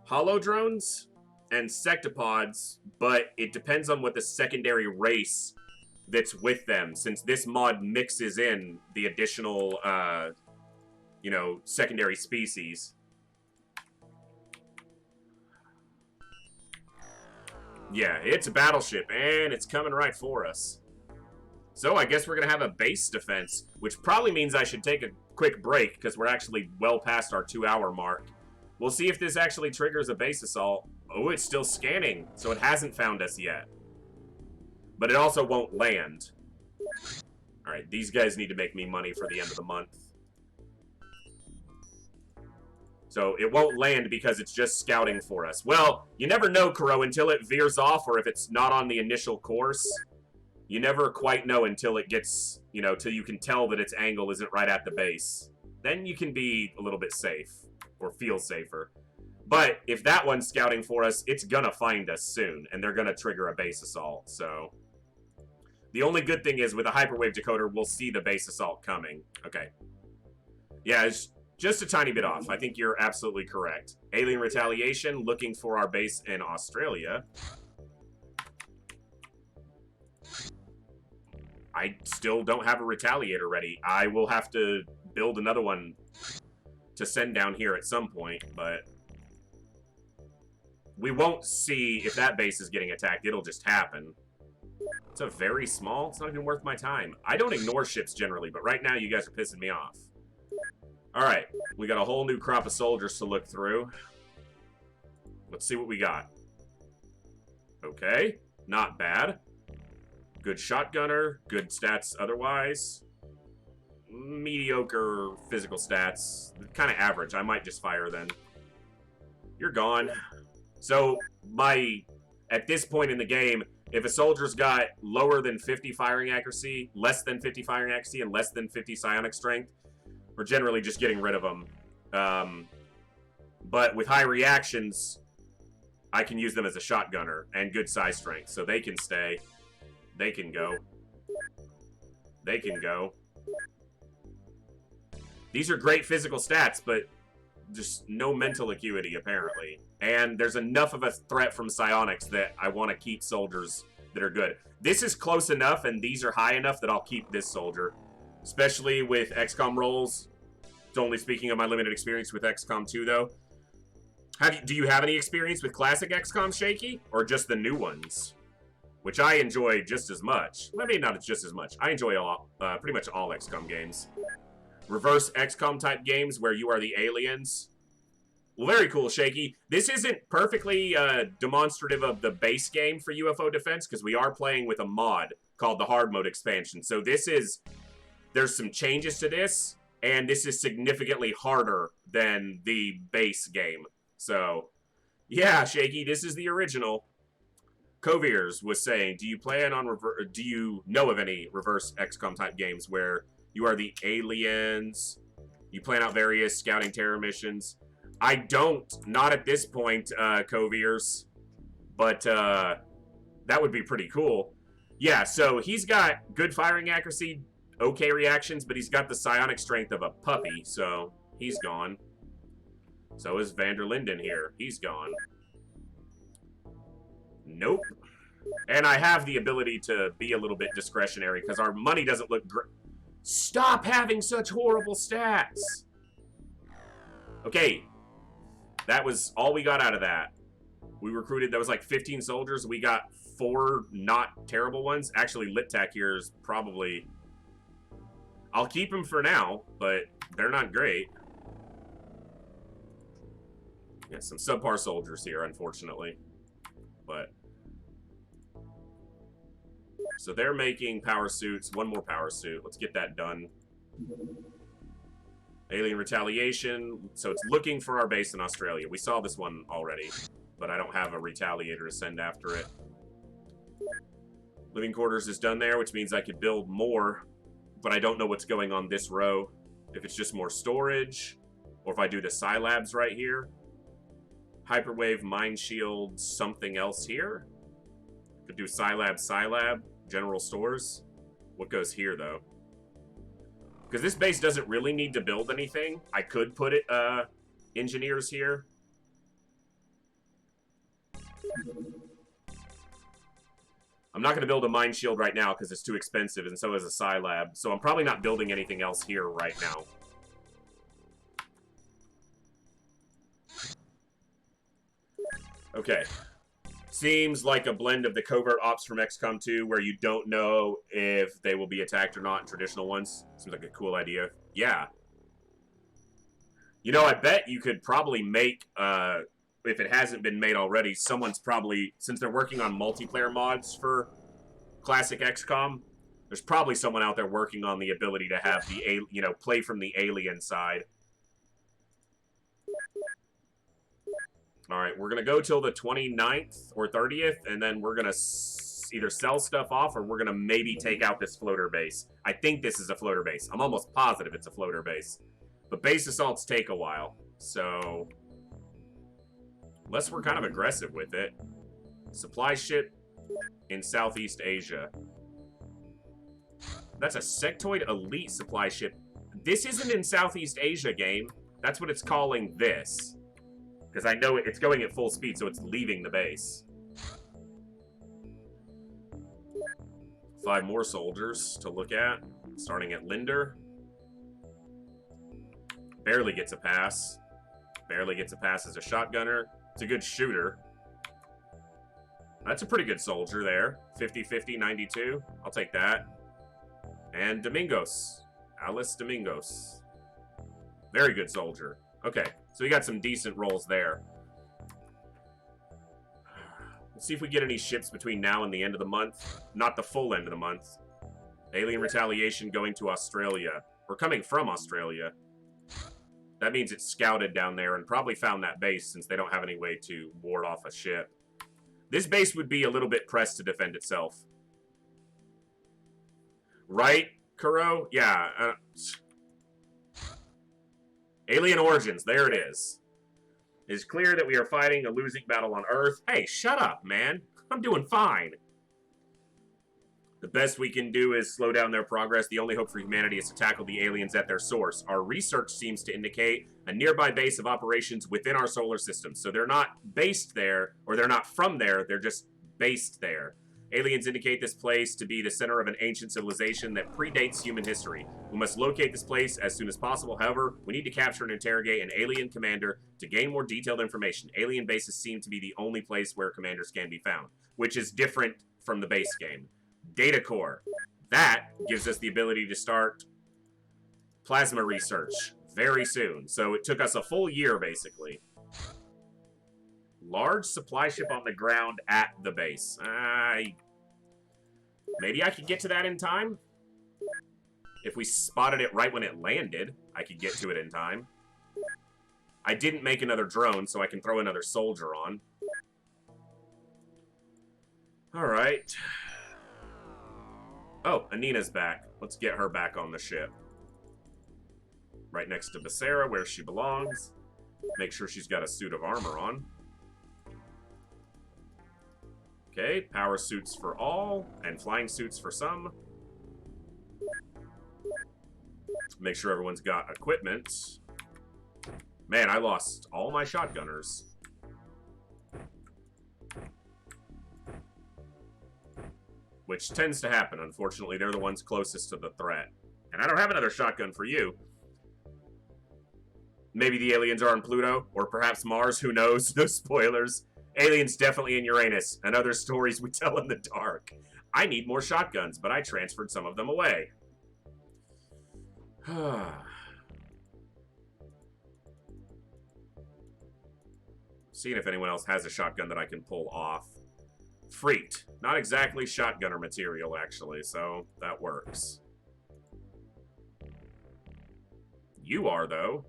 Holodrones and Sectopods, but it depends on what the secondary race that's with them, since this mod mixes in the additional, you know, secondary species. Yeah, it's a battleship, and it's coming right for us. So I guess we're going to have a base defense, which probably means I should take a quick break, because we're actually well past our 2-hour mark. We'll see if this actually triggers a base assault. Oh, it's still scanning, so it hasn't found us yet. But it also won't land. Alright, these guys need to make me money for the end of the month. So it won't land because it's just scouting for us. Well, you never know, Kuro, until it veers off or if it's not on the initial course. You never quite know until it gets, you know, till you can tell that its angle isn't right at the base. Then you can be a little bit safe, or feel safer. But if that one's scouting for us, it's gonna find us soon, and they're gonna trigger a base assault, so... The only good thing is, with a hyperwave decoder, we'll see the base assault coming. Okay. Yeah, it's just a tiny bit off. I think you're absolutely correct. Alien retaliation, looking for our base in Australia. I still don't have a retaliator ready. I will have to build another one to send down here at some point, but we won't see if that base is getting attacked. It'll just happen. It's a very small, it's not even worth my time. I don't ignore ships generally, but right now you guys are pissing me off. Alright, we got a whole new crop of soldiers to look through. Let's see what we got. Okay, not bad. Good shotgunner, good stats otherwise. Mediocre physical stats. Kind of average. I might just fire then. You're gone. So, at this point in the game, if a soldier's got lower than 50 firing accuracy, less than 50 firing accuracy, and less than 50 psionic strength, we're generally just getting rid of them. But with high reactions, I can use them as a shotgunner and good size strength, so they can stay. They can go. They can go. These are great physical stats, but just no mental acuity, apparently. And there's enough of a threat from psionics that I want to keep soldiers that are good. This is close enough, and these are high enough that I'll keep this soldier. Especially with XCOM roles. It's only speaking of my limited experience with XCOM 2, though. Do you have any experience with classic XCOM, Shaky? Or just the new ones? which I enjoy just as much. I mean, not just as much. I enjoy pretty much all XCOM games. Reverse XCOM type games where you are the aliens. Well, very cool, Shaky. This isn't perfectly demonstrative of the base game for UFO Defense, because we are playing with a mod called the Hardmode expansion. So there's some changes to this, and this is significantly harder than the base game. So, yeah, Shaky, this is the original. Coviers was saying, do you know of any reverse XCOM type games where you are the aliens, you plan out various scouting terror missions? I don't, not at this point, Coviers, but that would be pretty cool. Yeah, so he's got good firing accuracy, okay reactions, but he's got the psionic strength of a puppy, so he's gone. So is Vanderlinden here. He's gone. Nope. And I have the ability to be a little bit discretionary because our money doesn't look great. Stop having such horrible stats! Okay. That was all we got out of that. We recruited, that was like 15 soldiers. We got 4 not terrible ones. Actually, Littac here is probably... I'll keep them for now, but they're not great. Yeah, some subpar soldiers here, unfortunately. But... So they're making power suits. One more power suit. Let's get that done. Alien retaliation. So it's looking for our base in Australia. We saw this one already, but I don't have a retaliator to send after it. Living quarters is done there, which means I could build more, but I don't know what's going on this row. If it's just more storage, or if I do the Scilabs right here. Hyperwave, Mine Shield, something else here. Could do Scilab, General Stores. What goes here, though? Because this base doesn't really need to build anything. I could put it, engineers here. I'm not going to build a mine shield right now because it's too expensive, and so is a Scilab. So I'm probably not building anything else here right now. Okay. Seems like a blend of the covert ops from XCOM 2 where you don't know if they will be attacked or not in traditional ones. Seems like a cool idea. Yeah. You know, I bet you could probably make, if it hasn't been made already, someone's probably, since they're working on multiplayer mods for classic XCOM, there's probably someone out there working on the ability to have the, you know, play from the alien side. All right, we're going to go till the 29th or 30th, and then we're going to either sell stuff off or we're going to maybe take out this floater base. I think this is a floater base. I'm almost positive it's a floater base. But base assaults take a while, so... Unless we're kind of aggressive with it. Supply ship in Southeast Asia. That's a sectoid elite supply ship. This isn't in Southeast Asia, game. That's what it's calling this. Because I know it's going at full speed, so it's leaving the base. 5 more soldiers to look at. Starting at Linder. Barely gets a pass. Barely gets a pass as a shotgunner. It's a good shooter. That's a pretty good soldier there. 50-50, 92. I'll take that. And Domingos. Alice Domingos. Very good soldier. Okay, so we got some decent rolls there. Let's see if we get any ships between now and the end of the month. Not the full end of the month. Alien retaliation going to Australia. We're coming from Australia. That means it's scouted down there and probably found that base since they don't have any way to ward off a ship. This base would be a little bit pressed to defend itself. Right, Kuro? Yeah. Alien Origins, there it is. It is clear that we are fighting a losing battle on Earth. Hey, shut up, man. I'm doing fine. The best we can do is slow down their progress. The only hope for humanity is to tackle the aliens at their source. Our research seems to indicate a nearby base of operations within our solar system. So they're not based there, or they're not from there, they're just based there. Aliens indicate this place to be the center of an ancient civilization that predates human history. We must locate this place as soon as possible. However, we need to capture and interrogate an alien commander to gain more detailed information. Alien bases seem to be the only place where commanders can be found, which is different from the base game. Data core. That gives us the ability to start plasma research very soon. So it took us a full year, basically. Large supply ship on the ground at the base. Maybe I could get to that in time? If we spotted it right when it landed, I could get to it in time. I didn't make another drone, so I can throw another soldier on. Alright. Oh, Anina's back. Let's get her back on the ship. Right next to Becerra, where she belongs. Make sure she's got a suit of armor on. Okay, power suits for all, and flying suits for some. Make sure everyone's got equipment. Man, I lost all my shotgunners. Which tends to happen, unfortunately. They're the ones closest to the threat. And I don't have another shotgun for you. Maybe the aliens are on Pluto, or perhaps Mars, who knows? No spoilers. Aliens definitely in Uranus, and other stories we tell in the dark. I need more shotguns, but I transferred some of them away. Seeing if anyone else has a shotgun that I can pull off. Freaked. Not exactly shotgunner material, actually, so that works. You are, though.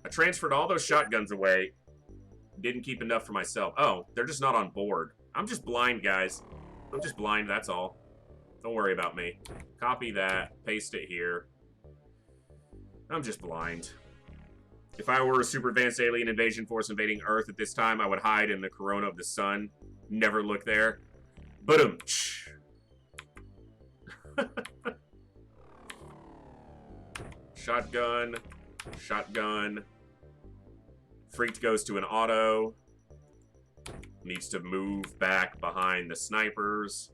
I transferred all those shotguns away. Didn't keep enough for myself. Oh, they're just not on board. I'm just blind, guys. I'm just blind, that's all. Don't worry about me. Copy that. Paste it here. I'm just blind. If I were a super advanced alien invasion force invading Earth at this time, I would hide in the corona of the sun. Never look there. Ba-dum. Shotgun. Shotgun. Freaked goes to an auto. Needs to move back behind the snipers.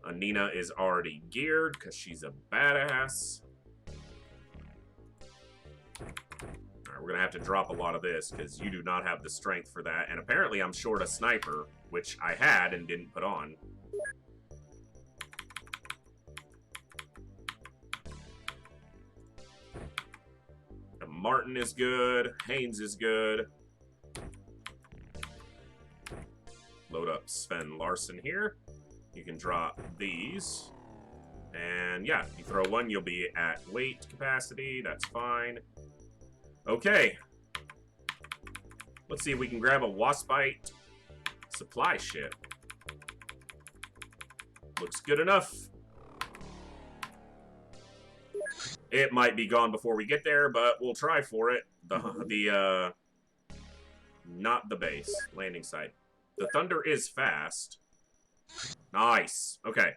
Anina is already geared because she's a badass. Alright, we're going to have to drop a lot of this because you do not have the strength for that. And apparently I'm short a sniper, which I had and didn't put on. Martin is good. Haynes is good. Load up Sven Larson here. You can drop these. And yeah, you throw one, you'll be at weight capacity. That's fine. Okay. Let's see if we can grab a Waspite supply ship. Looks good enough. It might be gone before we get there, but we'll try for it. Not the base. Landing site. The Thunder is fast. Nice. Okay.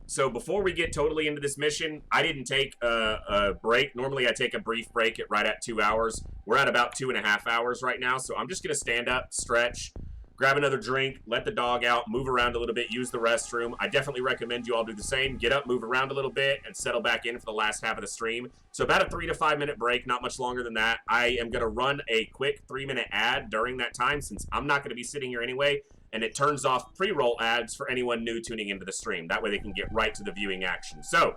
So before we get totally into this mission, I didn't take a break. Normally I take a brief break right at 2 hours. We're at about 2.5 hours right now, so I'm just going to stand up, stretch, grab another drink, let the dog out, move around a little bit, use the restroom. I definitely recommend you all do the same. Get up, move around a little bit, and settle back in for the last half of the stream. So about a 3 to 5 minute break, not much longer than that. I am going to run a quick 3-minute ad during that time since I'm not going to be sitting here anyway, and it turns off pre-roll ads for anyone new tuning into the stream. That way they can get right to the viewing action. So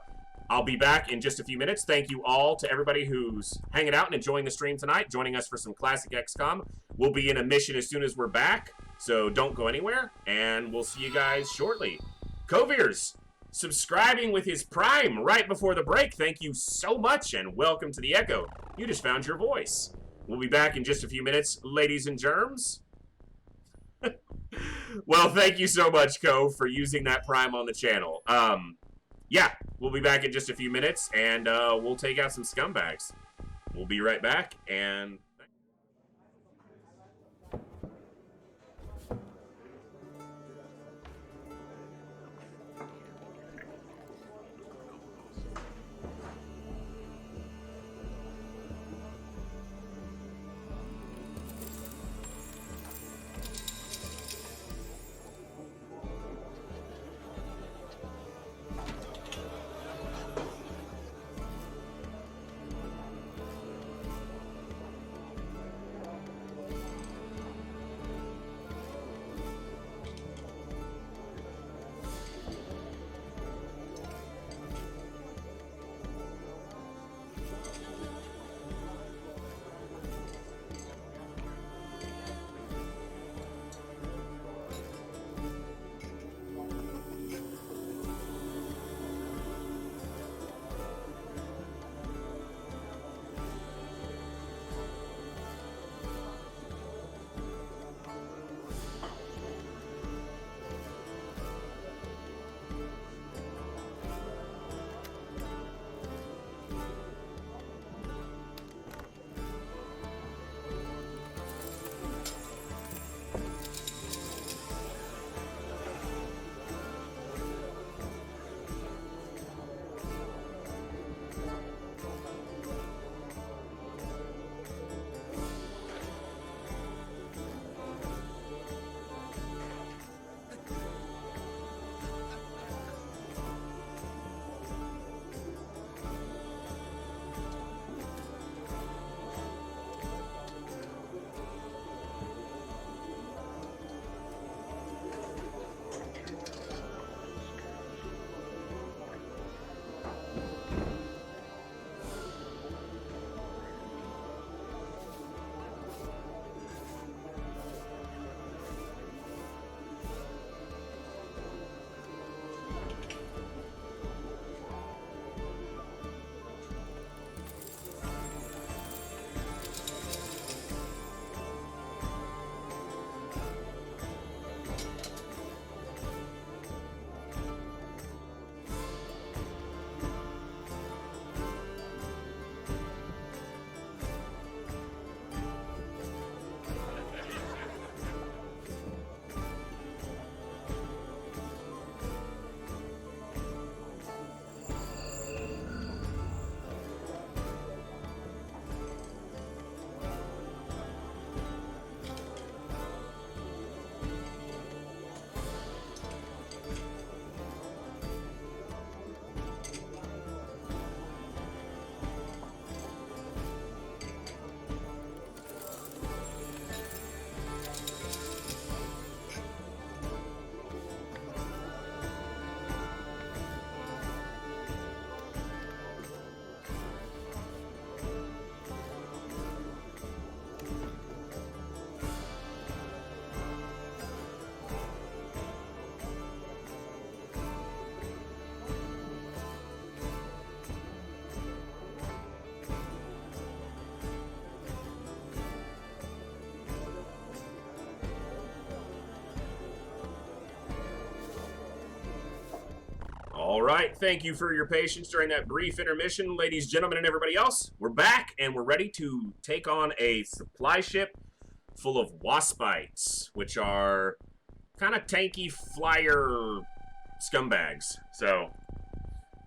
I'll be back in just a few minutes. Thank you all to everybody who's hanging out and enjoying the stream tonight, joining us for some classic XCOM. We'll be in a mission as soon as we're back. So don't go anywhere, and we'll see you guys shortly. Coviers, subscribing with his Prime right before the break. Thank you so much, and welcome to the Echo. You just found your voice. We'll be back in just a few minutes, ladies and germs. Well, thank you so much, Co, for using that Prime on the channel. Yeah, we'll be back in just a few minutes, and we'll take out some scumbags. We'll be right back, and... All right, thank you for your patience during that brief intermission, ladies, gentlemen, and everybody else. We're back, and we're ready to take on a supply ship full of waspites, which are kind of tanky flyer scumbags. So,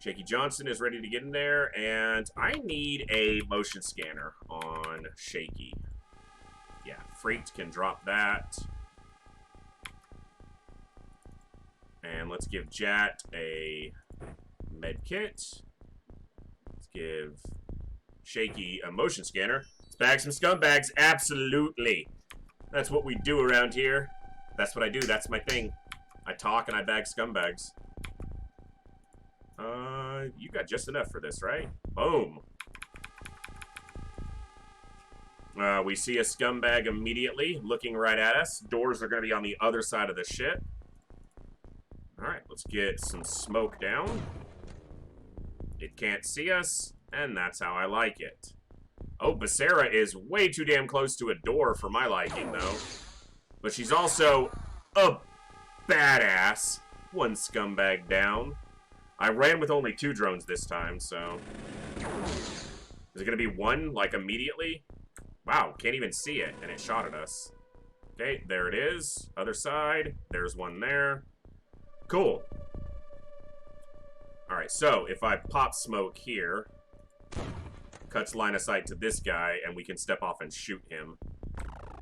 Shaky Johnson is ready to get in there, and I need a motion scanner on Shaky. Yeah, Freaked can drop that. And let's give Jat a med kit. Let's give Shaky a motion scanner. Let's bag some scumbags. Absolutely. That's what we do around here. That's what I do. That's my thing. I talk and I bag scumbags. You got just enough for this, right? Boom. We see a scumbag immediately looking right at us. Doors are going to be on the other side of the ship. Alright, let's get some smoke down. It can't see us, and that's how I like it. Oh, Becerra is way too damn close to a door for my liking, though. But she's also a badass. One scumbag down. I ran with only 2 drones this time, so... Is it going to be one, like, immediately? Wow, can't even see it, and it shot at us. Okay, there it is. Other side. There's one there. Cool. Alright, so if I pop smoke here, cuts line of sight to this guy, and we can step off and shoot him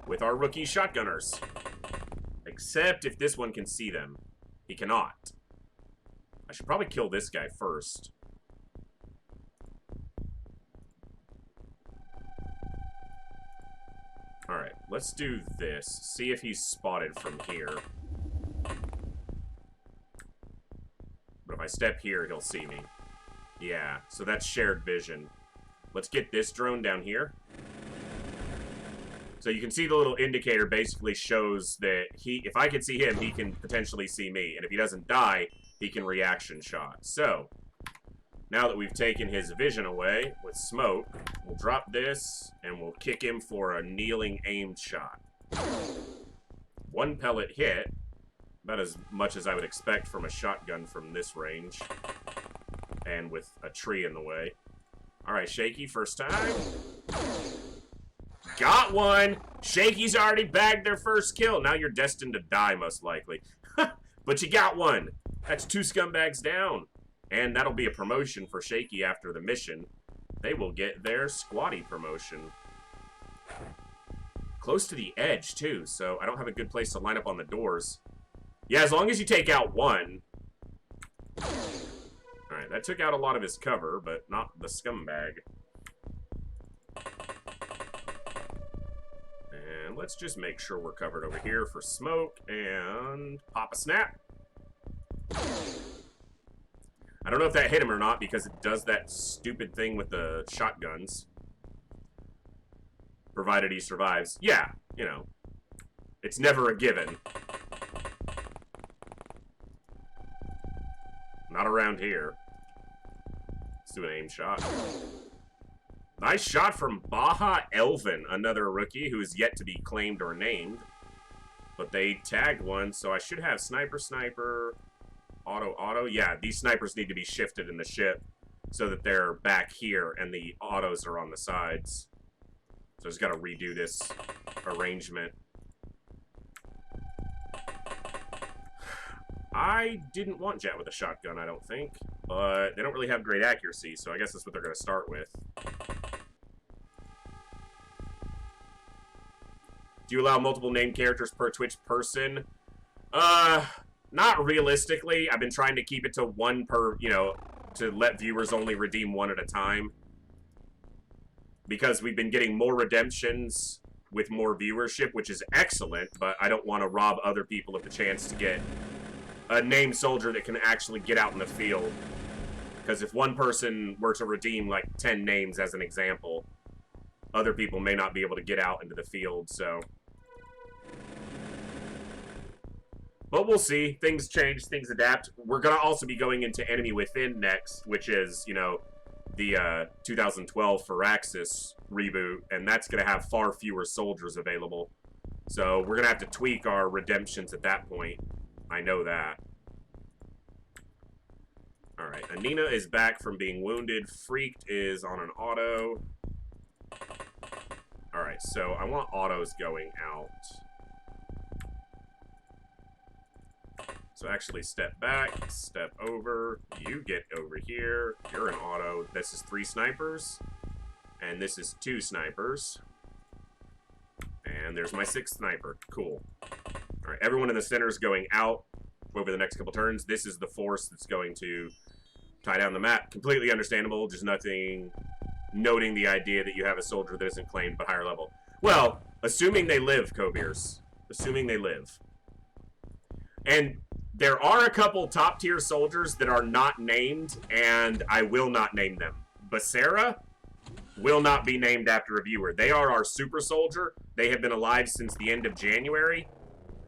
with our rookie shotgunners. Except if this one can see them. He cannot. I should probably kill this guy first. Alright, let's do this. See if he's spotted from here. But if I step here, he'll see me. Yeah, so that's shared vision. Let's get this drone down here. So you can see the little indicator basically shows that if I can see him, he can potentially see me. And if he doesn't die, he can reaction shot. So, now that we've taken his vision away with smoke, we'll drop this, and we'll kick him for a kneeling aimed shot. 1 pellet hit. About as much as I would expect from a shotgun from this range. And with a tree in the way. Alright, Shaky, first time. Got one! Shaky's already bagged their first kill. Now you're destined to die, most likely. But you got one! That's 2 scumbags down. And that'll be a promotion for Shaky after the mission. They will get their squatty promotion. Close to the edge, too, so I don't have a good place to line up on the doors. Yeah, as long as you take out one. Alright, that took out a lot of his cover, but not the scumbag. And let's just make sure we're covered over here for smoke, and pop a snap. I don't know if that hit him or not, because it does that stupid thing with the shotguns. Provided he survives. Yeah, you know. It's never a given. Not around here. Let's do an aim shot. Nice shot from Baja Elvin, another rookie who is yet to be claimed or named. But they tagged one, so I should have sniper, auto. Yeah, these snipers need to be shifted in the ship so that they're back here and the autos are on the sides. So I just got to redo this arrangement. I didn't want Jet with a shotgun, I don't think. But they don't really have great accuracy, so I guess that's what they're going to start with. Do you allow multiple named characters per Twitch person? Not realistically. I've been trying to keep it to 1 per, you know, to let viewers only redeem 1 at a time. Because we've been getting more redemptions with more viewership, which is excellent, but I don't want to rob other people of the chance to get a named soldier that can actually get out in the field. Because if 1 person were to redeem like 10 names as an example, other people may not be able to get out into the field, so. But we'll see. Things change, things adapt. We're going to also be going into Enemy Within next, which is, you know, the 2012 Firaxis reboot, and that's going to have far fewer soldiers available. So we're going to have to tweak our redemptions at that point. I know that. Alright, Anina is back from being wounded. Freaked is on an auto. Alright, so I want autos going out. So actually step back, step over, you get over here, you're an auto. This is 3 snipers, and this is 2 snipers. And there's my 6th sniper. Cool. Alright, everyone in the center is going out over the next couple turns. This is the force that's going to tie down the map. Completely understandable, just nothing noting the idea that you have a soldier that isn't claimed but higher level. Well, assuming they live, Kobeers. Assuming they live. And there are a couple top-tier soldiers that are not named, and I will not name them. Basara will not be named after a viewer. They are our super soldier. They have been alive since the end of January.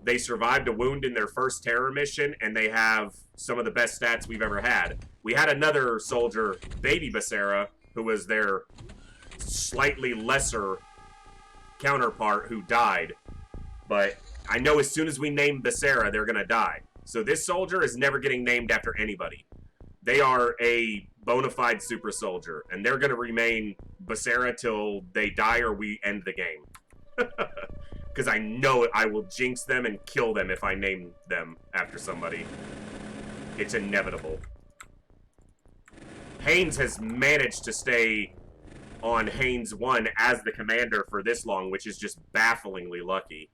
They survived a wound in their first terror mission, and they have some of the best stats we've ever had. We had another soldier, Baby Basara, who was their slightly lesser counterpart who died. But I know as soon as we name Basara, they're going to die. So this soldier is never getting named after anybody. They are a bona fide super soldier, and they're going to remain Basara till they die or we end the game. Because I know I will jinx them and kill them if I name them after somebody. It's inevitable. Haynes has managed to stay on Haynes 1 as the commander for this long, which is just bafflingly lucky.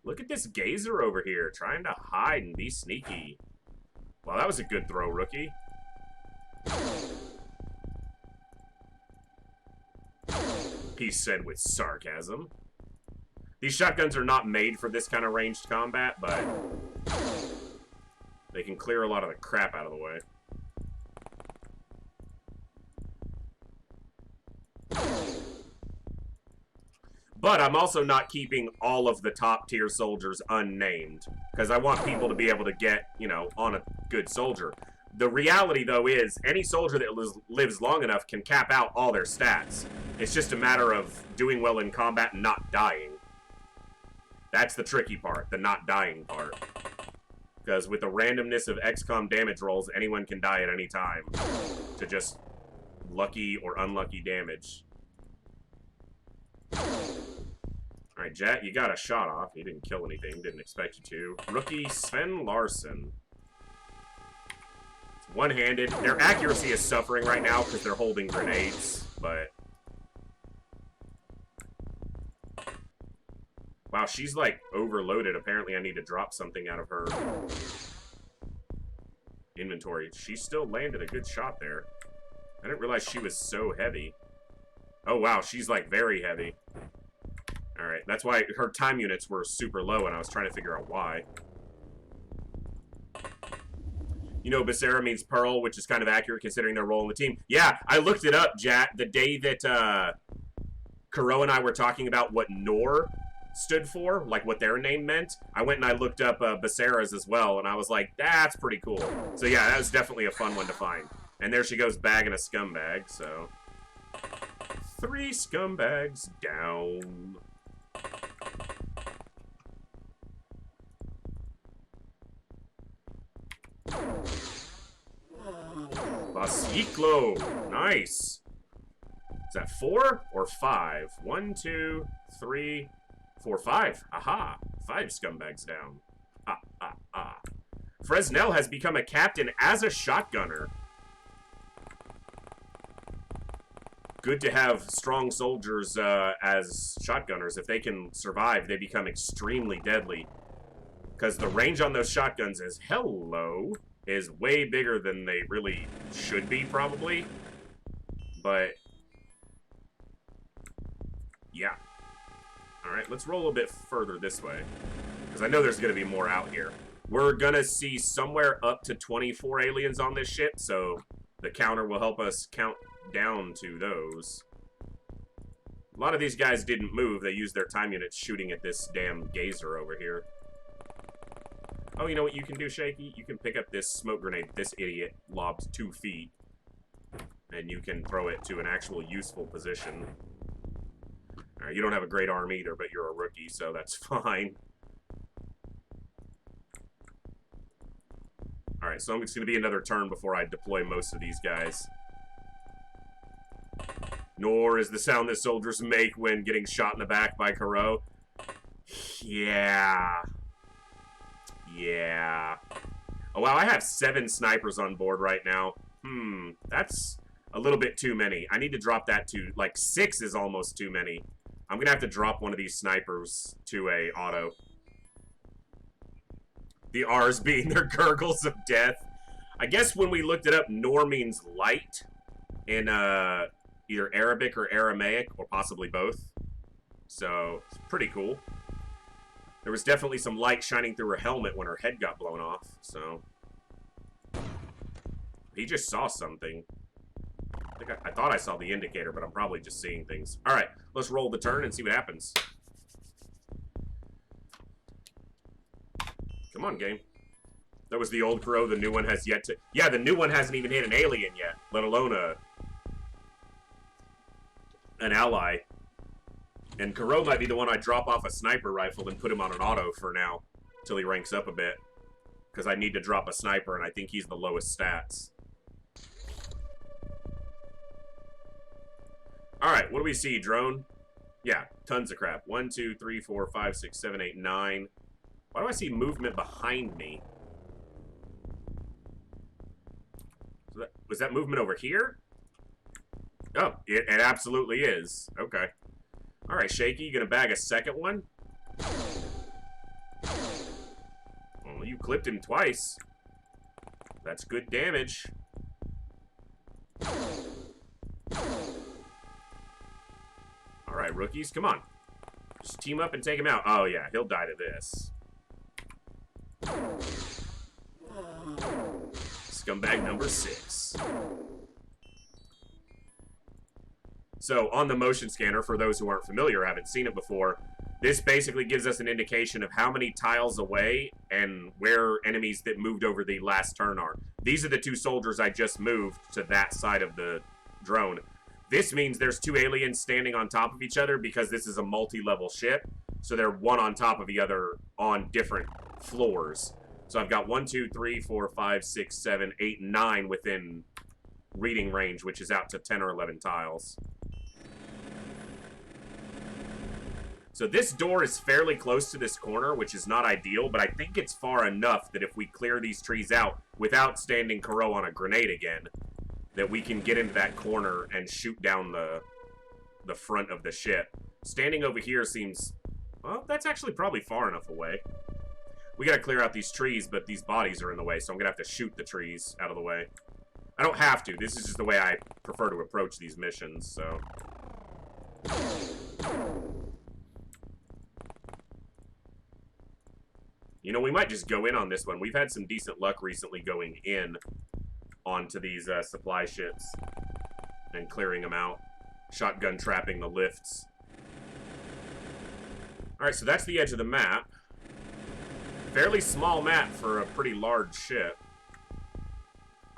Look at this gazer over here, trying to hide and be sneaky. Well, that was a good throw, rookie. He said with sarcasm. These shotguns are not made for this kind of ranged combat, but they can clear a lot of the crap out of the way. But I'm also not keeping all of the top tier soldiers unnamed, because I want people to be able to get, you know, on a good soldier. The reality, though, is any soldier that lives long enough can cap out all their stats. It's just a matter of doing well in combat and not dying. That's the tricky part, the not dying part. Because with the randomness of XCOM damage rolls, anyone can die at any time to just lucky or unlucky damage. Alright, Jet, you got a shot off. You didn't kill anything. Didn't expect you to. Rookie Sven Larson. It's one-handed. Their accuracy is suffering right now because they're holding grenades, but... Wow, she's, like, overloaded. Apparently I need to drop something out of her inventory. She still landed a good shot there. I didn't realize she was so heavy. Oh, wow, she's, like, very heavy. Alright, that's why her time units were super low, and I was trying to figure out why. You know, Basara means Pearl, which is kind of accurate considering their role in the team. Yeah, I looked it up, Jack, the day that Kuro and I were talking about what Nor stood for, like what their name meant. I went and I looked up Basara's as well, and I was like, that's pretty cool. So yeah, that was definitely a fun one to find. And there she goes, bagging a scumbag, so... 3 scumbags down. Basiclo. Nice. Is that 4 or 5? 1, 2, 3, 4, 5. Aha. 5 scumbags down. Fresnel has become a captain as a shotgunner. Good to have strong soldiers as shotgunners. If they can survive, they become extremely deadly. Because the range on those shotguns is way bigger than they really should be, probably. But, yeah. Alright, let's roll a bit further this way. Because I know there's going to be more out here. We're going to see somewhere up to 24 aliens on this ship, so the counter will help us count down to those. A lot of these guys didn't move. They used their time units shooting at this damn gazer over here. Oh, you know what you can do, Shaky? You can pick up this smoke grenade this idiot lobbed 2 feet. And you can throw it to an actual useful position. Alright, you don't have a great arm either, but you're a rookie, so that's fine. Alright, so it's going to be another turn before I deploy most of these guys. Nor is the sound that soldiers make when getting shot in the back by Kuro. Yeah. Yeah. Oh, wow, I have 7 snipers on board right now. That's a little bit too many. I need to drop that to, like, 6 is almost too many. I'm going to have to drop one of these snipers to a auto. The R's being their gurgles of death. I guess when we looked it up, Nor means light in either Arabic or Aramaic, or possibly both. So, it's pretty cool. There was definitely some light shining through her helmet when her head got blown off, so... He just saw something. I thought I saw the indicator, but I'm probably just seeing things. Alright, let's roll the turn and see what happens. Come on, game. That was the old Crow. The new one has yet to... Yeah, the new one hasn't even hit an alien yet, let alone an ally. And Kuro might be the one I drop off a sniper rifle and put him on an auto for now, till he ranks up a bit. Because I need to drop a sniper, and I think he's the lowest stats. Alright, what do we see, drone? Yeah, tons of crap. 1, 2, 3, 4, 5, 6, 7, 8, 9. Why do I see movement behind me? Was that movement over here? Oh, it absolutely is. Okay. Alright, Shaky, you gonna bag a second one? Well, you clipped him twice. That's good damage. Alright, rookies, come on. Just team up and take him out. Oh, yeah, he'll die to this. Scumbag number 6. So, on the motion scanner, for those who aren't familiar or haven't seen it before, this basically gives us an indication of how many tiles away and where enemies that moved over the last turn are. These are the 2 soldiers I just moved to that side of the drone. This means there's 2 aliens standing on top of each other because this is a multi-level ship. So they're one on top of the other on different floors. So I've got 1, 2, 3, 4, 5, 6, 7, 8, 9 within reading range, which is out to 10 or 11 tiles. So this door is fairly close to this corner, which is not ideal, but I think it's far enough that if we clear these trees out without standing Kuro on a grenade again, that we can get into that corner and shoot down the front of the ship. Standing over here seems... Well, that's actually probably far enough away. We gotta clear out these trees, but these bodies are in the way, so I'm gonna have to shoot the trees out of the way. I don't have to. This is just the way I prefer to approach these missions, so... You know, we might just go in on this one. We've had some decent luck recently going in onto these supply ships and clearing them out. Shotgun trapping the lifts. Alright, so that's the edge of the map. Fairly small map for a pretty large ship.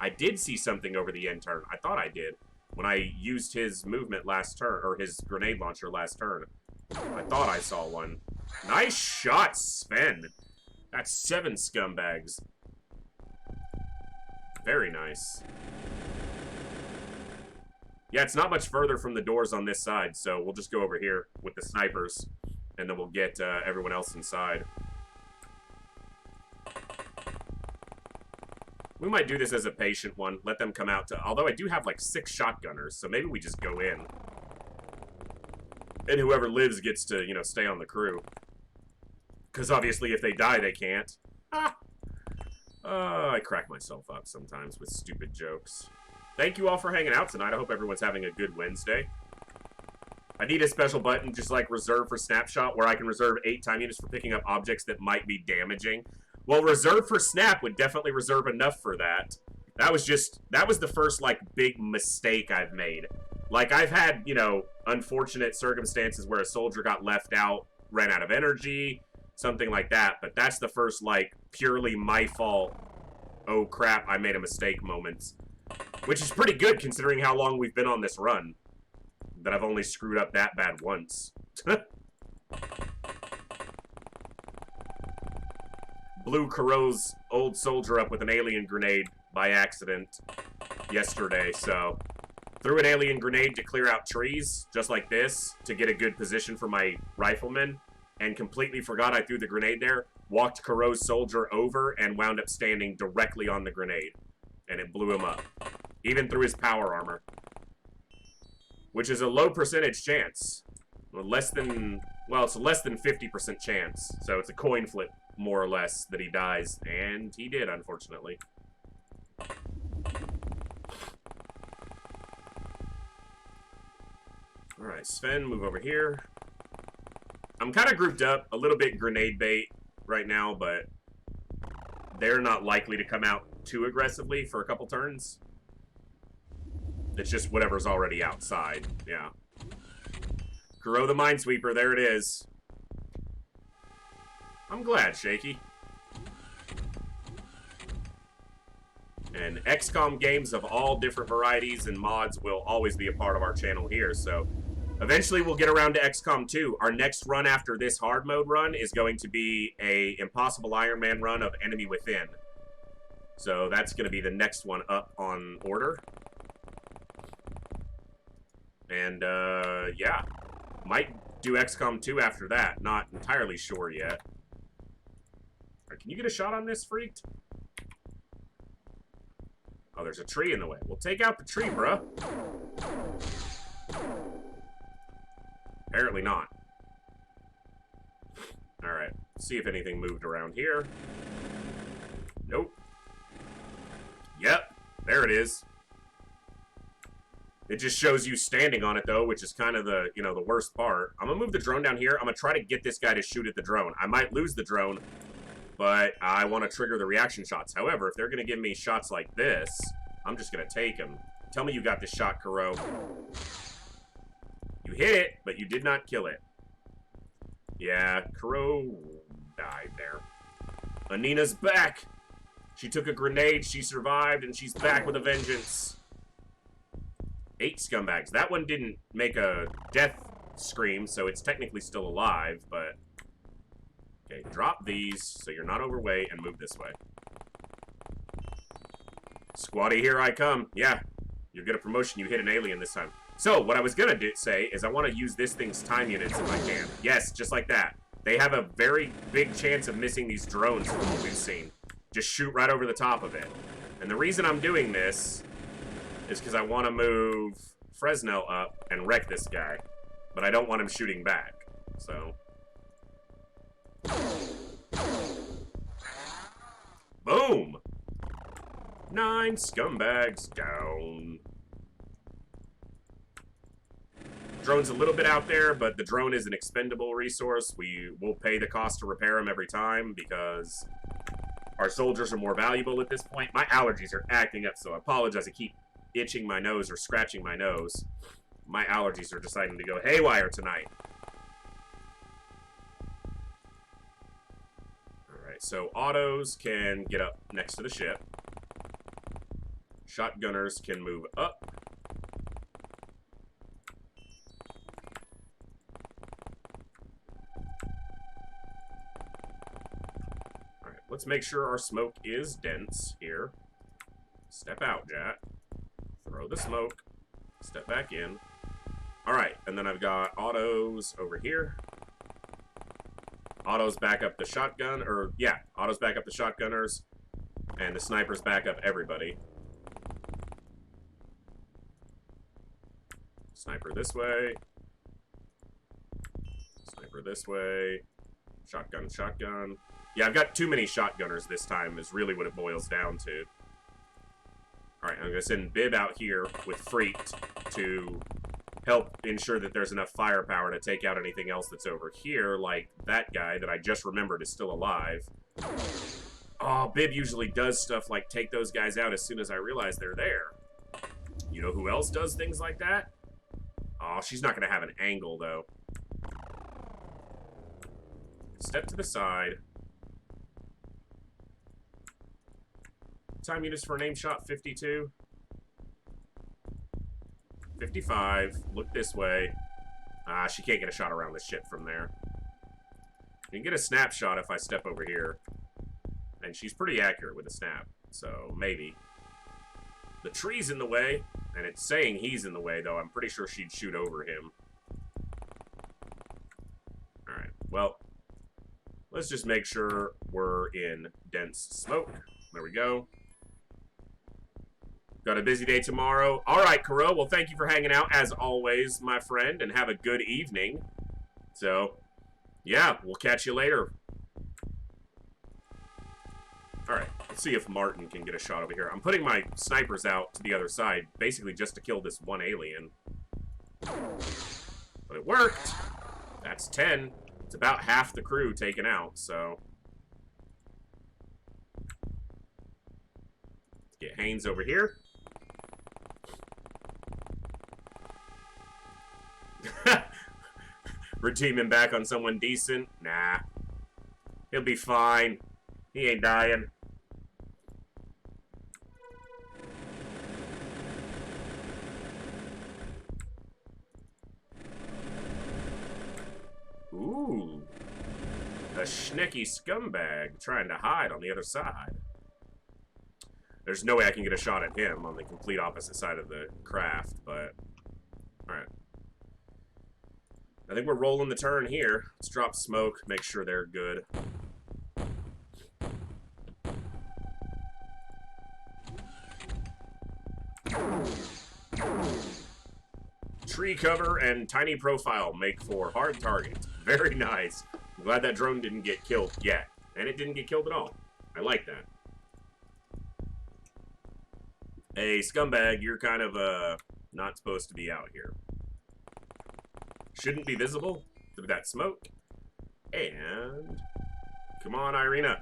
I did see something over the end turn. I thought I did. When I used his movement last turn, or his grenade launcher last turn. I thought I saw one. Nice shot, Sven. That's 7 scumbags. Very nice. Yeah, it's not much further from the doors on this side, so we'll just go over here with the snipers, and then we'll get everyone else inside. We might do this as a patient one. Let them come out to... Although I do have like 6 shotgunners, so maybe we just go in. And whoever lives gets to, you know, stay on the crew. Because obviously if they die, they can't. Ah! I crack myself up sometimes with stupid jokes. Thank you all for hanging out tonight. I hope everyone's having a good Wednesday. I need a special button just like reserve for snapshot where I can reserve 8 time units for picking up objects that might be damaging. Well, reserve for snap would definitely reserve enough for that. That was the first, like, big mistake I've made. Like, I've had, you know, unfortunate circumstances where a soldier got left out, ran out of energy, something like that. But that's the first, like, purely my fault, oh crap, I made a mistake moments. Which is pretty good considering how long we've been on this run. That I've only screwed up that bad once. blew Kuro's old soldier up with an alien grenade by accident yesterday, so threw an alien grenade to clear out trees, just like this, to get a good position for my rifleman, and completely forgot I threw the grenade there, walked Kuro's soldier over, and wound up standing directly on the grenade, and it blew him up, even through his power armor, which is a low percentage chance. Less than, well, it's a less than 50% chance, so it's a coin flip, more or less, that he dies, and he did, unfortunately. Alright, Sven, move over here. I'm kind of grouped up, a little bit grenade bait right now, but they're not likely to come out too aggressively for a couple turns. It's just whatever's already outside, yeah. Kuro the Minesweeper, there it is. I'm glad, Shaky. And XCOM games of all different varieties and mods will always be a part of our channel here, so eventually we'll get around to XCOM 2. Our next run after this hard mode run is going to be a Impossible Iron Man run of Enemy Within. So that's going to be the next one up on order. And, yeah. Might do XCOM 2 after that. Not entirely sure yet. Right, can you get a shot on this, Freaked? Oh, there's a tree in the way. We'll take out the tree, bruh. Apparently not. Alright. See if anything moved around here. Nope. Yep. There it is. It just shows you standing on it, though, which is kind of the, you know, the worst part. I'm gonna move the drone down here. I'm gonna try to get this guy to shoot at the drone. I might lose the drone, but I want to trigger the reaction shots. However, if they're gonna give me shots like this, I'm just gonna take them. Tell me you got this shot, Kuro. You hit it, but you did not kill it. Yeah, Kuro died there. Anina's back! She took a grenade, she survived, and she's back with a vengeance. 8 scumbags. That one didn't make a death scream, so it's technically still alive, but... Okay, drop these so you're not overweight and move this way. Squatty, here I come. Yeah, you get a promotion, you hit an alien this time. So, what I was gonna say is I want to use this thing's time units if I can. Yes, just like that. They have a very big chance of missing these drones from what we've seen. Just shoot right over the top of it. And the reason I'm doing this is because I want to move Fresnel up and wreck this guy. But I don't want him shooting back. So... Boom! 9 scumbags down. Drone's a little bit out there, but the drone is an expendable resource. We will pay the cost to repair them every time because our soldiers are more valuable at this point. My allergies are acting up, so I apologize. I keep itching my nose or scratching my nose. My allergies are deciding to go haywire tonight. Alright, so autos can get up next to the ship. Shotgunners can move up. Alright, let's make sure our smoke is dense here. Step out, Jack. Throw the smoke. Step back in. Alright, and then I've got autos over here. Autos back up the shotgun, or, yeah, autos back up the shotgunners. And the snipers back up everybody. Sniper this way. Sniper this way. Shotgun, shotgun. Yeah, I've got too many shotgunners this time, is really what it boils down to. Alright, I'm going to send Bib out here with Freaked to help ensure that there's enough firepower to take out anything else that's over here, like that guy that I just remembered is still alive. Oh, Bib usually does stuff like take those guys out as soon as I realize they're there. You know who else does things like that? Oh, she's not going to have an angle, though. Step to the side. Time units for an aim shot, 52. 55. Look this way. Ah, she can't get a shot around the ship from there. You can get a snapshot if I step over here. And she's pretty accurate with a snap, so maybe. The tree's in the way, and it's saying he's in the way, though I'm pretty sure she'd shoot over him. Alright, well, let's just make sure we're in dense smoke. There we go. Got a busy day tomorrow. Alright, Kuro, well, thank you for hanging out, as always, my friend, and have a good evening. So, yeah, we'll catch you later. Alright, let's see if Martin can get a shot over here. I'm putting my snipers out to the other side, basically just to kill this one alien. But it worked! That's 10. It's about half the crew taken out, so... Get Haynes over here. Redeem him back on someone decent? Nah. He'll be fine. He ain't dying. Ooh. A schnicky scumbag trying to hide on the other side. There's no way I can get a shot at him on the complete opposite side of the craft, but... Alright. I think we're rolling the turn here. Let's drop smoke, make sure they're good. Tree cover and tiny profile make for hard target. Very nice. I'm glad that drone didn't get killed yet. And it didn't get killed at all. I like that. Hey, scumbag, you're kind of, not supposed to be out here. Shouldn't be visible through that smoke. And... Come on, Irina.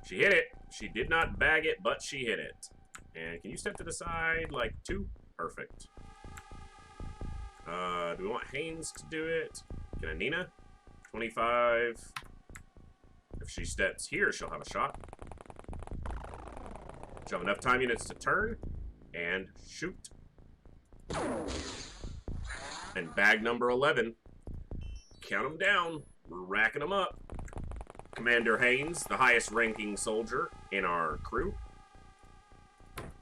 She hit it. She did not bag it, but she hit it. And can you step to the side, like 2? Perfect. Do we want Haynes to do it? Can Anina? 25. If she steps here, she'll have a shot. She'll have enough time units to turn. And shoot. And bag number 11. Count them down. We're racking them up. Commander Haynes, the highest ranking soldier in our crew.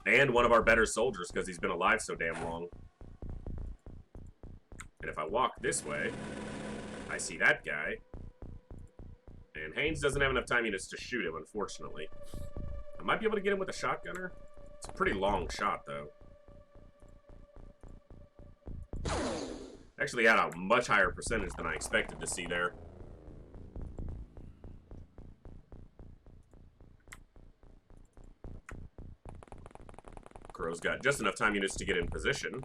And one of our better soldiers because he's been alive so damn long. And if I walk this way, I see that guy. And Haynes doesn't have enough time units to shoot him, unfortunately. I might be able to get him with a shotgunner. It's a pretty long shot, though. Actually had a much higher percentage than I expected to see there. Crow's got just enough time units to get in position.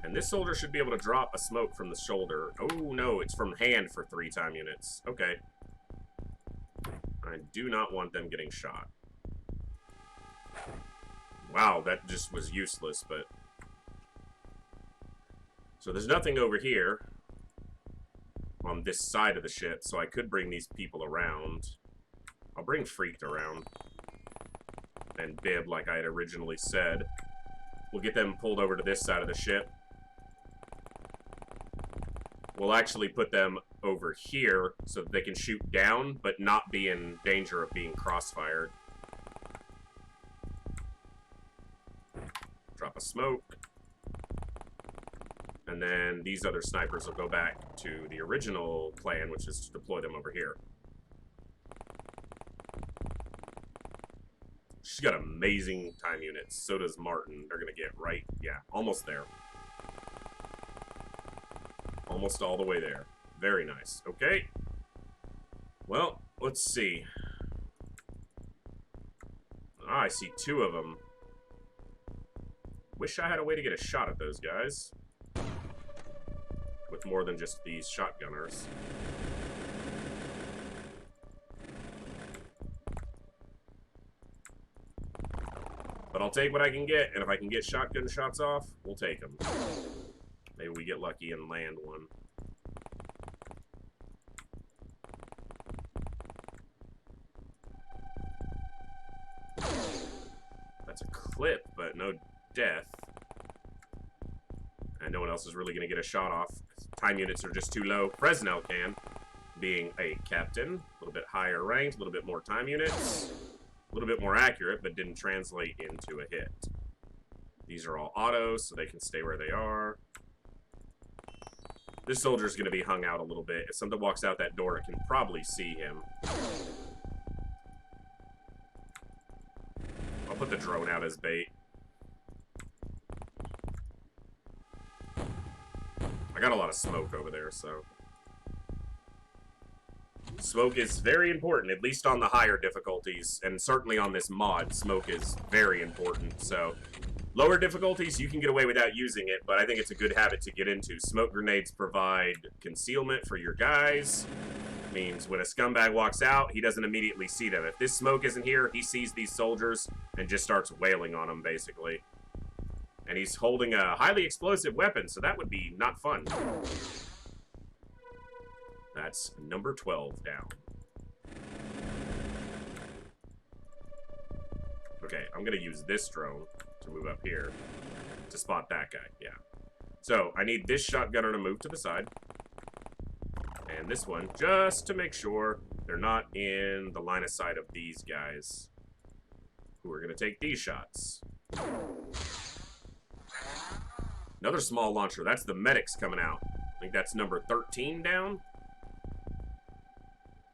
And this soldier should be able to drop a smoke from the shoulder. Oh, no, it's from hand for 3 time units. Okay. I do not want them getting shot. Wow, that just was useless, but... So there's nothing over here on this side of the ship, so I could bring these people around. I'll bring Freaked around. And Bib, like I had originally said. We'll get them pulled over to this side of the ship. We'll actually put them over here so that they can shoot down, but not be in danger of being crossfired. Drop a smoke. And then these other snipers will go back to the original plan, which is to deploy them over here. She's got amazing time units. So does Martin. They're going to get right, yeah, almost there. Almost all the way there. Very nice. Okay. Well, let's see. Ah, I see 2 of them. Wish I had a way to get a shot at those guys. With more than just these shotgunners. But I'll take what I can get, and if I can get shotgun shots off, we'll take them. Maybe we get lucky and land one. That's a clip, but no death. And no one else is really going to get a shot off. Time units are just too low. Fresnel can. being a captain. A little bit higher ranked, a little bit more time units. A little bit more accurate, but didn't translate into a hit. These are all autos, so they can stay where they are. This soldier's going to be hung out a little bit. If something walks out that door, it can probably see him. I'll put the drone out as bait. I got a lot of smoke over there, so... Smoke is very important, at least on the higher difficulties, and certainly on this mod, smoke is very important, so... Lower difficulties, you can get away without using it, but I think it's a good habit to get into. Smoke grenades provide concealment for your guys. Means when a scumbag walks out, he doesn't immediately see them. If this smoke isn't here, he sees these soldiers and just starts wailing on them, basically. And he's holding a highly explosive weapon, so that would be not fun. That's number 12 down. Okay, I'm going to use this drone to move up here to spot that guy, yeah. So, I need this shotgunner to move to the side. And this one, just to make sure they're not in the line of sight of these guys who are going to take these shots. Another small launcher. That's the medics coming out. I think that's number 13 down.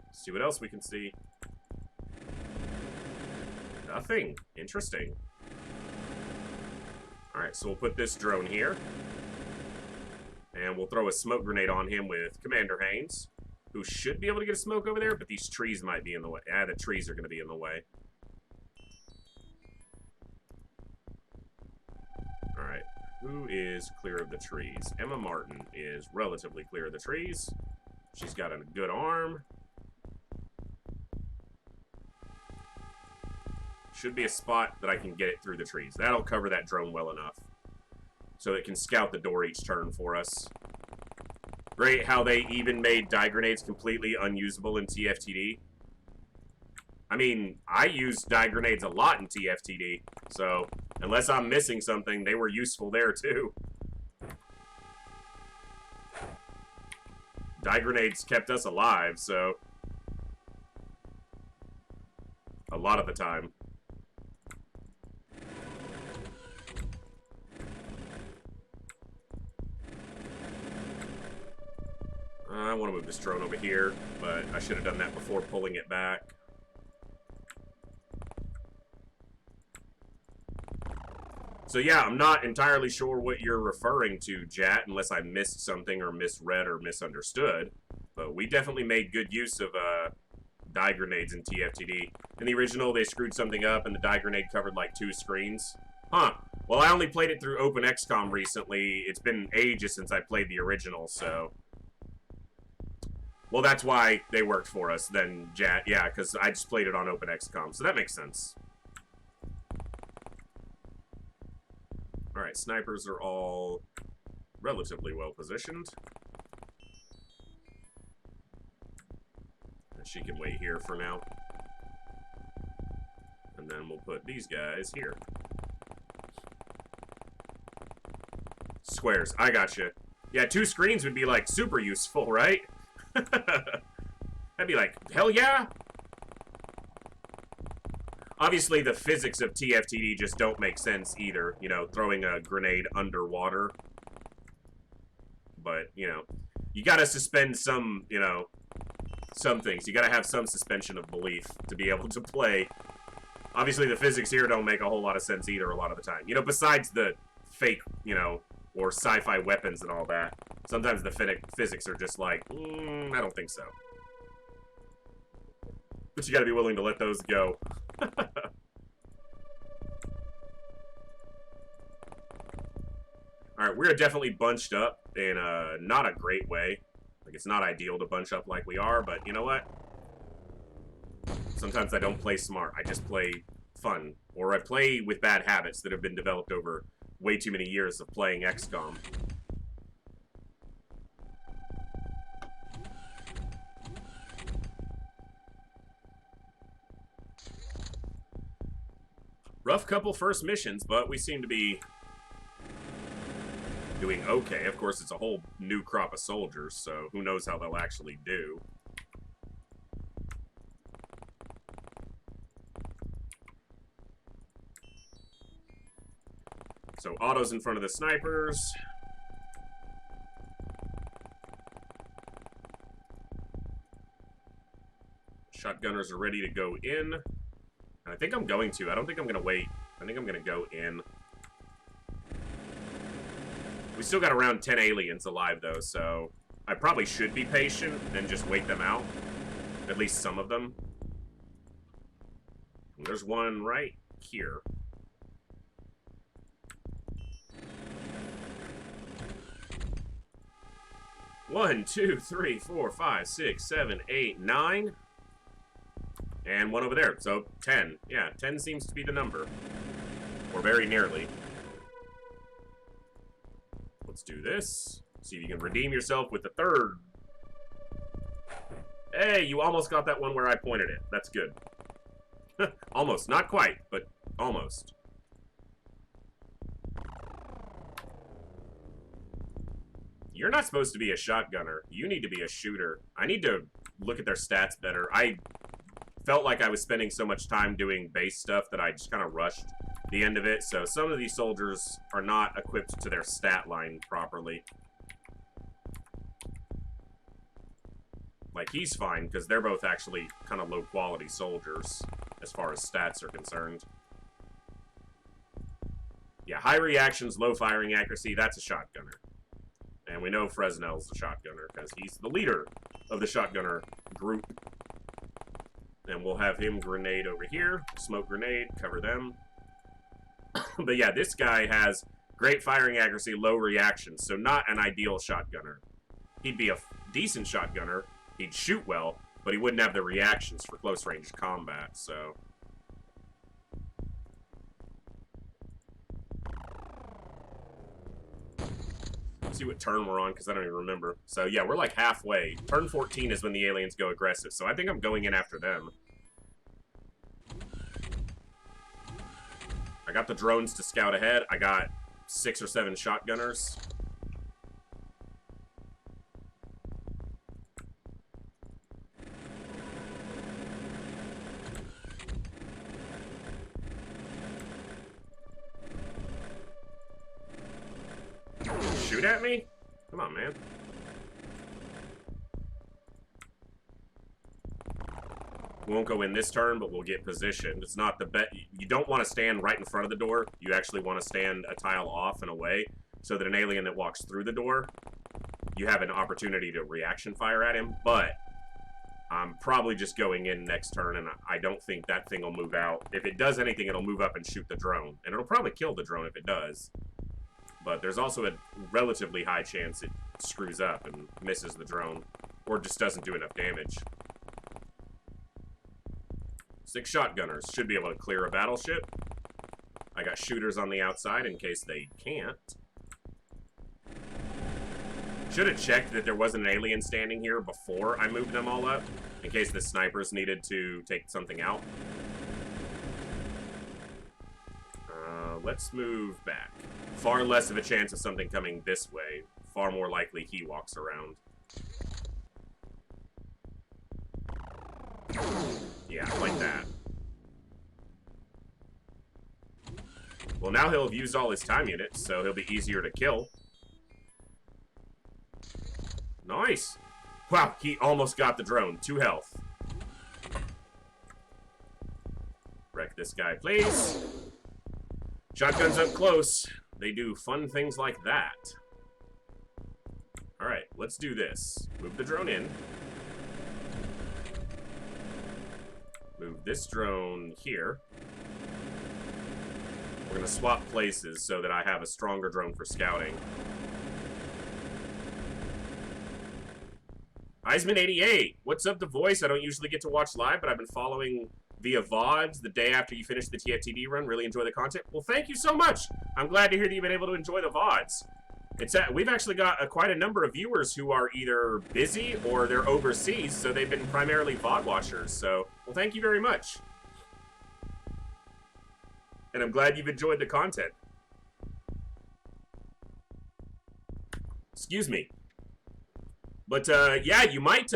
Let's see what else we can see. Nothing. Interesting. Alright, so we'll put this drone here. And we'll throw a smoke grenade on him with Commander Haynes, who should be able to get a smoke over there, but these trees might be in the way. Ah, the trees are going to be in the way. Alright, who is clear of the trees? Emma Martin is relatively clear of the trees. She's got a good arm. Should be a spot that I can get it through the trees. That'll cover that drone well enough. So it can scout the door each turn for us. Great how they even made die grenades completely unusable in TFTD. I mean, I use die grenades a lot in TFTD, so unless I'm missing something, they were useful there too. Die grenades kept us alive, so a lot of the time. I want to move this drone over here, but I should have done that before pulling it back. So yeah, I'm not entirely sure what you're referring to, Jat, unless I missed something or misread or misunderstood. But we definitely made good use of die grenades in TFTD. In the original, they screwed something up and the die grenade covered like 2 screens. Huh. Well, I only played it through openxcom recently. It's been ages since I played the original, so... Well, that's why they worked for us then, Jat. Yeah, because I just played it on openxcom, so that makes sense. Alright, snipers are all relatively well positioned. And she can wait here for now. And then we'll put these guys here. Squares, I gotcha. Yeah, 2 screens would be, like, super useful, right? I'd be like, hell yeah! Obviously, the physics of TFTD just don't make sense either. You know, throwing a grenade underwater. But, you know, you gotta suspend some, you know, some things. You gotta have some suspension of belief to be able to play. Obviously, the physics here don't make a whole lot of sense either a lot of the time. You know, besides the fake, you know, or sci-fi weapons and all that. Sometimes the physics are just like, I don't think so. But you gotta be willing to let those go. Alright, we're definitely bunched up in not a great way. Like, it's not ideal to bunch up like we are, but you know what? Sometimes I don't play smart. I just play fun. Or I play with bad habits that have been developed over way too many years of playing XCOM. Rough couple first missions, but we seem to be doing okay. Of course, it's a whole new crop of soldiers, so who knows how they'll actually do. So autos in front of the snipers. Shotgunners are ready to go in. And I think I'm going to. I don't think I'm going to wait. I think I'm going to go in. We still got around 10 aliens alive, though, so I probably should be patient and just wait them out. At least some of them. And there's one right here. One, two, three, 4, 5, 6, 7, 8, 9. And one over there. So 10. Yeah, 10 seems to be the number. Or very nearly. Let's do this. See if you can redeem yourself with the third. Hey, you almost got that one where I pointed it. That's good. Almost. Not quite, but almost. You're not supposed to be a shotgunner. You need to be a shooter. I need to look at their stats better. I felt like I was spending so much time doing base stuff that I just kind of rushed the end of it. So some of these soldiers are not equipped to their stat line properly. Like, he's fine, because they're both actually kind of low-quality soldiers, as far as stats are concerned. Yeah, high reactions, low firing accuracy, that's a shotgunner. And we know Fresnel's a shotgunner, because he's the leader of the shotgunner group. And we'll have him grenade over here, smoke grenade, cover them. But yeah, this guy has great firing accuracy, low reactions, so not an ideal shotgunner. He'd be a decent shotgunner, he'd shoot well, but he wouldn't have the reactions for close-range combat, so... Let's see what turn we're on, because I don't even remember. So yeah, we're like halfway. Turn 14 is when the aliens go aggressive, so I think I'm going in after them. I got the drones to scout ahead. I got 6 or 7 shotgunners. Shoot at me? Come on, man. We won't go in this turn, but we'll get positioned. It's not the best. You don't want to stand right in front of the door. You actually want to stand a tile off and away so that an alien that walks through the door, you have an opportunity to reaction fire at him. But I'm probably just going in next turn, and I don't think that thing will move out. If it does anything, it'll move up and shoot the drone. And it'll probably kill the drone if it does. But there's also a relatively high chance it screws up and misses the drone. Or just doesn't do enough damage. 6 shotgunners should be able to clear a battleship. I got shooters on the outside in case they can't. Should have checked that there wasn't an alien standing here before I moved them all up, in case the snipers needed to take something out. Let's move back. Far less of a chance of something coming this way. Far more likely he walks around. Yeah, like that. Well, now he'll have used all his time units, so he'll be easier to kill. Nice! Wow, he almost got the drone. 2 health. Wreck this guy, please. Shotguns up close. They do fun things like that. Alright, let's do this. Move the drone in. Move this drone here. We're going to swap places so that I have a stronger drone for scouting. Eisman88, what's up, The Voice? I don't usually get to watch live, but I've been following via VODs the day after you finish the TFTD run. Really enjoy the content. Well, thank you so much. I'm glad to hear that you've been able to enjoy the VODs. We've actually got quite a number of viewers who are either busy or they're overseas, so they've been primarily VOD watchers. So, well, thank you very much. And I'm glad you've enjoyed the content. Excuse me. But, yeah, you might,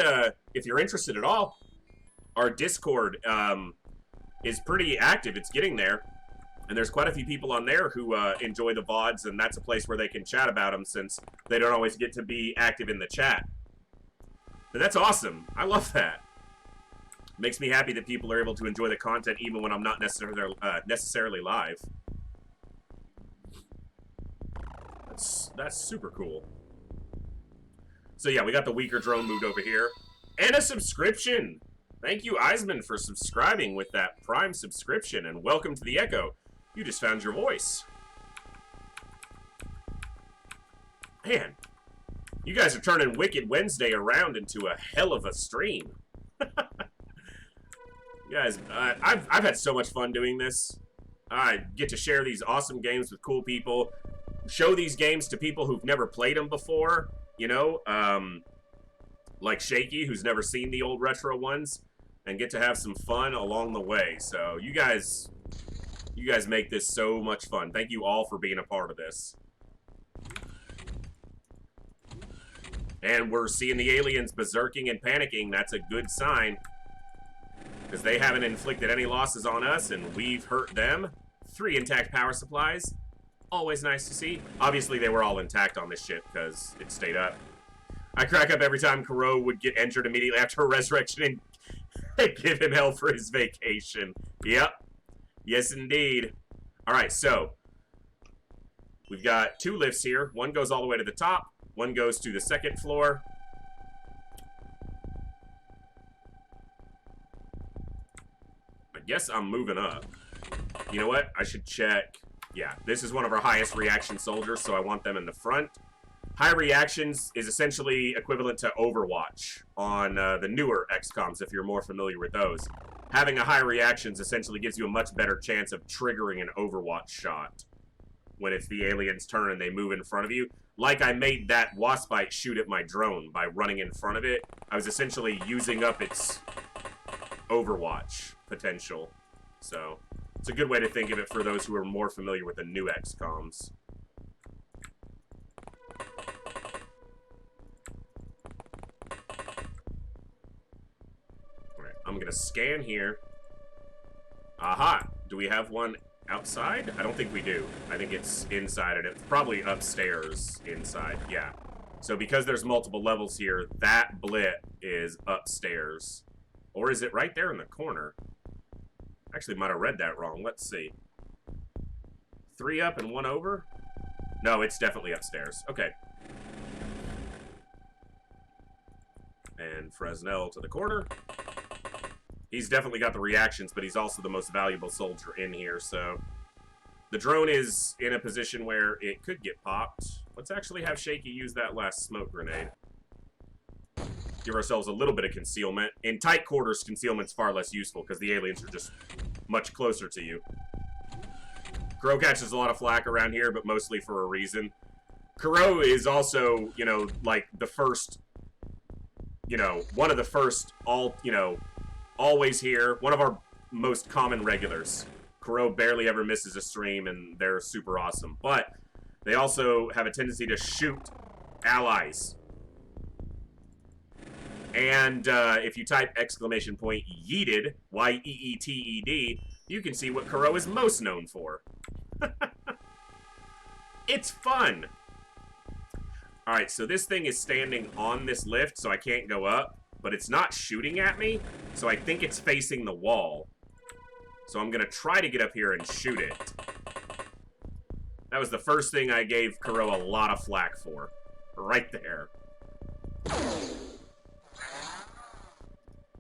if you're interested at all, our Discord is pretty active. It's getting there. And there's quite a few people on there who enjoy the VODs, and that's a place where they can chat about them since they don't always get to be active in the chat. But that's awesome. I love that. Makes me happy that people are able to enjoy the content even when I'm not necessarily live. That's super cool. So yeah, we got the weaker drone moved over here. And a subscription! Thank you, Eisman, for subscribing with that Prime subscription, and welcome to the Echo. You just found your voice. Man, you guys are turning Wicked Wednesday around into a hell of a stream. You guys, I've had so much fun doing this. I get to share these awesome games with cool people, show these games to people who've never played them before, you know, like Shaky, who's never seen the old retro ones, and get to have some fun along the way. So you guys make this so much fun. Thank you all for being a part of this. And we're seeing the aliens berserking and panicking. That's a good sign, because they haven't inflicted any losses on us, and we've hurt them. 3 intact power supplies. Always nice to see. Obviously, they were all intact on this ship, because it stayed up. I crack up every time Kuro would get injured immediately after a resurrection and give him hell for his vacation. Yep. Yes, indeed. Alright, so we've got 2 lifts here. One goes all the way to the top. One goes to the 2nd floor. I guess I'm moving up. You know what? I should check. Yeah, this is one of our highest reaction soldiers, so I want them in the front. High reactions is essentially equivalent to Overwatch on the newer XComs, if you're more familiar with those. Having a high reactions essentially gives you a much better chance of triggering an Overwatch shot when it's the alien's turn and they move in front of you. Like I made that Waspite shoot at my drone by running in front of it. I was essentially using up its Overwatch potential. So it's a good way to think of it for those who are more familiar with the new XComs. Alright, I'm gonna scan here. Aha! Do we have one outside? I don't think we do. I think it's inside, and it's probably upstairs inside. Yeah. So because there's multiple levels here, that blit is upstairs. Or is it right there in the corner? Actually, might have read that wrong. Let's see. 3 up and 1 over? No, it's definitely upstairs. Okay. And Fresnel to the corner. He's definitely got the reactions, but he's also the most valuable soldier in here, so... The drone is in a position where it could get popped. Let's actually have Shaky use that last smoke grenade. Give ourselves a little bit of concealment. In tight quarters, concealment's far less useful, because the aliens are just much closer to you. Kuro catches a lot of flack around here, but mostly for a reason. Kuro is also, you know, like the first... You know, one of the first always here. One of our most common regulars. Kuro barely ever misses a stream, and they're super awesome. But they also have a tendency to shoot allies. And if you type exclamation point yeeted, Y-E-E-T-E-D, you can see what Kuro is most known for. It's fun! Alright, so this thing is standing on this lift, so I can't go up. But it's not shooting at me, so I think it's facing the wall. So I'm gonna try to get up here and shoot it. That was the first thing I gave Kuro a lot of flack for. Right there.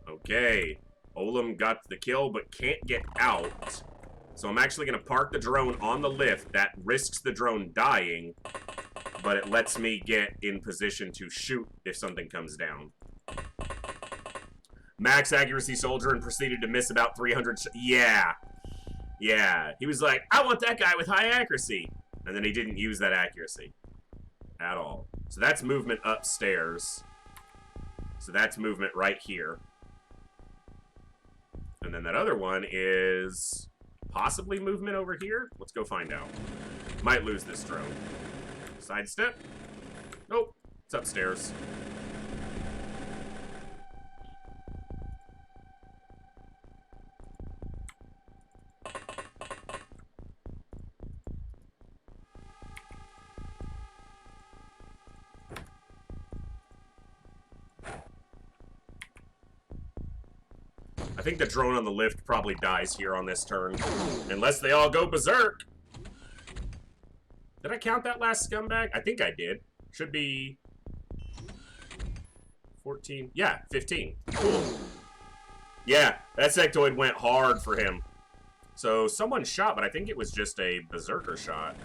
Okay. Olam got the kill, but can't get out. So I'm actually gonna park the drone on the lift. That risks the drone dying, but it lets me get in position to shoot if something comes down. Max accuracy soldier and proceeded to miss about 300 yeah. Yeah. He was like, I want that guy with high accuracy. And then he didn't use that accuracy. At all. So that's movement upstairs. So that's movement right here. And then that other one is possibly movement over here. Let's go find out. Might lose this drone. Sidestep. Nope. It's upstairs. I think the drone on the lift probably dies here on this turn. Unless they all go berserk. Did I count that last scumbag? I think I did. Should be 14. Yeah, 15. Cool. Yeah, that sectoid went hard for him. So someone shot, but I think it was just a berserker shot.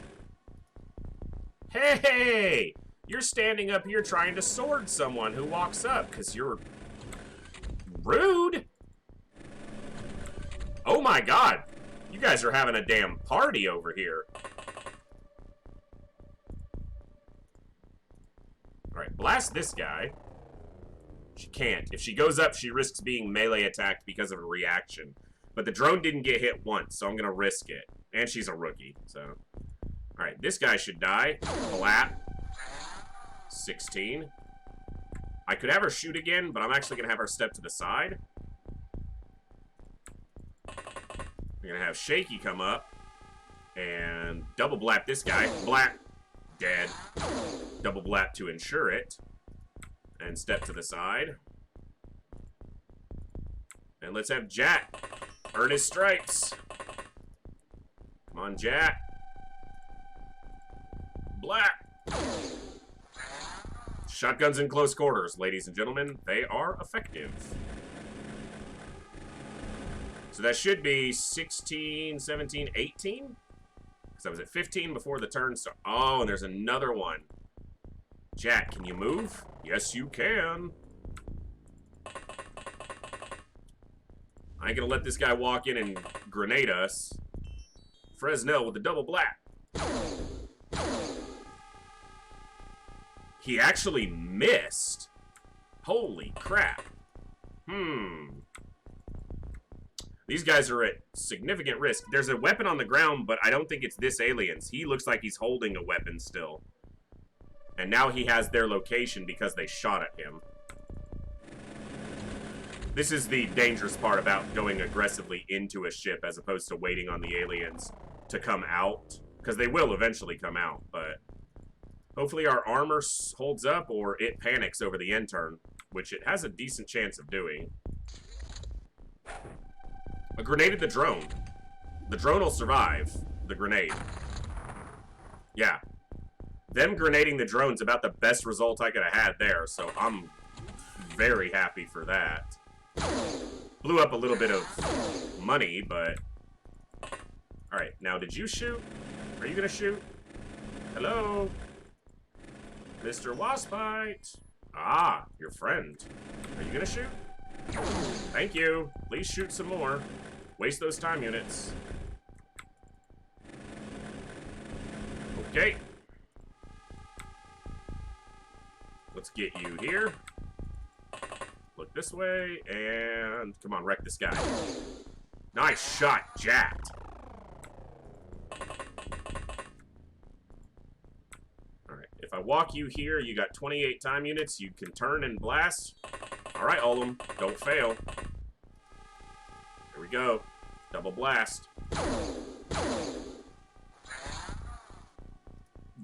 Hey! You're standing up here trying to sword someone who walks up because you're rude. Oh my god. You guys are having a damn party over here. Alright, blast this guy. She can't. If she goes up, she risks being melee attacked because of a reaction. But the drone didn't get hit once, so I'm going to risk it. And she's a rookie, so... Alright, this guy should die. Blap. 16. I could have her shoot again, but I'm actually going to have her step to the side. We're going to have Shaky come up. And double blap this guy. Blap. Dead. Double blap to ensure it. And step to the side. And let's have Jack earn his stripes. Come on, Jack. Black. Shotguns in close quarters, ladies and gentlemen. They are effective. So that should be 16, 17, 18? Because I was at 15 before the turn. So, oh, and there's another one. Jack, can you move? Yes, you can. I ain't gonna let this guy walk in and grenade us. Fresnel with the double black. He actually missed. Holy crap. These guys are at significant risk. There's a weapon on the ground, but I don't think it's this alien's. He looks like he's holding a weapon still. And now he has their location because they shot at him. This is the dangerous part about going aggressively into a ship as opposed to waiting on the aliens to come out. Because they will eventually come out, but... Hopefully our armor holds up or it panics over the end turn, which it has a decent chance of doing. I grenaded the drone. The drone will survive the grenade. Yeah. Them grenading the drone's about the best result I could have had there, so I'm very happy for that. Blew up a little bit of money, but... Alright, now did you shoot? Are you gonna shoot? Hello? Mr. Waspite. Ah, your friend. Are you gonna shoot? Thank you. Please shoot some more. Waste those time units. Okay. Let's get you here. Look this way, and come on, wreck this guy. Nice shot, Jack. If I walk you here, you got 28 time units. You can turn and blast. All right, Olem, don't fail. Here we go. Double blast.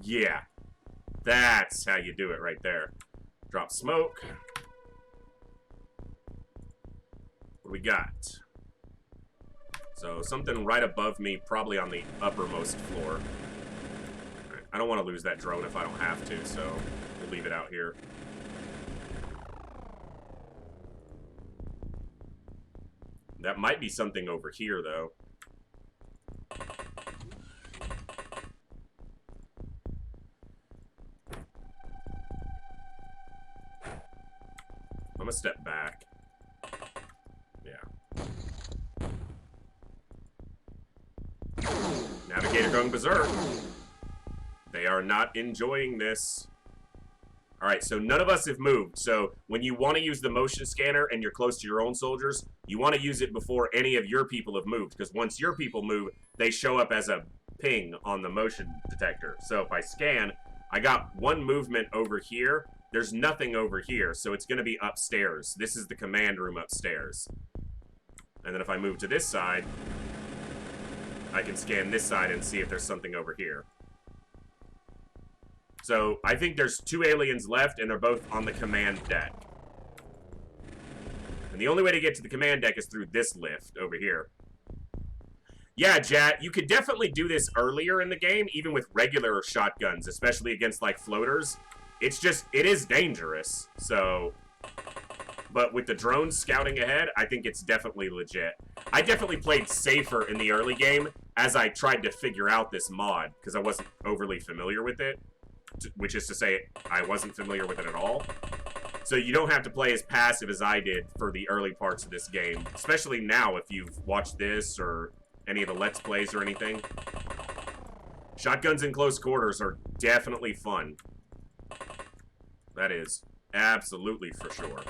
Yeah. That's how you do it right there. Drop smoke. What do we got? So something right above me, probably on the uppermost floor. I don't want to lose that drone if I don't have to, so we'll leave it out here. That might be something over here, though. I'm gonna step back. Yeah. Navigator going berserk. They are not enjoying this. Alright, so none of us have moved. So when you want to use the motion scanner and you're close to your own soldiers, you want to use it before any of your people have moved. Because once your people move, they show up as a ping on the motion detector. So if I scan, I got one movement over here. There's nothing over here, so it's going to be upstairs. This is the command room upstairs. And then if I move to this side, I can scan this side and see if there's something over here. So, I think there's 2 aliens left, and they're both on the command deck. And the only way to get to the command deck is through this lift over here. Yeah, Jat, you could definitely do this earlier in the game, even with regular shotguns, especially against, like, floaters. It's just, it is dangerous, so... But with the drones scouting ahead, I think it's definitely legit. I definitely played safer in the early game as I tried to figure out this mod, because I wasn't overly familiar with it. Which is to say, I wasn't familiar with it at all. So you don't have to play as passive as I did for the early parts of this game. Especially now, if you've watched this or any of the Let's Plays or anything. Shotguns in close quarters are definitely fun. That is absolutely for sure.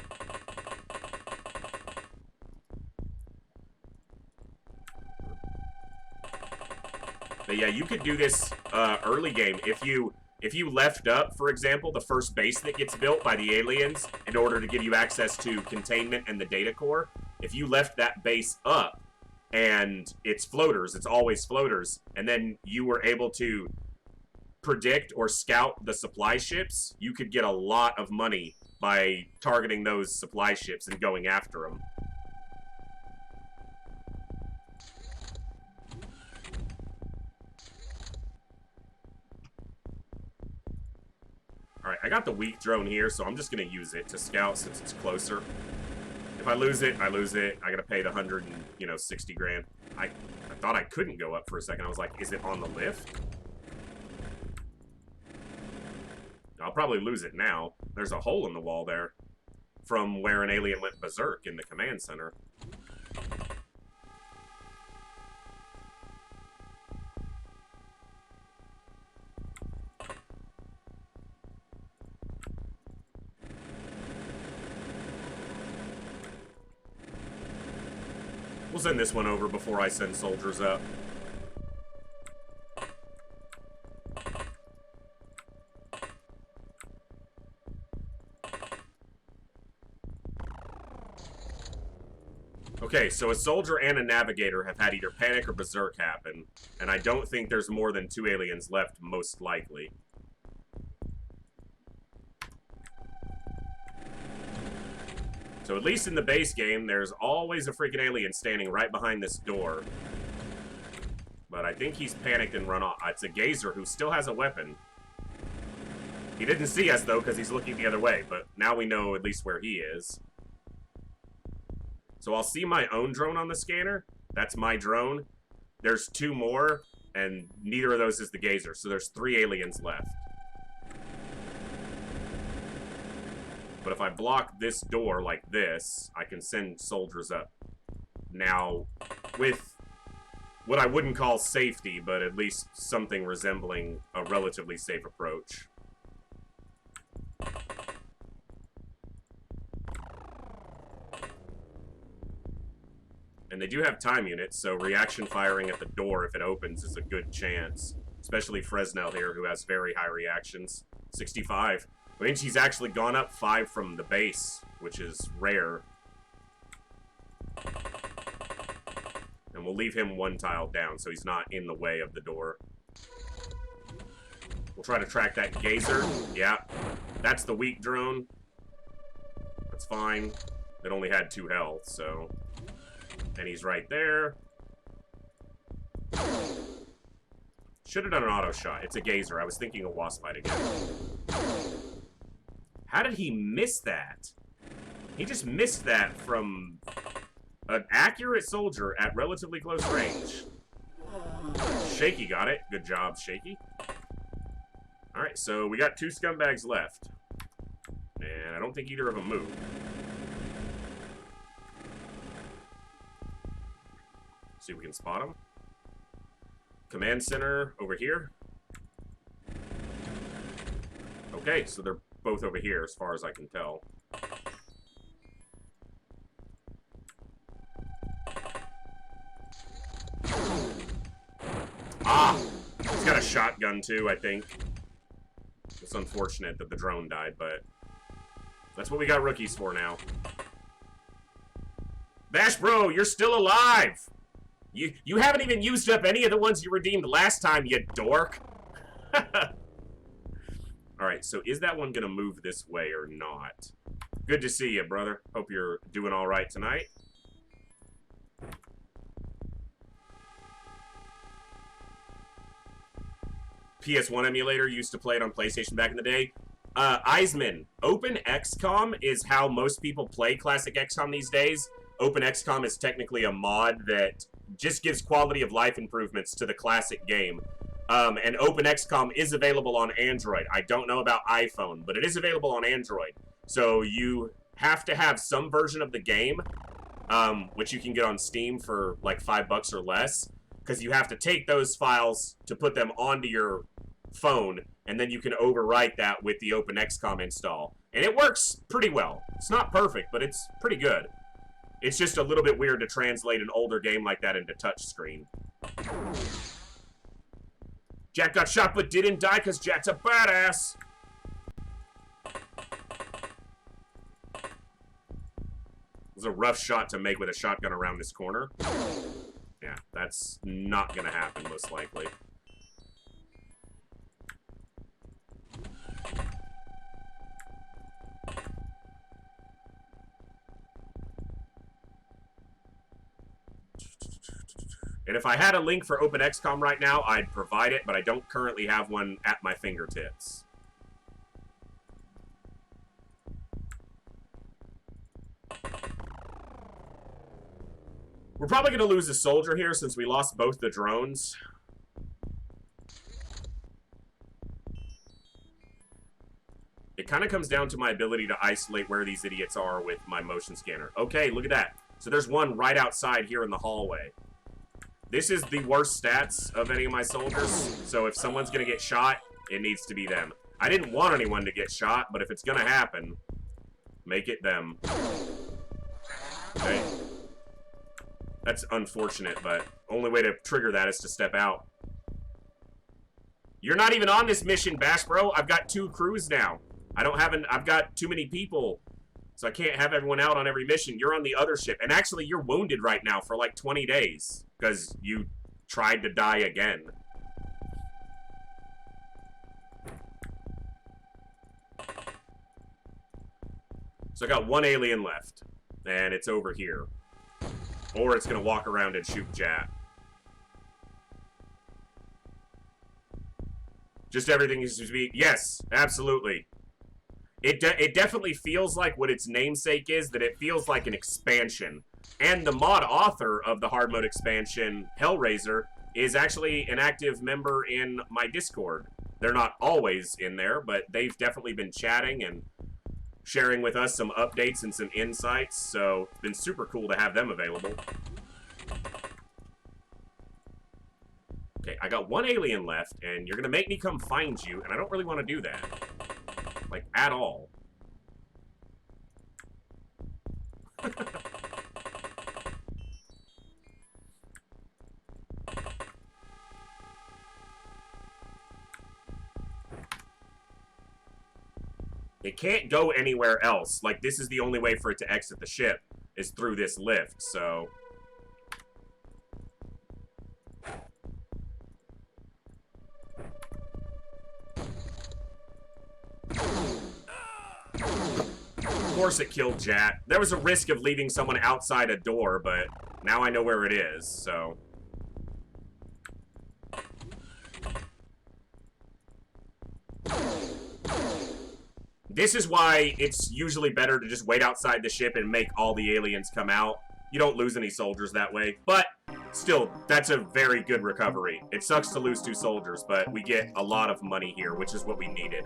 But yeah, you could do this early game if you left up, for example, the first base that gets built by the aliens in order to give you access to containment and the data core. If you left that base up and it's floaters, it's always floaters, and then you were able to predict or scout the supply ships, you could get a lot of money by targeting those supply ships and going after them. Alright, I got the weak drone here, so I'm just going to use it to scout since it's closer. If I lose it, I lose it. I got to pay the 160 grand. I thought I couldn't go up for a second. I was like, is it on the lift? I'll probably lose it now. There's a hole in the wall there from where an alien went berserk in the command center. We'll send this one over before I send soldiers up. Okay, so a soldier and a navigator have had either panic or berserk happen, and I don't think there's more than 2 aliens left, most likely. So at least in the base game, there's always a freaking alien standing right behind this door. But I think he's panicked and run off. It's a gazer who still has a weapon. He didn't see us, though, because he's looking the other way, but now we know at least where he is. So I'll see my own drone on the scanner. That's my drone. There's 2 more, and neither of those is the gazer, so there's 3 aliens left. But if I block this door like this, I can send soldiers up. Now, with what I wouldn't call safety, but at least something resembling a relatively safe approach. And they do have time units, so reaction firing at the door if it opens is a good chance. Especially Fresnel here, who has very high reactions. 65. I mean, she's actually gone up 5 from the base, which is rare. And we'll leave him 1 tile down, so he's not in the way of the door. We'll try to track that gazer. Yeah, that's the weak drone. That's fine. It only had 2 health, so... And he's right there. Should have done an auto shot. It's a gazer. I was thinking a wasp fight again. How did he miss that? He just missed that from an accurate soldier at relatively close range. Shaky got it. Good job, Shaky. Alright, so we got 2 scumbags left. And I don't think either of them moved. See if we can spot them. Command center over here. Okay, so they're both over here as far as I can tell. Ah! He's got a shotgun too, I think. It's unfortunate that the drone died, but that's what we got rookies for now. Bash Bro, you're still alive! You haven't even used up any of the ones you redeemed last time, you dork. Alright, so is that one gonna move this way or not? Good to see you, brother. Hope you're doing all right tonight. PS1 emulator, used to play it on PlayStation back in the day. Eisman, openxcom is how most people play classic XCOM these days. Openxcom is technically a mod that just gives quality of life improvements to the classic game. And openxcom is available on Android. I don't know about iPhone, but it is available on Android. So you have to have some version of the game, which you can get on Steam for like $5 or less, because you have to take those files to put them onto your phone, and then you can overwrite that with the openxcom install. And it works pretty well. It's not perfect, but it's pretty good. It's just a little bit weird to translate an older game like that into touchscreen. Jack got shot but didn't die because Jack's a badass. It was a rough shot to make with a shotgun around this corner. Yeah, that's not gonna happen, most likely. And if I had a link for openxcom right now, I'd provide it, but I don't currently have one at my fingertips. We're probably going to lose a soldier here since we lost both the drones. It kind of comes down to my ability to isolate where these idiots are with my motion scanner. Okay, look at that. So there's one right outside here in the hallway. This is the worst stats of any of my soldiers, so if someone's going to get shot, it needs to be them. I didn't want anyone to get shot, but if it's going to happen, make it them. Okay. That's unfortunate, but only way to trigger that is to step out. You're not even on this mission, Bash Bro. I've got 2 crews now. I've got too many people, so I can't have everyone out on every mission. You're on the other ship, and actually you're wounded right now for like 20 days. Because you tried to die again. So I got 1 alien left. And it's over here. Or it's going to walk around and shoot Jat. Just everything needs to be... Yes, absolutely. It definitely feels like what its namesake is, that it feels like an expansion. And the mod author of the hard mode expansion, Hellraiser, is actually an active member in my Discord. They're not always in there, but they've definitely been chatting and sharing with us some updates and some insights, so it's been super cool to have them available. Okay, I got 1 alien left, and you're gonna make me come find you, and I don't really want to do that. Like, at all. It can't go anywhere else. Like, this is the only way for it to exit the ship, is through this lift, so... Of course it killed Jat. There was a risk of leaving someone outside a door, but now I know where it is, so... This is why it's usually better to just wait outside the ship and make all the aliens come out. You don't lose any soldiers that way, but still, that's a very good recovery. It sucks to lose 2 soldiers, but we get a lot of money here, which is what we needed.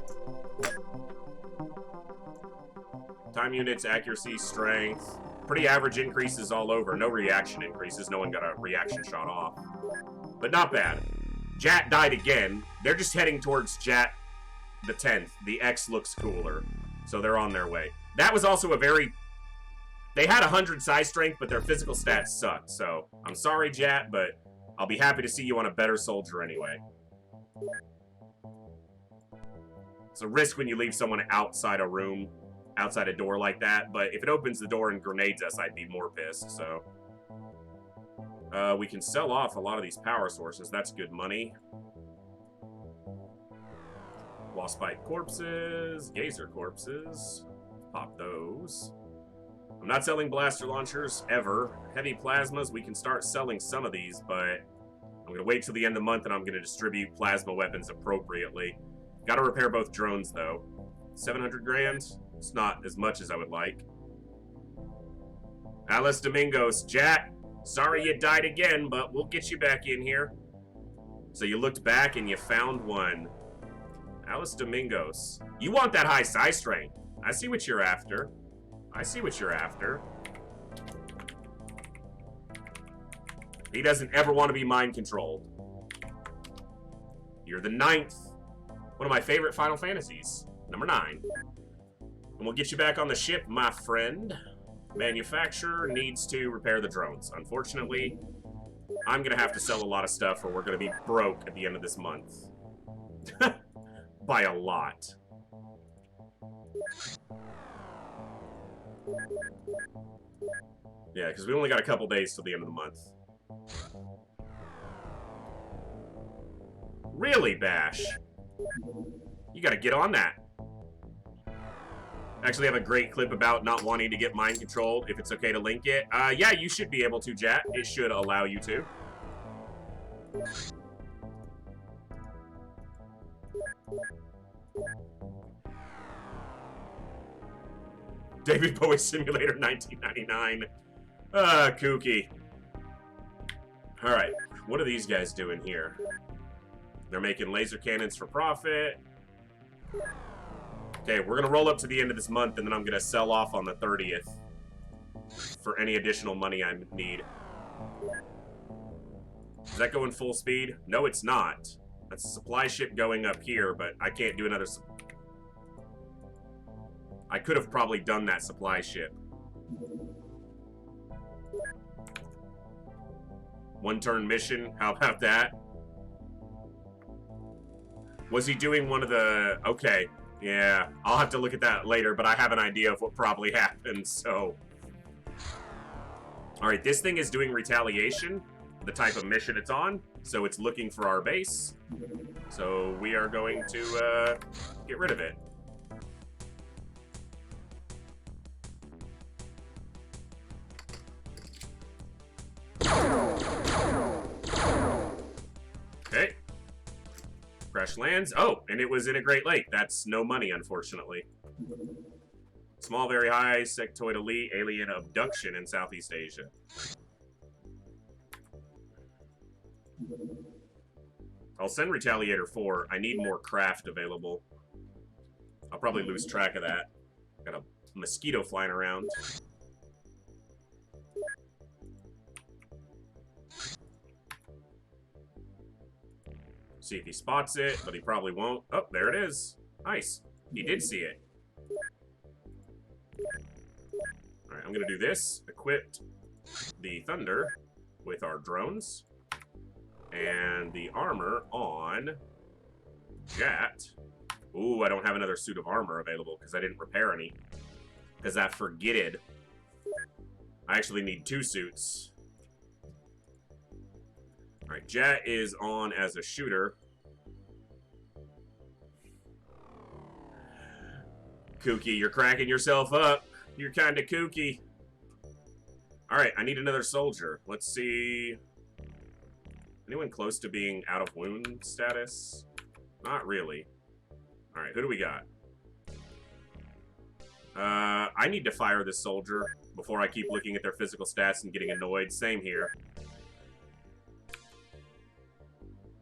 Time units, accuracy, strength. Pretty average increases all over. No reaction increases. No one got a reaction shot off. But not bad. Jat died again. They're just heading towards Jat the 10th. The X looks cooler. So they're on their way. That was also a very... They had 100 size strength, but their physical stats sucked. So I'm sorry, Jat, but I'll be happy to see you on a better soldier anyway. It's a risk when you leave someone outside a room, outside a door like that, but if it opens the door and grenades us, I'd be more pissed, so... we can sell off a lot of these power sources. That's good money. Wall spike corpses, gazer corpses. Pop those. I'm not selling blaster launchers, ever. Heavy plasmas, we can start selling some of these, but I'm going to wait till the end of the month and I'm going to distribute plasma weapons appropriately. Got to repair both drones, though. 700 grand? It's not as much as I would like. Alice Domingos, Jack, sorry you died again, but we'll get you back in here. So you looked back and you found one. Alice Domingos. You want that high psi strength. I see what you're after. I see what you're after. He doesn't ever want to be mind controlled. You're the 9th. One of my favorite Final Fantasies. Number 9. And we'll get you back on the ship, my friend. Manufacturer needs to repair the drones. Unfortunately, I'm going to have to sell a lot of stuff or we're going to be broke at the end of this month. By a lot. Yeah, because we only got a couple days till the end of the month. Really, Bash? You gotta get on that. Actually have a great clip about not wanting to get mind controlled, if it's okay to link it. Yeah, you should be able to, Jack. It should allow you to. David Bowie Simulator 1999. Kooky. Alright, what are these guys doing here? They're making laser cannons for profit. Okay, we're gonna roll up to the end of this month and then I'm gonna sell off on the 30th for any additional money I need. Is that going full speed? No, it's not. That's a supply ship going up here, but I can't do another... I could have probably done that supply ship. One-turn mission, how about that? Was he doing one of the... Okay, yeah, I'll have to look at that later, but I have an idea of what probably happened, so... Alright, this thing is doing retaliation, the type of mission it's on, so it's looking for our base. So we are going to get rid of it. Okay. Crash lands. Oh, and it was in a Great Lake. That's no money, unfortunately. Small, very high, sectoid elite, alien abduction in Southeast Asia. I'll send Retaliator 4. I need more craft available. I'll probably lose track of that. Got a mosquito flying around. See if he spots it, but he probably won't. Oh, there it is. Nice. He did see it. Alright, I'm going to do this. Equip the Thunder with our drones. And the armor on Jat. Ooh, I don't have another suit of armor available because I didn't repair any. Because I forgetted. I actually need 2 suits. Alright, Jat is on as a shooter. Kooky, you're cracking yourself up. You're kind of kooky. Alright, I need another soldier. Let's see... Anyone close to being out of wound status? Not really. Alright, who do we got? I need to fire this soldier before I keep looking at their physical stats and getting annoyed. Same here.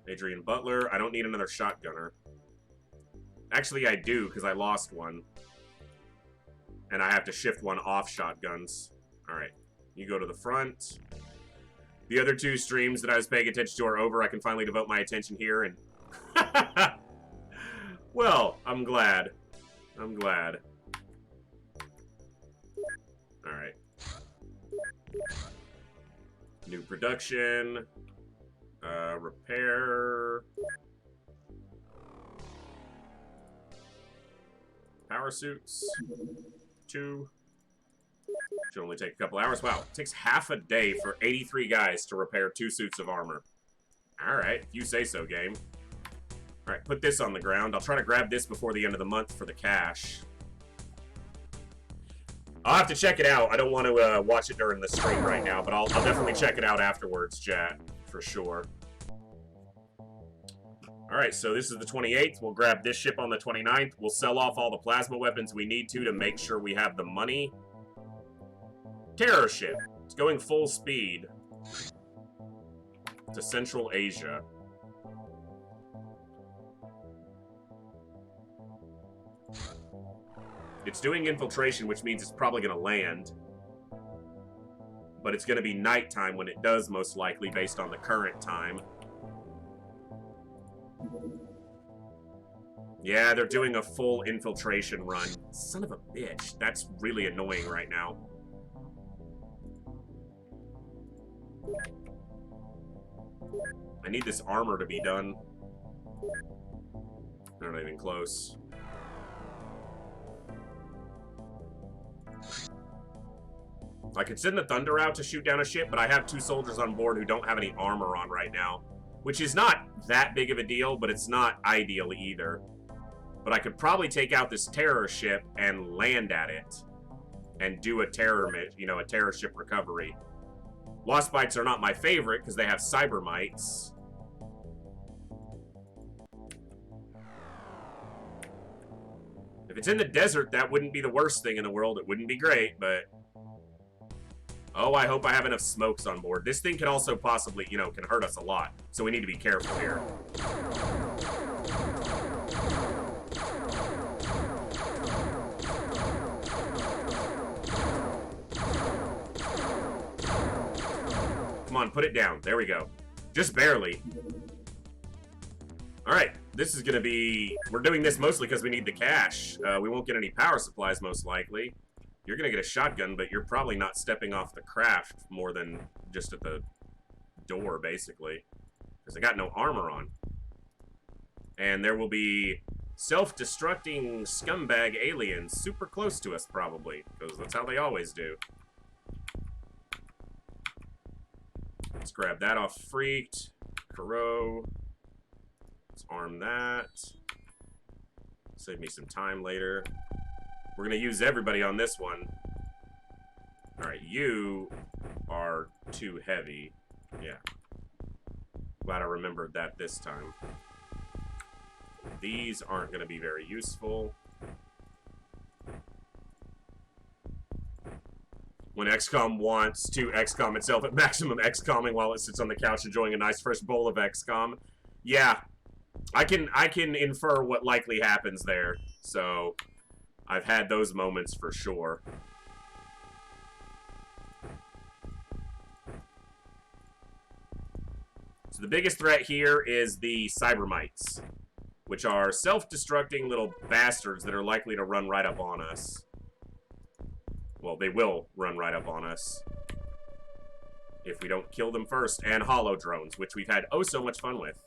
Adrian Butler. I don't need another shotgunner. Actually, I do, because I lost one. And I have to shift one off shotguns. Alright, you go to the front. The other 2 streams that I was paying attention to are over. I can finally devote my attention here and... Well, I'm glad. I'm glad. Alright. New production. Repair. Power suits. 2. Should only take a couple hours. Wow, it takes half a day for 83 guys to repair 2 suits of armor. Alright, you say so, game. Alright, put this on the ground. I'll try to grab this before the end of the month for the cash. I'll have to check it out. I don't want to watch it during the stream right now, but I'll definitely check it out afterwards, chat, for sure. Alright, so this is the 28th. We'll grab this ship on the 29th. We'll sell off all the plasma weapons we need to make sure we have the money. Terror ship. It's going full speed to Central Asia. It's doing infiltration, which means it's probably going to land. But it's going to be nighttime when it does, most likely, based on the current time. Yeah, they're doing a full infiltration run. Son of a bitch. That's really annoying right now. I need this armor to be done. They're not even close. I could send the Thunder out to shoot down a ship, but I have 2 soldiers on board who don't have any armor on right now. Which is not that big of a deal, but it's not ideal either. But I could probably take out this terror ship and land at it. And do a terror ship recovery. Lost Bites are not my favorite because they have cyber mites. If it's in the desert, that wouldn't be the worst thing in the world. It wouldn't be great, but... Oh, I hope I have enough smokes on board. This thing can also possibly, can hurt us a lot. So we need to be careful here. Come on, put it down. There we go. Just barely. Alright, this is going to be... We're doing this mostly because we need the cash. We won't get any power supplies, most likely. You're going to get a shotgun, but you're probably not stepping off the craft more than just at the door, basically. Because I got no armor on. And there will be self-destructing scumbag aliens super close to us, probably. Because that's how they always do. Let's grab that off Freaked. Kuro. Let's arm that. Save me some time later. We're going to use everybody on this one. Alright, you are too heavy. Yeah. Glad I remembered that this time. These aren't going to be very useful. When XCOM wants to XCOM itself at maximum XCOMing while it sits on the couch enjoying a nice fresh bowl of XCOM. Yeah. I can infer what likely happens there. So... I've had those moments for sure. So the biggest threat here is the cybermites, which are self-destructing little bastards that are likely to run right up on us. Well, they will run right up on us if we don't kill them first. And Holodrones, which we've had oh so much fun with.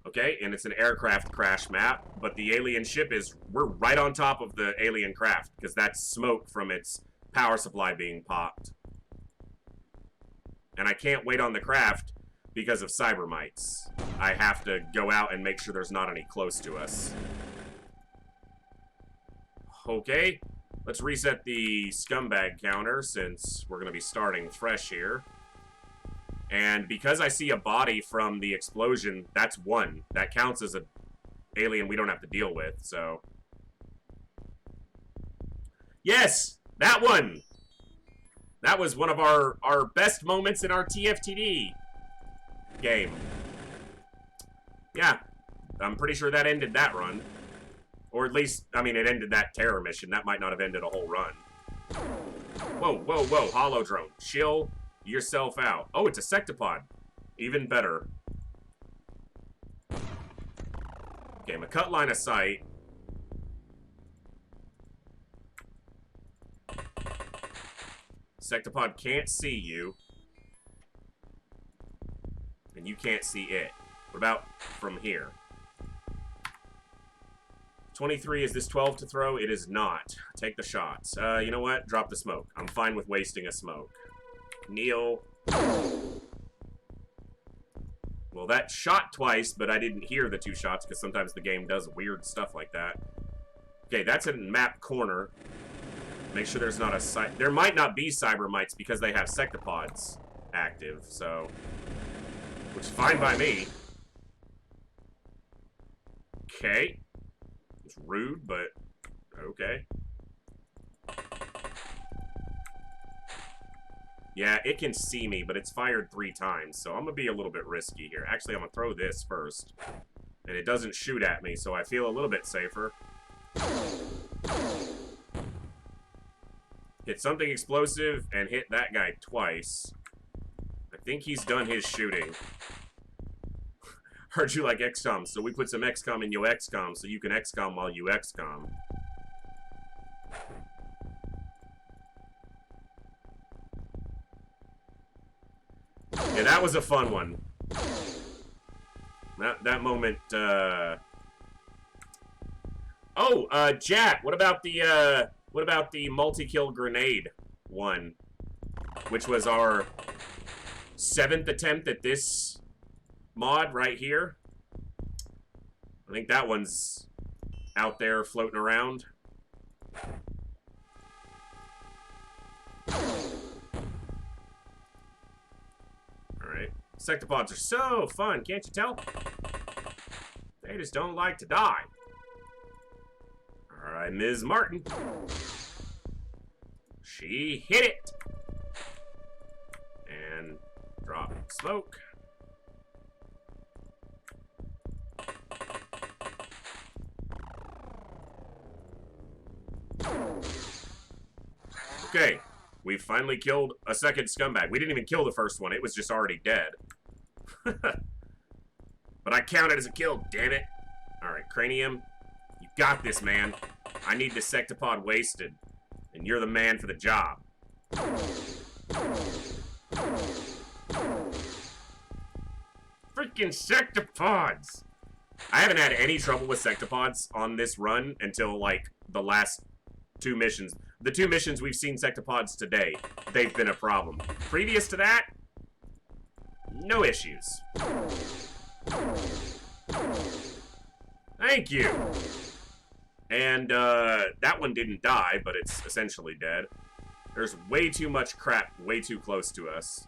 Okay, and it's an aircraft crash map, but the alien ship we're right on top of the alien craft, because that's smoke from its power supply being popped. And I can't wait on the craft because of cybermites. I have to go out and make sure there's not any close to us. Okay, let's reset the scumbag counter, since we're going to be starting fresh here. And because I see a body from the explosion, that's 1. That counts as an alien we don't have to deal with, so... Yes! That one! That was one of our best moments in our TFTD game. Yeah. I'm pretty sure that ended that run. Or at least, I mean, it ended that terror mission. That might not have ended a whole run. Whoa, whoa, whoa. Holodrone. Chill yourself out. Oh, it's a Sectopod. Even better. Okay, I'm a cut line of sight. Sectopod can't see you. And you can't see it. What about from here? 23, is this 12 to throw? It is not. Take the shots. You know what? Drop the smoke. I'm fine with wasting a smoke. Kneel. Well, that shot twice, but I didn't hear the 2 shots because sometimes the game does weird stuff like that. Okay, that's a map corner. Make sure there's not a... There might not be cyber mites because they have sectopods active, so... Which is fine by me. Okay. It's rude, but... Okay. Yeah, it can see me, but it's fired 3 times, so I'm gonna be a little bit risky here. Actually, I'm gonna throw this first. And it doesn't shoot at me, so I feel a little bit safer. Hit something explosive and hit that guy twice. I think he's done his shooting. Heard you like XCOM, so we put some XCOM in your XCOM so you can XCOM while you XCOM. Yeah, that was a fun one. That moment, Oh, Jack, what about the multi-kill grenade one? Which was our 7th attempt at this mod right here. I think that one's out there floating around. Alright. Sectopods are so fun, can't you tell? They just don't like to die. Alright, Ms. Martin. She hit it. And drop smoke. Okay, we finally killed a second scumbag. We didn't even kill the first one. It was just already dead. But I count it as a kill, damn it. Alright, Cranium. You got this, man. I need this sectopod wasted. And you're the man for the job. Freaking sectopods! I haven't had any trouble with sectopods on this run until, like, the last 2 missions. The 2 missions we've seen sectopods today, they've been a problem. Previous to that, no issues. Thank you! And, that one didn't die, but it's essentially dead. There's way too much crap way too close to us.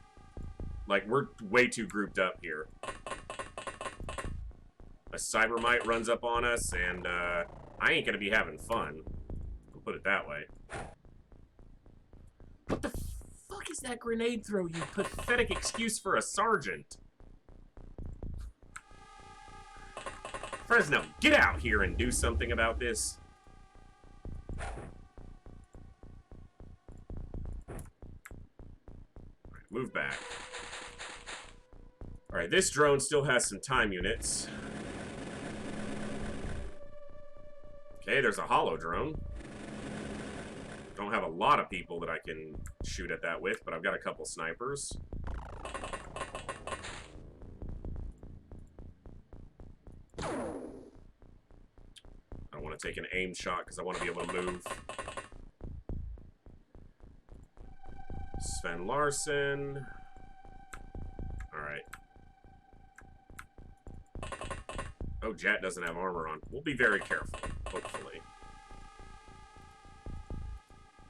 Like, we're way too grouped up here. A cybermite runs up on us, and, I ain't gonna be having fun. I'll put it that way. What the fuck is that grenade throw, you pathetic excuse for a sergeant? Fresno, get out here and do something about this. Alright, move back. Alright, this drone still has some time units. Okay, there's a Holodrone. Don't have a lot of people that I can shoot at that with, but I've got a couple snipers. I don't want to take an aim shot because I want to be able to move. Sven Larson. Alright. Oh, Jet doesn't have armor on. We'll be very careful, hopefully.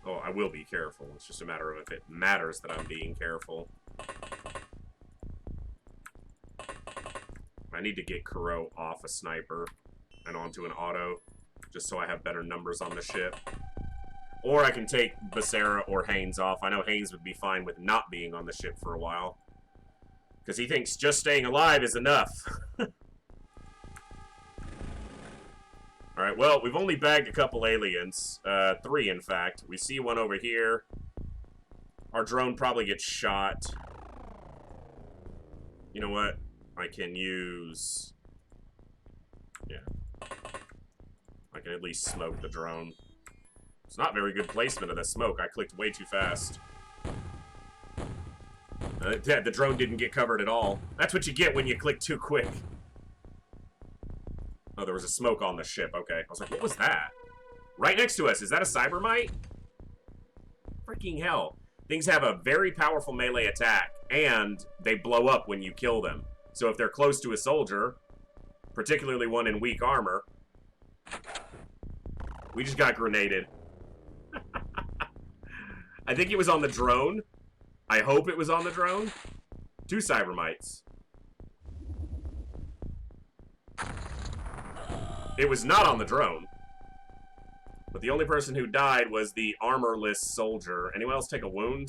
Oh, I will be careful. It's just a matter of if it matters that I'm being careful. I need to get Kuro off a sniper and onto an auto, just so I have better numbers on the ship. Or I can take Becerra or Haynes off. I know Haynes would be fine with not being on the ship for a while, because he thinks just staying alive is enough. Alright, well, we've only bagged a couple aliens. 3, in fact. We see one over here. Our drone probably gets shot. You know what? I can use... Yeah. I can at least smoke the drone. It's not very good placement of the smoke. I clicked way too fast. The drone didn't get covered at all. That's what you get when you click too quick. Oh, there was a smoke on the ship. Okay. I was like, what was that? Right next to us. Is that a cybermite? Freaking hell. Things have a very powerful melee attack, and they blow up when you kill them. So if they're close to a soldier, particularly one in weak armor, We just got grenaded. I think it was on the drone. I hope it was on the drone. 2 cybermites. It was not on the drone. But the only person who died was the armorless soldier. Anyone else take a wound?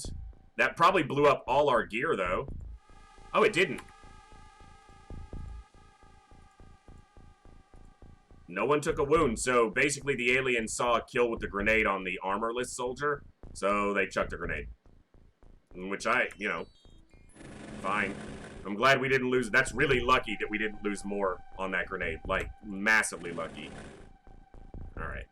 That probably blew up all our gear, though. Oh, it didn't. No one took a wound, so basically the aliens saw a kill with the grenade on the armorless soldier, so they chucked a grenade. Which you know, fine. I'm glad we didn't lose. That's really lucky that we didn't lose more on that grenade. Like, massively lucky. Alright.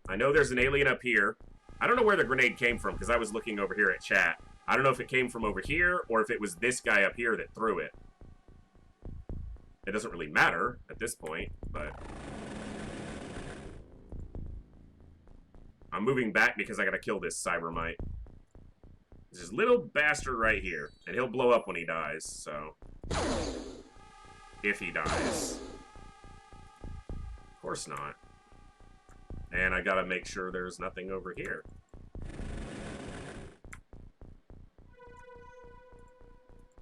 I know there's an alien up here. I don't know where the grenade came from, because I was looking over here at chat. I don't know if it came from over here, or if it was this guy up here that threw it. It doesn't really matter at this point, but... I'm moving back because I gotta kill this cybermite. There's this little bastard right here, and he'll blow up when he dies, so... If he dies. Of course not. And I gotta make sure there's nothing over here.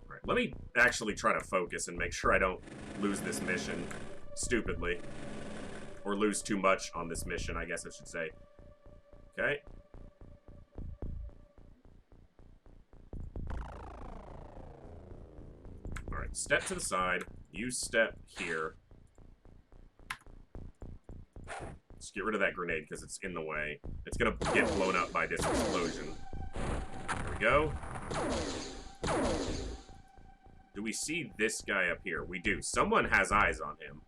Alright, let me actually try to focus and make sure I don't lose this mission stupidly. Or lose too much on this mission, I guess I should say. Okay. Alright, step to the side. You step here. Just get rid of that grenade because it's in the way. It's gonna get blown up by this explosion. There we go. Do we see this guy up here? We do. Someone has eyes on him.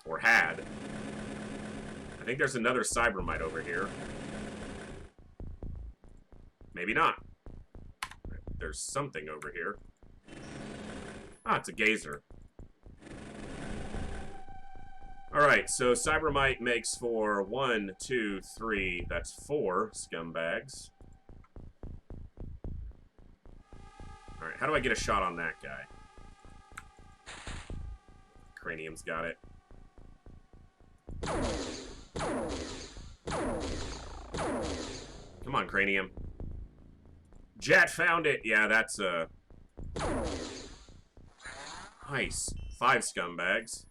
Or had. I think there's another cybermite over here. Maybe not. There's something over here. Ah, it's a gazer. Alright, so cybermite makes for 1, 2, 3, that's 4 scumbags. Alright, how do I get a shot on that guy? Cranium's got it. Come on, Cranium. Jet found it! Yeah, that's nice. 5 scumbags.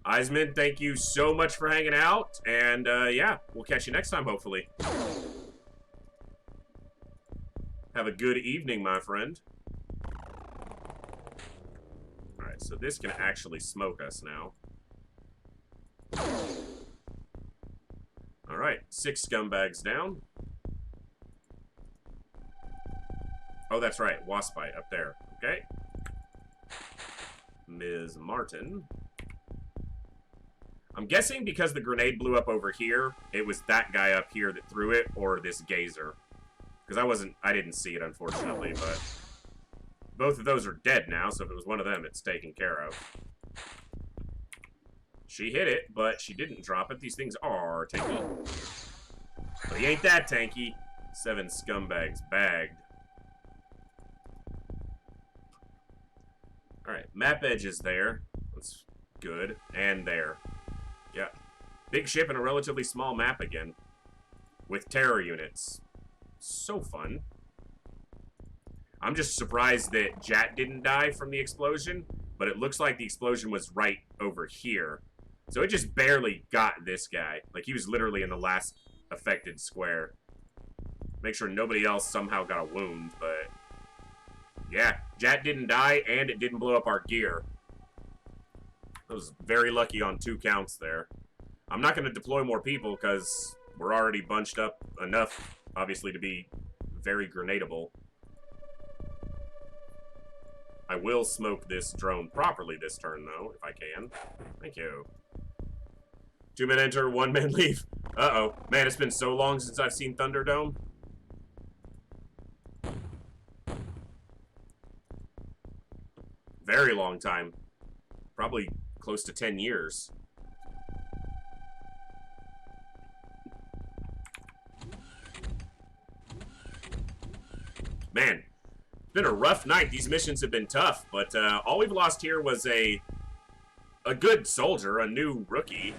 Eisman, thank you so much for hanging out, and yeah, we'll catch you next time, hopefully. Have a good evening, my friend. Alright, so this can actually smoke us now. Alright, 6 scumbags down. Oh, that's right, Waspite up there. Okay. Ms. Martin. I'm guessing because the grenade blew up over here, it was that guy up here that threw it, or this gazer. Because I didn't see it, unfortunately, but... Both of those are dead now, so if it was one of them, it's taken care of. She hit it, but she didn't drop it. These things are tanky. But he ain't that tanky. 7 scumbags bagged. Alright, map edge is there. That's good. And there. Yeah. Big ship and a relatively small map again. With terror units. So fun. I'm just surprised that Jat didn't die from the explosion, but it looks like the explosion was right over here. So it just barely got this guy. Like, he was literally in the last affected square. Make sure nobody else somehow got a wound, but... Yeah, Jat didn't die, and it didn't blow up our gear. I was very lucky on 2 counts there. I'm not going to deploy more people, because we're already bunched up enough, obviously, to be very grenadable. I will smoke this drone properly this turn, though, if I can. Thank you. 2 men enter, 1 man leave. Uh-oh. Man, it's been so long since I've seen Thunderdome. Very long time. Probably close to 10 years. Man, it's been a rough night. These missions have been tough, but all we've lost here was a good soldier, a new rookie,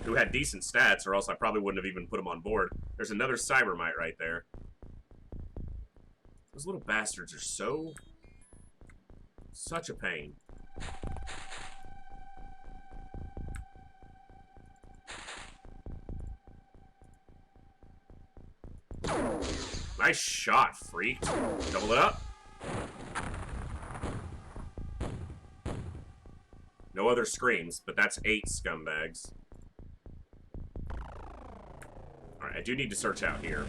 who had decent stats, or else I probably wouldn't have even put him on board. There's another Cybermite right there. Those little bastards are such a pain. Nice shot, freak. Double it up. No other screams, but that's 8 scumbags. Alright, I do need to search out here.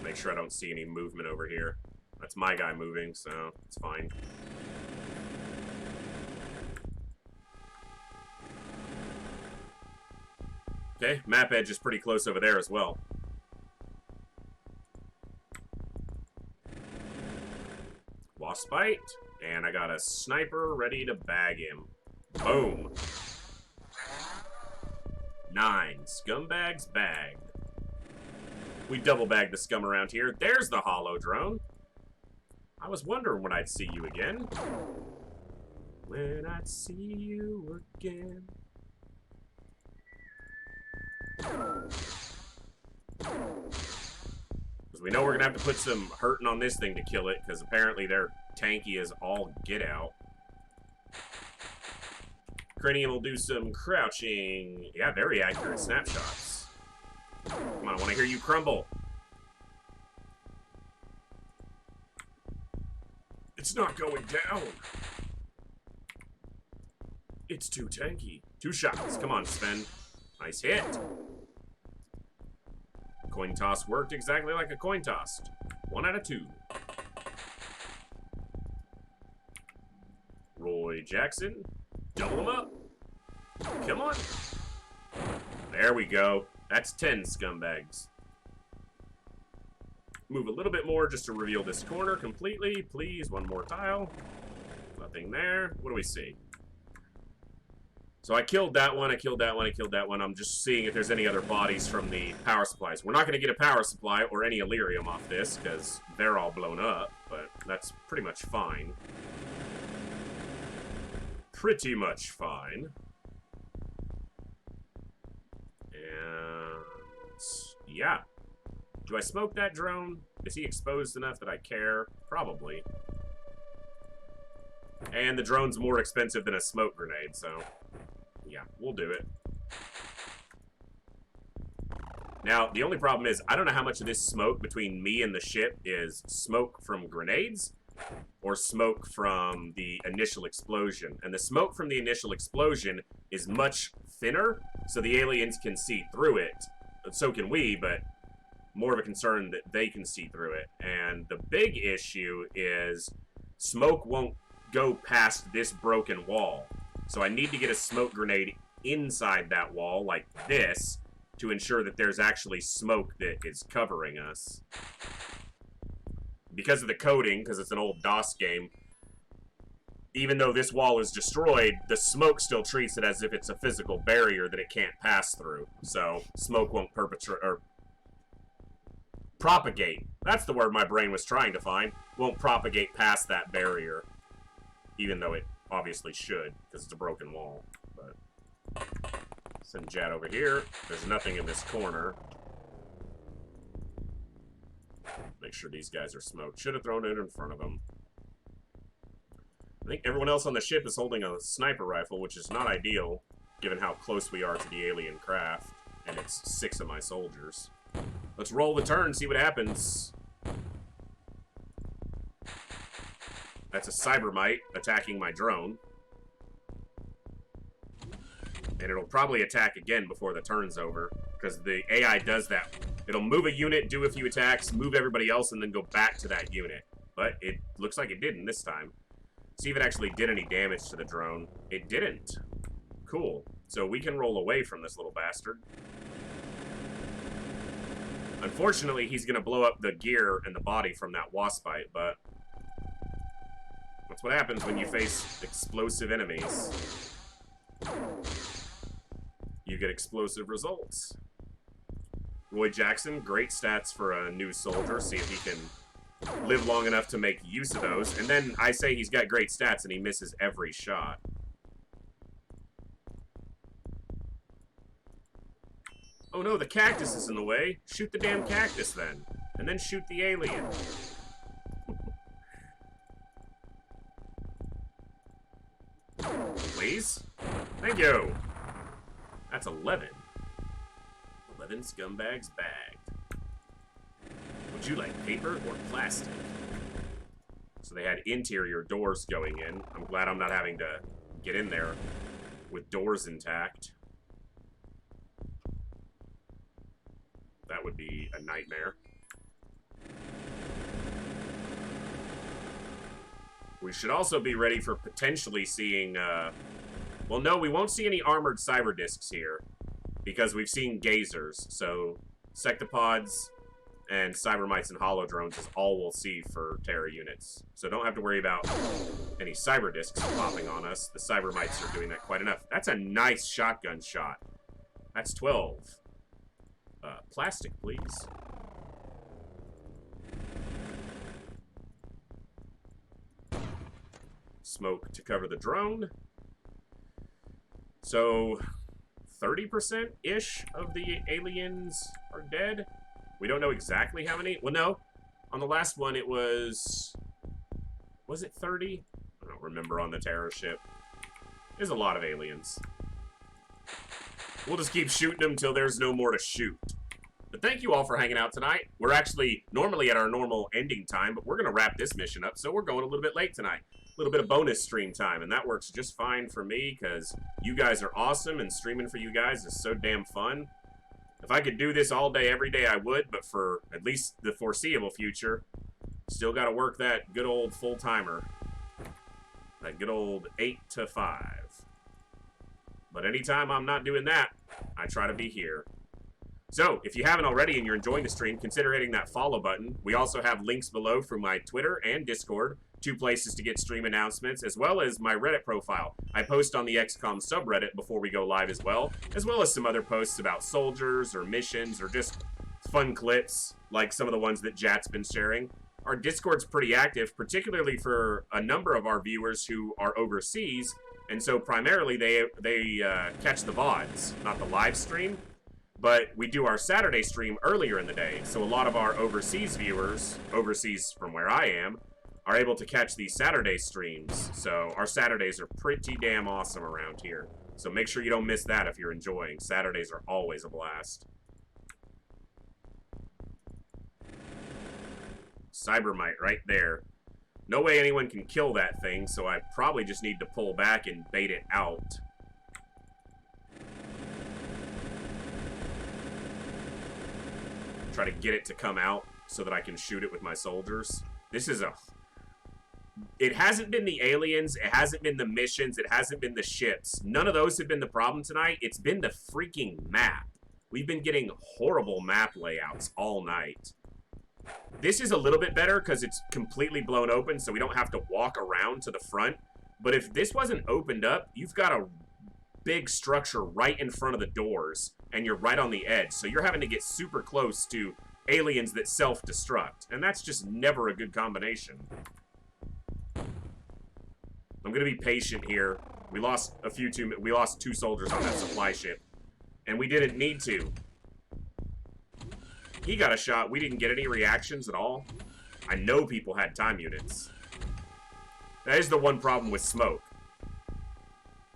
Make sure I don't see any movement over here. That's my guy moving, so it's fine. Okay, map edge is pretty close over there as well. Wasp bite, and I got a sniper ready to bag him. Boom. 9 scumbags bagged. We double bagged the scum around here. There's the Holodrone. I was wondering when I'd see you again. When I'd see you again. Because we know we're going to have to put some hurting on this thing to kill it, because apparently they're tanky as all get out. Cranium will do some crouching. Yeah, very accurate snapshots. Come on, I want to hear you crumble. It's not going down. It's too tanky. 2 shots. Come on, Sven. Nice hit. Coin toss worked exactly like a coin toss. 1 out of 2. Roy Jackson. Double him up. Come on. There we go. That's 10 scumbags. Move a little bit more just to reveal this corner completely. Please, one more tile. Nothing there. What do we see? So I killed that one, I killed that one, I killed that one. I'm just seeing if there's any other bodies from the power supplies. We're not going to get a power supply or any Illyrium off this, because they're all blown up, but that's pretty much fine. Pretty much fine. And yeah. Do I smoke that drone? Is he exposed enough that I care? Probably. And the drone's more expensive than a smoke grenade, so yeah, we'll do it. Now, the only problem is, I don't know how much of this smoke between me and the ship is smoke from grenades or smoke from the initial explosion. And the smoke from the initial explosion is much thinner, so the aliens can see through it. So can we, but more of a concern that they can see through it. And the big issue is smoke won't go past this broken wall. So I need to get a smoke grenade inside that wall, like this, to ensure that there's actually smoke that is covering us. Because of the coding, because it's an old DOS game, even though this wall is destroyed, the smoke still treats it as if it's a physical barrier that it can't pass through. So smoke won't propagate. That's the word my brain was trying to find. Won't propagate past that barrier. Even though it obviously should, because it's a broken wall. But send Jet over here. There's nothing in this corner. Make sure these guys are smoked. Should have thrown it in front of them. I think everyone else on the ship is holding a sniper rifle, which is not ideal, given how close we are to the alien craft. And it's 6 of my soldiers. Let's roll the turn, see what happens. That's a Cybermite attacking my drone. And it'll probably attack again before the turn's over, because the AI does that. It'll move a unit, do a few attacks, move everybody else, and then go back to that unit. But it looks like it didn't this time. See if it actually did any damage to the drone. It didn't. Cool. So we can roll away from this little bastard. Unfortunately, he's going to blow up the gear and the body from that wasp bite, but That's what happens when you face explosive enemies. You get explosive results. Roy Jackson, great stats for a new soldier. See if he can live long enough to make use of those. And then I say he's got great stats and he misses every shot. Oh no, the cactus is in the way. Shoot the damn cactus then. And then shoot the alien. Please? Thank you. That's 11. 11 scumbags bagged. Would you like paper or plastic? So they had interior doors going in. I'm glad I'm not having to get in there with doors intact. That would be a nightmare. We should also be ready for potentially seeing, well, no, we won't see any armored cyberdiscs here because we've seen gazers. So sectopods and cybermites and holodrones is all we'll see for Terra units. So don't have to worry about any cyberdiscs popping on us. The cybermites are doing that quite enough. That's a nice shotgun shot. That's 12. Plastic, please. Smoke to cover the drone. So 30%-ish of the aliens are dead. We don't know exactly how many. Well, no. On the last one, it was it 30? I don't remember on the Terror ship. There's a lot of aliens. We'll just keep shooting them till there's no more to shoot. But thank you all for hanging out tonight. We're actually normally at our normal ending time, but we're going to wrap this mission up, so we're going a little bit late tonight. A little bit of bonus stream time, and that works just fine for me because you guys are awesome, and streaming for you guys is so damn fun. If I could do this all day, every day, I would, but for at least the foreseeable future, still got to work that good old full-timer. That good old 8 to 5. But anytime I'm not doing that, I try to be here. So, if you haven't already and you're enjoying the stream, consider hitting that follow button. We also have links below for my Twitter and Discord, 2 places to get stream announcements, as well as my Reddit profile. I post on the XCOM subreddit before we go live as well as some other posts about soldiers or missions or just fun clips, like some of the ones that Jat's been sharing. Our Discord's pretty active, particularly for a number of our viewers who are overseas, and so primarily they catch the VODs, not the live stream. But we do our Saturday stream earlier in the day, so a lot of our overseas viewers, overseas from where I am, are able to catch these Saturday streams. So our Saturdays are pretty damn awesome around here. So make sure you don't miss that if you're enjoying. Saturdays are always a blast. Cybermite right there. No way anyone can kill that thing, so I probably just need to pull back and bait it out. Try to get it to come out so that I can shoot it with my soldiers. This is it hasn't been the aliens, it hasn't been the missions, it hasn't been the ships. None of those have been the problem tonight. It's been the freaking map. We've been getting horrible map layouts all night. This is a little bit better because it's completely blown open, so we don't have to walk around to the front. But if this wasn't opened up, you've got a big structure right in front of the doors, and you're right on the edge, so you're having to get super close to aliens that self-destruct, and that's just never a good combination. I'm gonna be patient here. We lost 2 soldiers on that supply ship, and we didn't need to. He got a shot. We didn't get any reactions at all. I know people had time units. That is the one problem with smoke.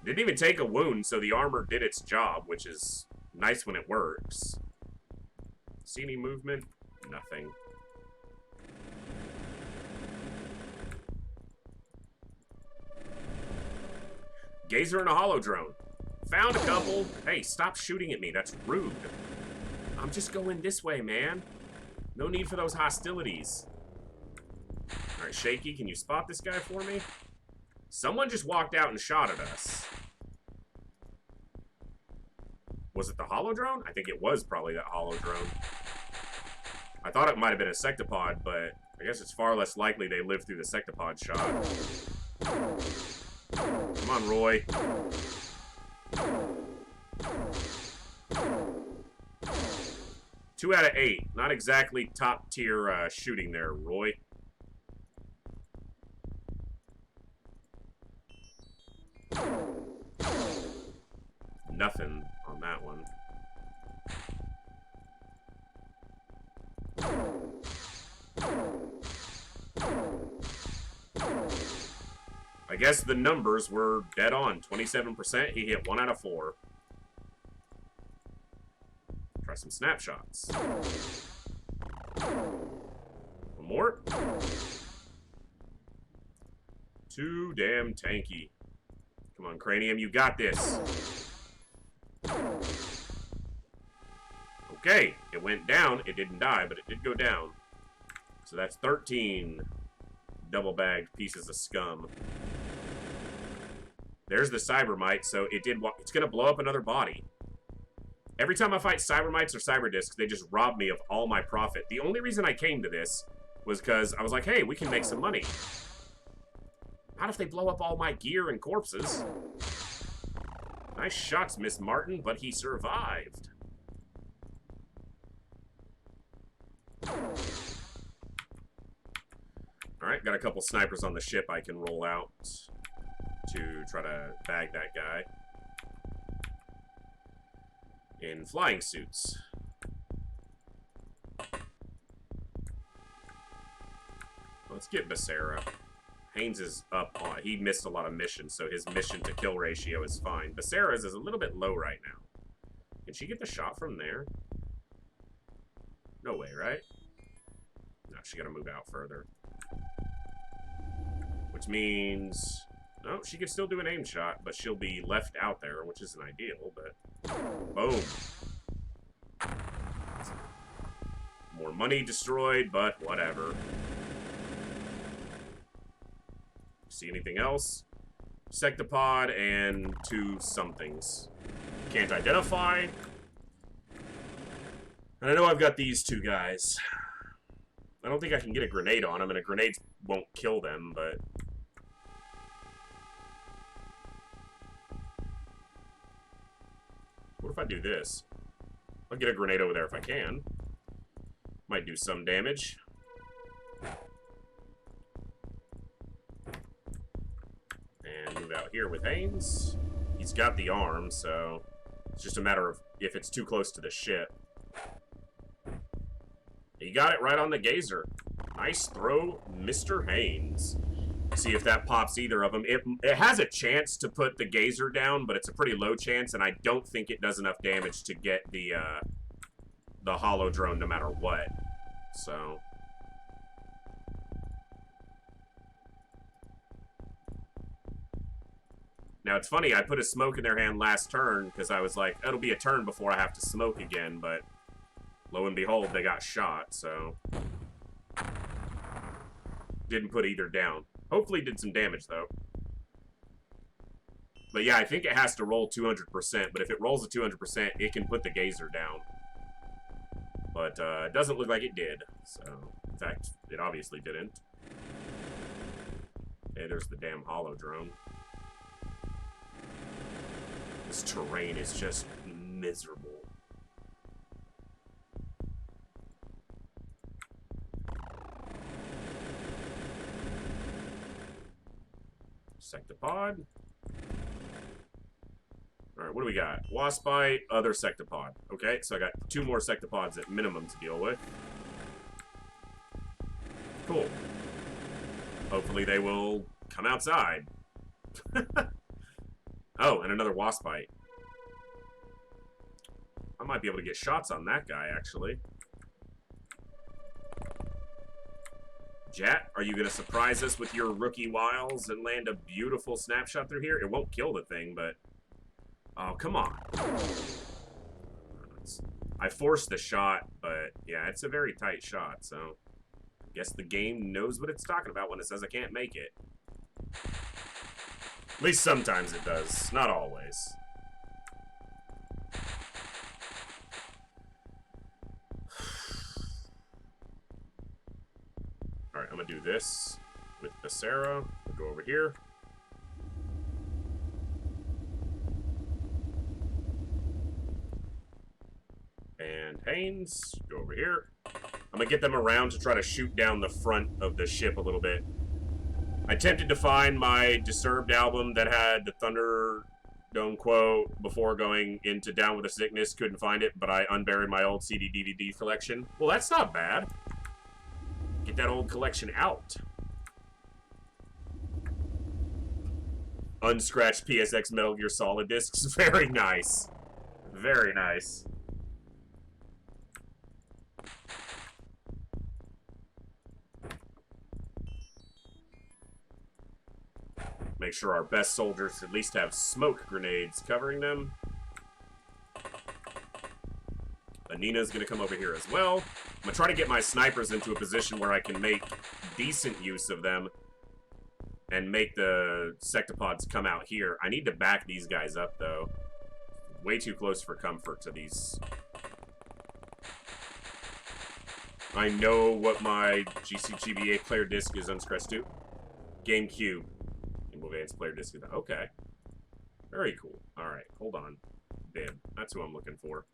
Didn't even take a wound, so the armor did its job, which is nice when it works. See any movement? Nothing. Gazer and a holodrone. Found a couple. Hey, stop shooting at me. That's rude. I'm just going this way, man. No need for those hostilities. Alright, Shaky, can you spot this guy for me? Someone just walked out and shot at us. Was it the holodrone? I think it was probably that holodrone. I thought it might have been a sectopod, but I guess it's far less likely they lived through the sectopod shot. Come on, Roy. Two out of 8. Not exactly top tier shooting there, Roy. Nothing on that one. I guess the numbers were dead on. 27%. He hit 1 out of 4. Try some snapshots. One more. Too damn tanky. Come on, Cranium, you got this. Okay, it went down. It didn't die, but it did go down. So that's 13 double-bagged pieces of scum. There's the Cybermite, so it's going to blow up another body. Every time I fight Cybermites or Cyberdiscs, they just rob me of all my profit. The only reason I came to this was because I was like, hey, we can make some money. Not if they blow up all my gear and corpses. Nice shots, Miss Martin, but he survived. Alright, got a couple snipers on the ship I can roll out to try to bag that guy. In flying suits. Let's get Becerra. Haynes is up on. He missed a lot of missions, so his mission to kill ratio is fine. Becerra's is a little bit low right now. Can she get the shot from there? No way, right? No, she gotta move out further. Which means... No, she can still do an aim shot, but she'll be left out there, which isn't ideal, but... Boom. More money destroyed, but whatever. See anything else? Sectopod and 2 somethings. Can't identify. And I know I've got these 2 guys. I don't think I can get a grenade on them, and a grenade won't kill them, but... What if I do this? I'll get a grenade over there if I can. Might do some damage. And move out here with Haynes. He's got the arm, so it's just a matter of if it's too close to the ship. He got it right on the gazer. Nice throw, Mr. Haynes. See if that pops either of them. It has a chance to put the gazer down, but it's a pretty low chance, and I don't think it does enough damage to get the Holodrone no matter what. So... Now, it's funny, I put a smoke in their hand last turn, because I was like, it'll be a turn before I have to smoke again, but lo and behold, they got shot, so... Didn't put either down. Hopefully did some damage, though. But yeah, I think it has to roll 200%, but if it rolls a 200%, it can put the gazer down. But it doesn't look like it did, so... In fact, it obviously didn't. Hey, there's the damn Holodrone. This terrain is just miserable. Sectopod. Alright, what do we got? Wasp Bite, other Sectopod. Okay, so I got 2 more Sectopods at minimum to deal with. Cool. Hopefully they will come outside. Oh, and another Wasp Bite. I might be able to get shots on that guy, actually. Jat, are you going to surprise us with your rookie wiles and land a beautiful snapshot through here? It won't kill the thing, but... Oh, come on. I forced the shot, but yeah, it's a very tight shot, so... I guess the game knows what it's talking about when it says I can't make it. At least sometimes it does, not always. Alright, I'm gonna do this with Becerra. We'll go over here. And Haynes, go over here. I'm gonna get them around to try to shoot down the front of the ship a little bit. I attempted to find my Disturbed album that had the Thunderdome quote before going into Down with a Sickness. Couldn't find it, but I unburied my old CD DVD collection. Well, that's not bad. Get that old collection out. Unscratched PSX Metal Gear Solid discs. Very nice. Very nice. Make sure our best soldiers at least have smoke grenades covering them. Anina's going to come over here as well. I'm going to try to get my snipers into a position where I can make decent use of them and make the Sectopods come out here. I need to back these guys up, though. Way too close for comfort to these. I know what my GCGBA player disc is unscratched to. GameCube. Advanced player disc. Okay. Very cool. Alright, hold on. Bib. That's who I'm looking for.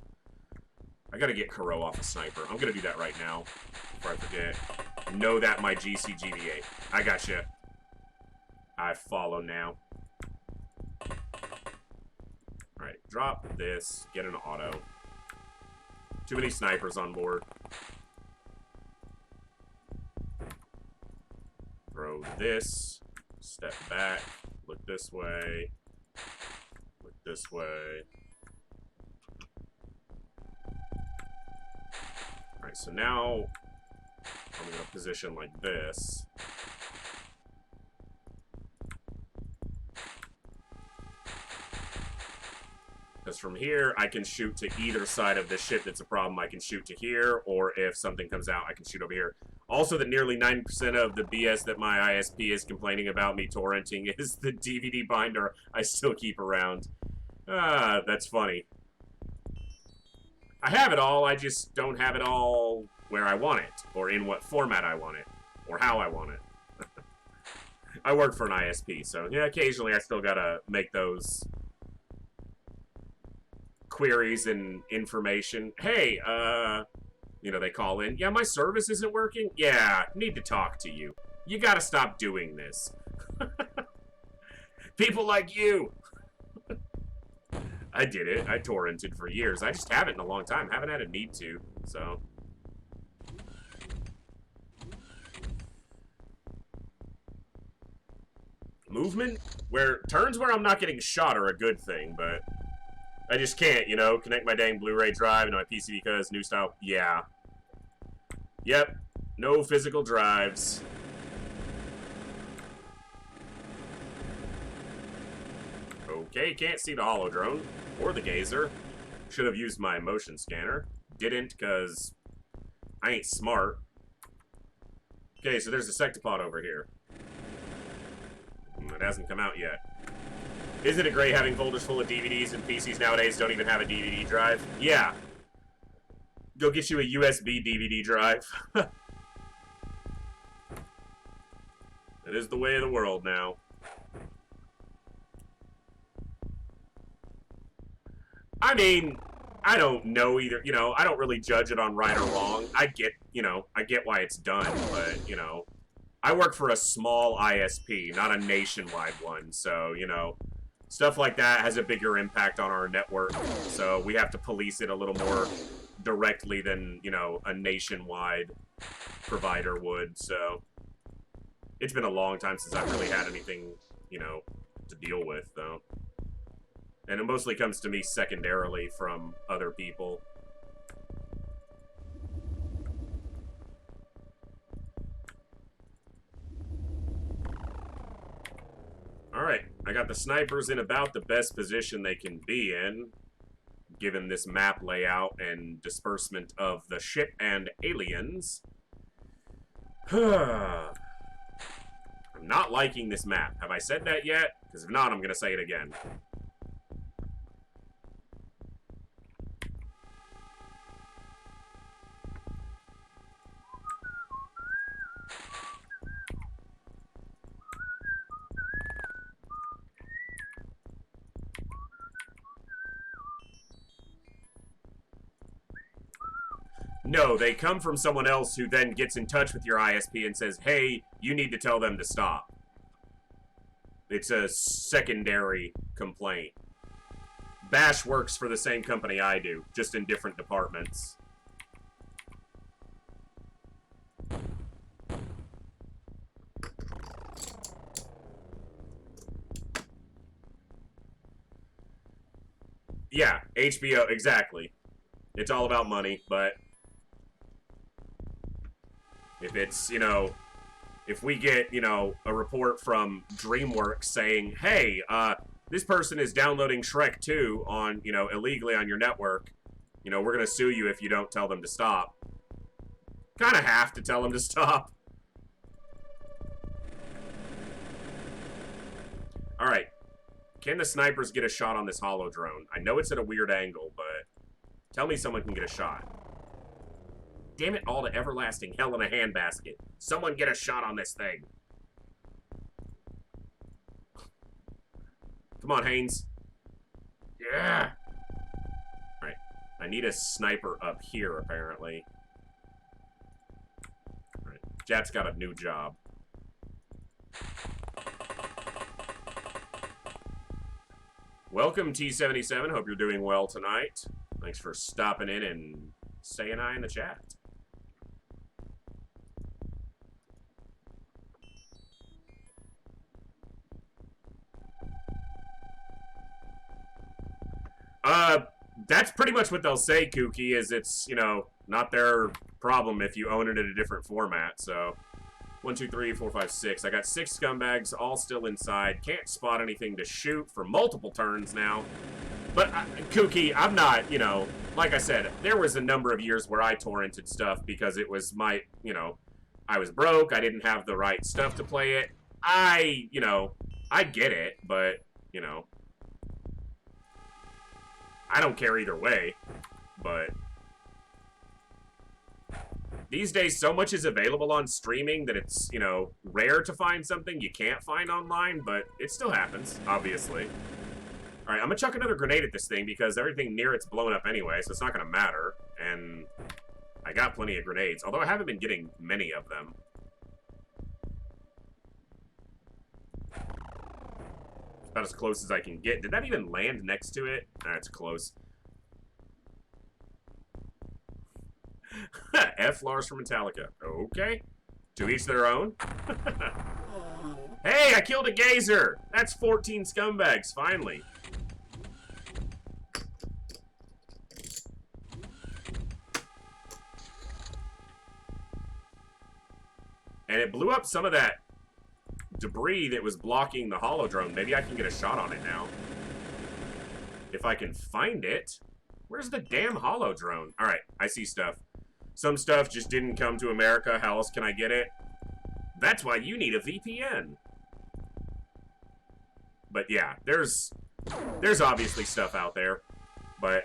I gotta get Kuro off a sniper. I'm gonna do that right now. Before I forget. Know that my GCGBA. I gotcha. I follow now. Alright, drop this. Get an auto. Too many snipers on board. Throw this. Step back. Look this way. Look this way. Alright, so now I'm going to position like this. Because from here, I can shoot to either side of the ship that's a problem. I can shoot to here, or if something comes out, I can shoot over here. Also, that nearly 90% of the BS that my ISP is complaining about me torrenting is the DVD binder I still keep around. Ah, that's funny. I have it all, I just don't have it all where I want it, or in what format I want it, or how I want it. I work for an ISP, so yeah, occasionally I still gotta make those queries and information. Hey, you know, they call in. Yeah, my service isn't working. Yeah, need to talk to you. You gotta stop doing this. People like you. I did it. I torrented for years. I just haven't in a long time. Haven't had a need to, so. Movement? Turns where I'm not getting shot are a good thing, but I just can't, you know, connect my dang Blu-ray drive into my PC because new style. Yeah. Yep. No physical drives. Okay, can't see the Holodrone or the Gazer. Should have used my motion scanner. Didn't, because I ain't smart. Okay, so there's a Sectopod over here. It hasn't come out yet. Isn't it great having folders full of DVDs and PCs nowadays don't even have a DVD drive? Yeah. Go get you a USB DVD drive. It is the way of the world now. I mean, I don't know either. You know, I don't really judge it on right or wrong. I get, you know, I get why it's done, but, you know, I work for a small ISP, not a nationwide one, so, you know, stuff like that has a bigger impact on our network, so we have to police it a little more directly than, you know, a nationwide provider would, so it's been a long time since I've really had anything, you know, to deal with, though. And it mostly comes to me secondarily from other people. Alright, I got the snipers in about the best position they can be in, given this map layout and disbursement of the ship and aliens. I'm not liking this map. Have I said that yet? Because if not, I'm going to say it again. No, they come from someone else who then gets in touch with your ISP and says, hey, you need to tell them to stop. It's a secondary complaint. Bash works for the same company I do, just in different departments. Yeah, HBO, exactly. It's all about money, but if it's, you know, if we get, you know, a report from DreamWorks saying, hey, this person is downloading Shrek 2 on, you know, illegally on your network, you know, we're going to sue you if you don't tell them to stop. Kind of have to tell them to stop. All right. Can the snipers get a shot on this Holodrone? I know it's at a weird angle, but tell me someone can get a shot. Damn it all to everlasting hell in a handbasket. Someone get a shot on this thing. Come on, Haynes. Yeah! Alright. I need a sniper up here, apparently. Alright. Jat's got a new job. Welcome, T77. Hope you're doing well tonight. Thanks for stopping in and saying hi in the chat. That's pretty much what they'll say, Kooky, is it's, you know, not their problem if you own it in a different format, so. 1, 2, 3, 4, 5, 6. I got 6 scumbags all still inside. Can't spot anything to shoot for multiple turns now. But, Kooky, I'm not, you know, like I said, there was a number of years where I torrented stuff because it was my, you know, I was broke, I didn't have the right stuff to play it. You know, I get it, but, you know, I don't care either way, but these days so much is available on streaming that it's, you know, rare to find something you can't find online, but it still happens, obviously. Alright, I'm gonna chuck another grenade at this thing because everything near it's blown up anyway, so it's not gonna matter, and I got plenty of grenades, although I haven't been getting many of them. About as close as I can get. Did that even land next to it? That's close. F. Lars from Metallica. Okay. To each their own. Hey, I killed a gazer! That's 14 scumbags, finally. And it blew up some of that debris that was blocking the Holodrone. Maybe I can get a shot on it now. If I can find it. Where's the damn Holodrone? Alright, I see stuff. Some stuff just didn't come to America. How else can I get it? That's why you need a VPN. But yeah, there's obviously stuff out there. But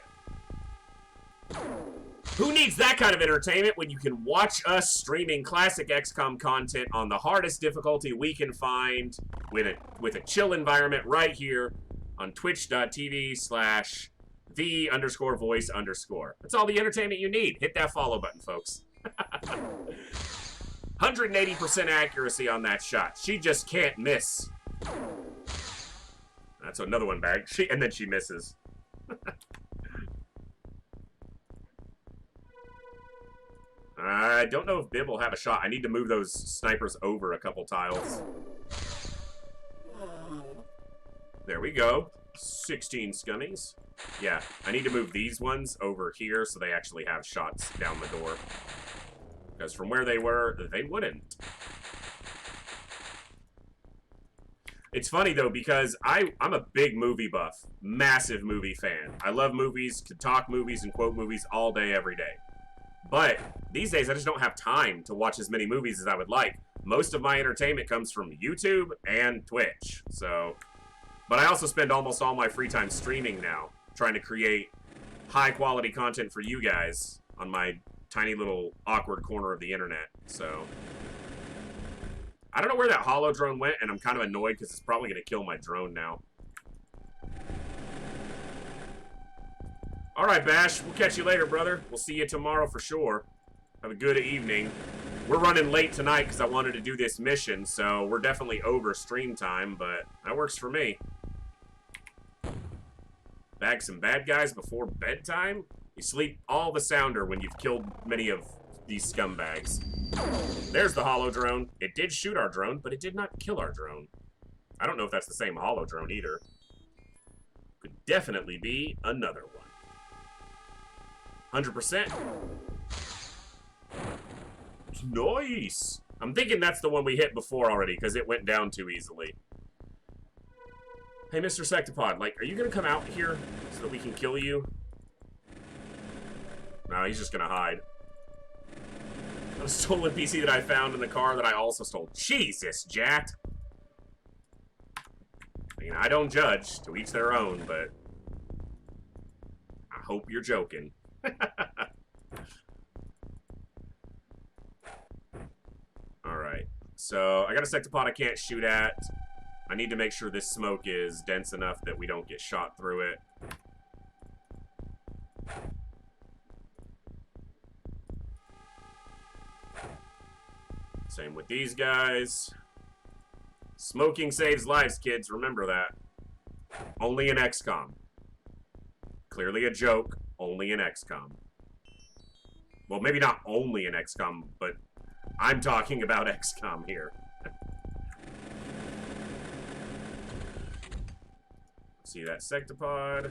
who needs that kind of entertainment when you can watch us streaming classic XCOM content on the hardest difficulty we can find with a chill environment right here on twitch.tv/the_voice_. That's all the entertainment you need. Hit that follow button, folks. 180% accuracy on that shot. She just can't miss. That's another one bag. And then she misses. I don't know if Bib will have a shot. I need to move those snipers over a couple tiles. There we go. 16 scummies. Yeah, I need to move these ones over here so they actually have shots down the door. Because from where they were, they wouldn't. It's funny, though, because I'm a big movie buff. Massive movie fan. I love movies, could talk movies and quote movies all day, every day. But these days, I just don't have time to watch as many movies as I would like. Most of my entertainment comes from YouTube and Twitch. So, but I also spend almost all my free time streaming now, trying to create high-quality content for you guys on my tiny little awkward corner of the internet. So, I don't know where that Holodrone went, and I'm kind of annoyed because it's probably going to kill my drone now. All right, Bash. We'll catch you later, brother. We'll see you tomorrow for sure. Have a good evening. We're running late tonight because I wanted to do this mission, so we're definitely over stream time, but that works for me. Bag some bad guys before bedtime? You sleep all the sounder when you've killed many of these scumbags. There's the Holodrone. It did shoot our drone, but it did not kill our drone. I don't know if that's the same Holodrone either. Could definitely be another one. 100%. Nice! I'm thinking that's the one we hit before already, because it went down too easily. Hey, Mr. Sectopod, like, are you gonna come out here so that we can kill you? No, he's just gonna hide. A stolen PC that I found in the car that I also stole. Jesus, Jack! I mean, I don't judge, to each their own, but I hope you're joking. Alright, so I got a Sectopod I can't shoot at. I need to make sure this smoke is dense enough that we don't get shot through it. Same with these guys. Smoking saves lives, kids. Remember that. Only in XCOM. Clearly a joke. Only in XCOM. Well, maybe not only in XCOM, but I'm talking about XCOM here. See that Sectopod.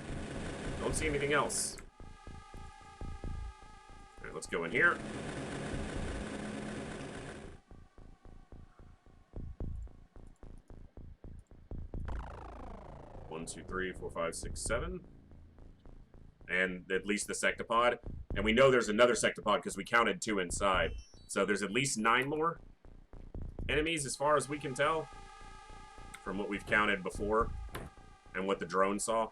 Don't see anything else. Alright, let's go in here. One, two, three, four, five, six, seven. And at least the Sectopod. And we know there's another Sectopod because we counted 2 inside. So there's at least 9 more enemies as far as we can tell. From what we've counted before. And what the drone saw.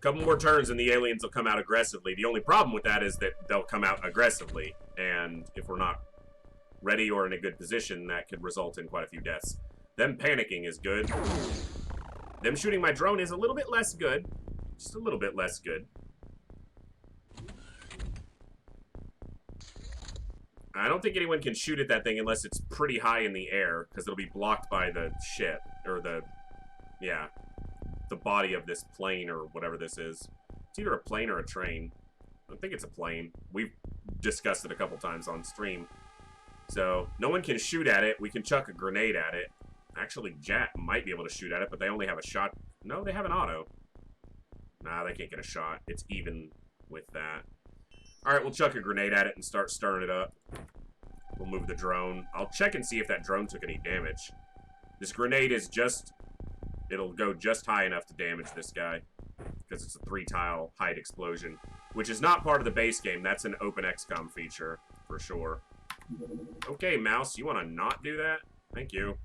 Couple more turns and the aliens will come out aggressively. The only problem with that is that they'll come out aggressively. And if we're not ready or in a good position, that could result in quite a few deaths. Them panicking is good. Them shooting my drone is a little bit less good. Just a little bit less good. I don't think anyone can shoot at that thing unless it's pretty high in the air, because it'll be blocked by the ship, or the, yeah, the body of this plane, or whatever this is. It's either a plane or a train. I think it's a plane. We've discussed it a couple times on stream. So, no one can shoot at it. We can chuck a grenade at it. Actually, Jack might be able to shoot at it, but they only have a shot. No, they have an auto. Nah, they can't get a shot. It's even with that. Alright, we'll chuck a grenade at it and start stirring it up. We'll move the drone. I'll check and see if that drone took any damage. This grenade is just... It'll go just high enough to damage this guy. Because it's a 3-tile height explosion. Which is not part of the base game. That's an openxcom feature, for sure. Okay, Mouse, you want to not do that? Thank you.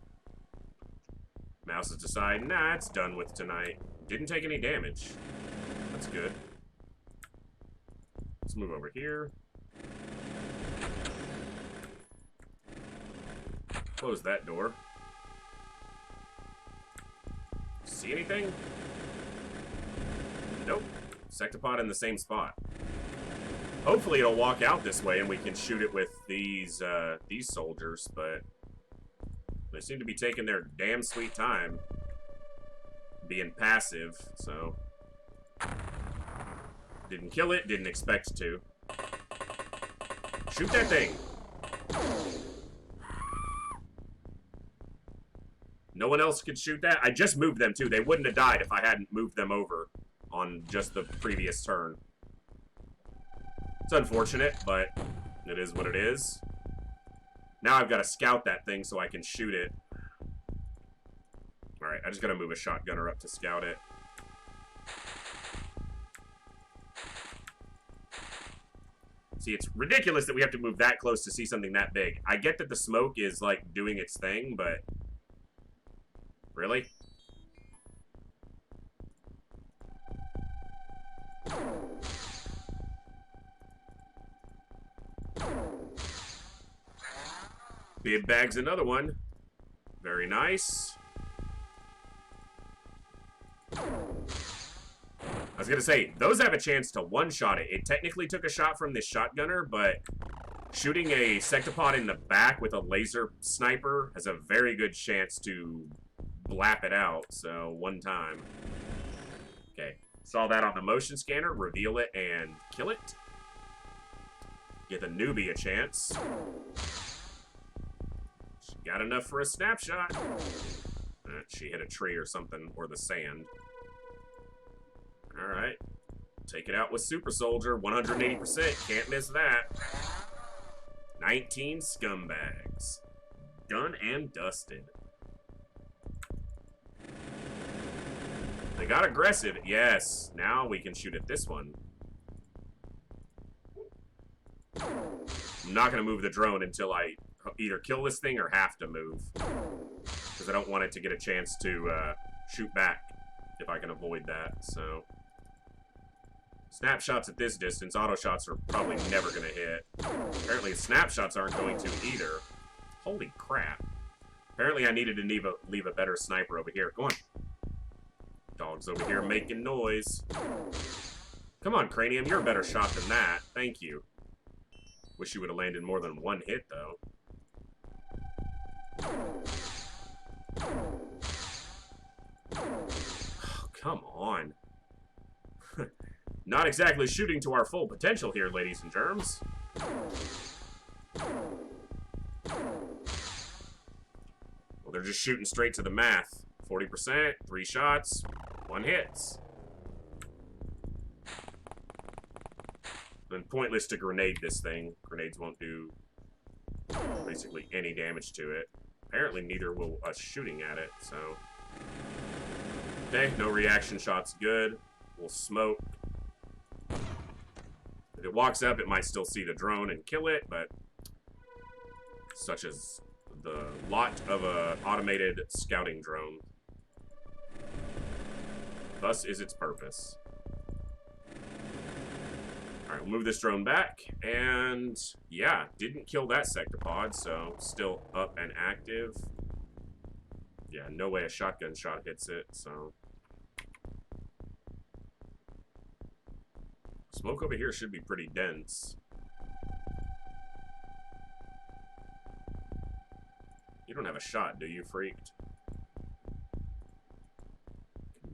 Mouse has decided, nah, it's done with tonight. Didn't take any damage. That's good. Let's move over here. Close that door. See anything? Nope. Sectopod in the same spot. Hopefully it'll walk out this way and we can shoot it with these soldiers, but they seem to be taking their damn sweet time being passive, so didn't kill it, didn't expect to. Shoot that thing! No one else could shoot that? I just moved them too. They wouldn't have died if I hadn't moved them over on just the previous turn. It's unfortunate, but it is what it is. Now I've got to scout that thing so I can shoot it. Alright, I just got to move a shotgunner up to scout it. See, it's ridiculous that we have to move that close to see something that big. I get that the smoke is, like, doing its thing, but... Really? Bib bags another one. Very nice. I was gonna say, those have a chance to one-shot it. It technically took a shot from this shotgunner, but shooting a Sectopod in the back with a laser sniper has a very good chance to blap it out, so one time. Okay, saw that on the motion scanner, reveal it and kill it. Give the newbie a chance. She got enough for a snapshot. She hit a tree or something, or the sand. Alright. Take it out with Super Soldier, 180%, can't miss that. 19 scumbags. Done and dusted. They got aggressive, yes. Now we can shoot at this one. I'm not going to move the drone until I either kill this thing or have to move. Because I don't want it to get a chance to shoot back if I can avoid that, so... Snapshots at this distance, auto shots are probably never going to hit. Apparently snapshots aren't going to either. Holy crap. Apparently I needed to leave a better sniper over here. Go on. Dog's over here making noise. Come on, Cranium, you're a better shot than that. Thank you. Wish you would have landed more than one hit, though. Oh, come on. Not exactly shooting to our full potential here, ladies and germs. Well, they're just shooting straight to the math. 40%, 3 shots, 1 hits. Then pointless to grenade this thing. Grenades won't do basically any damage to it. Apparently neither will us shooting at it, so... Okay, no reaction shots, good. We'll smoke. If it walks up, it might still see the drone and kill it, but... Such as the lot of a automated scouting drone. Thus is its purpose. Alright, we'll move this drone back, and yeah, didn't kill that Sectopod, so still up and active. Yeah, no way a shotgun shot hits it, so... Smoke over here should be pretty dense. You don't have a shot, do you, freaked?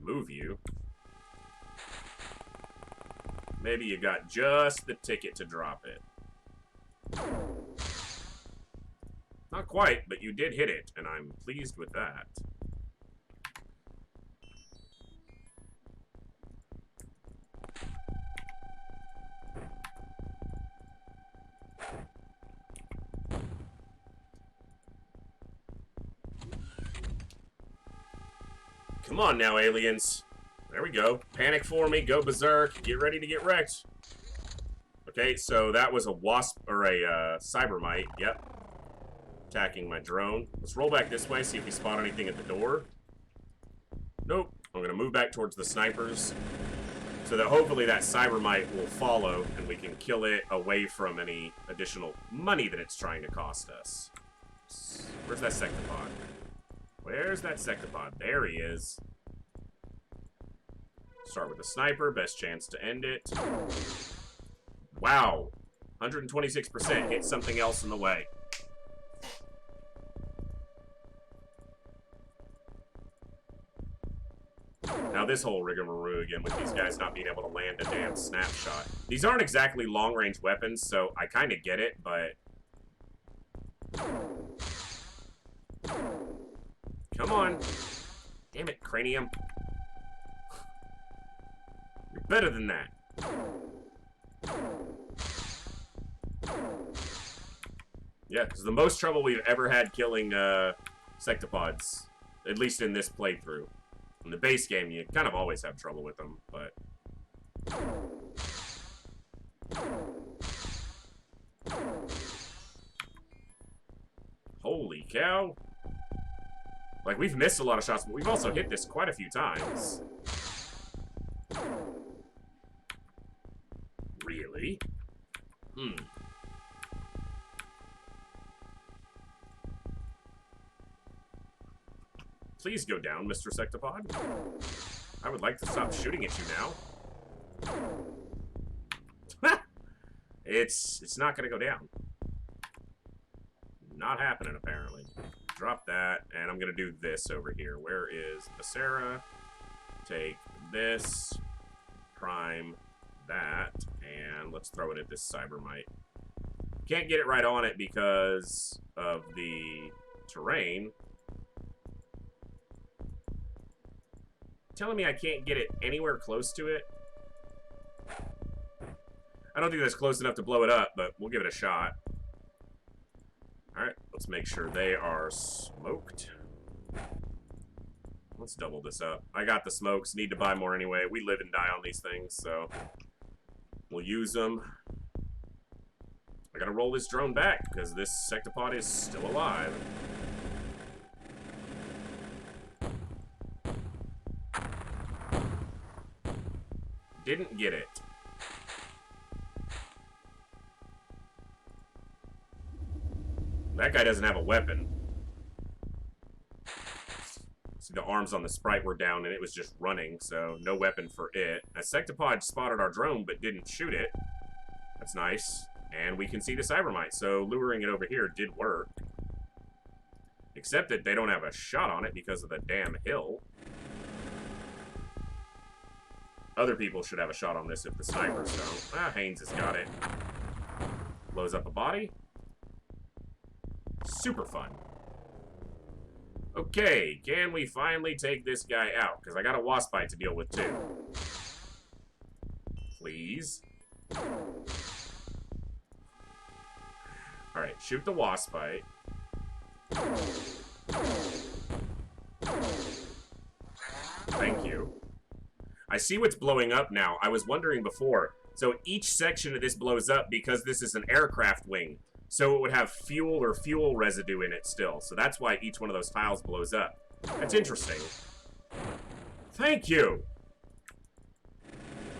Move you. Maybe you got just the ticket to drop it. Not quite, but you did hit it, and I'm pleased with that. Come on now, aliens. There we go. Panic for me, go berserk, get ready to get wrecked. Okay, so that was a wasp, or a cybermite, yep. Attacking my drone. Let's roll back this way, see if we spot anything at the door. Nope. I'm gonna move back towards the snipers, so that hopefully that cybermite will follow, and we can kill it away from any additional money that it's trying to cost us. Where's that Sectopod? Where's that Sectopod? There he is. Start with the sniper, best chance to end it. Wow. 126% hit something else in the way. Now this whole rigmarole again with these guys not being able to land a damn snapshot. These aren't exactly long-range weapons, so I kind of get it, but... Come on. Damn it, Cranium. You're better than that. Yeah, this is the most trouble we've ever had killing Sectopods. At least in this playthrough. In the base game, you kind of always have trouble with them, but... Holy cow. Like, we've missed a lot of shots, but we've also hit this quite a few times. Really? Please go down, Mr. Sectopod. I would like to stop shooting at you now. It's not gonna go down. Not happening, apparently. Drop that, and I'm gonna do this over here. Where is Becerra? Take this, prime that, and let's throw it at this Cybermite. Can't get it right on it because of the terrain. Telling me I can't get it anywhere close to it? I don't think that's close enough to blow it up, but we'll give it a shot. Alright, let's make sure they are smoked. Let's double this up. I got the smokes, need to buy more anyway. We live and die on these things, so we'll use them. I gotta roll this drone back, because this Sectopod is still alive. Didn't get it. That guy doesn't have a weapon. See, the arms on the sprite were down and it was just running, so no weapon for it. A Sectopod spotted our drone but didn't shoot it. That's nice. And we can see the Cybermite, so luring it over here did work. Except that they don't have a shot on it because of the damn hill. Other people should have a shot on this if the snipers don't. Ah, Haynes has got it. Blows up a body. Super fun. Okay, can we finally take this guy out? Because I got a wasp bite to deal with too. Please. Alright, shoot the wasp bite. Thank you. I see what's blowing up now. I was wondering before. So each section of this blows up because this is an aircraft wing. So it would have fuel or fuel residue in it still. So that's why each one of those tiles blows up. That's interesting. Thank you!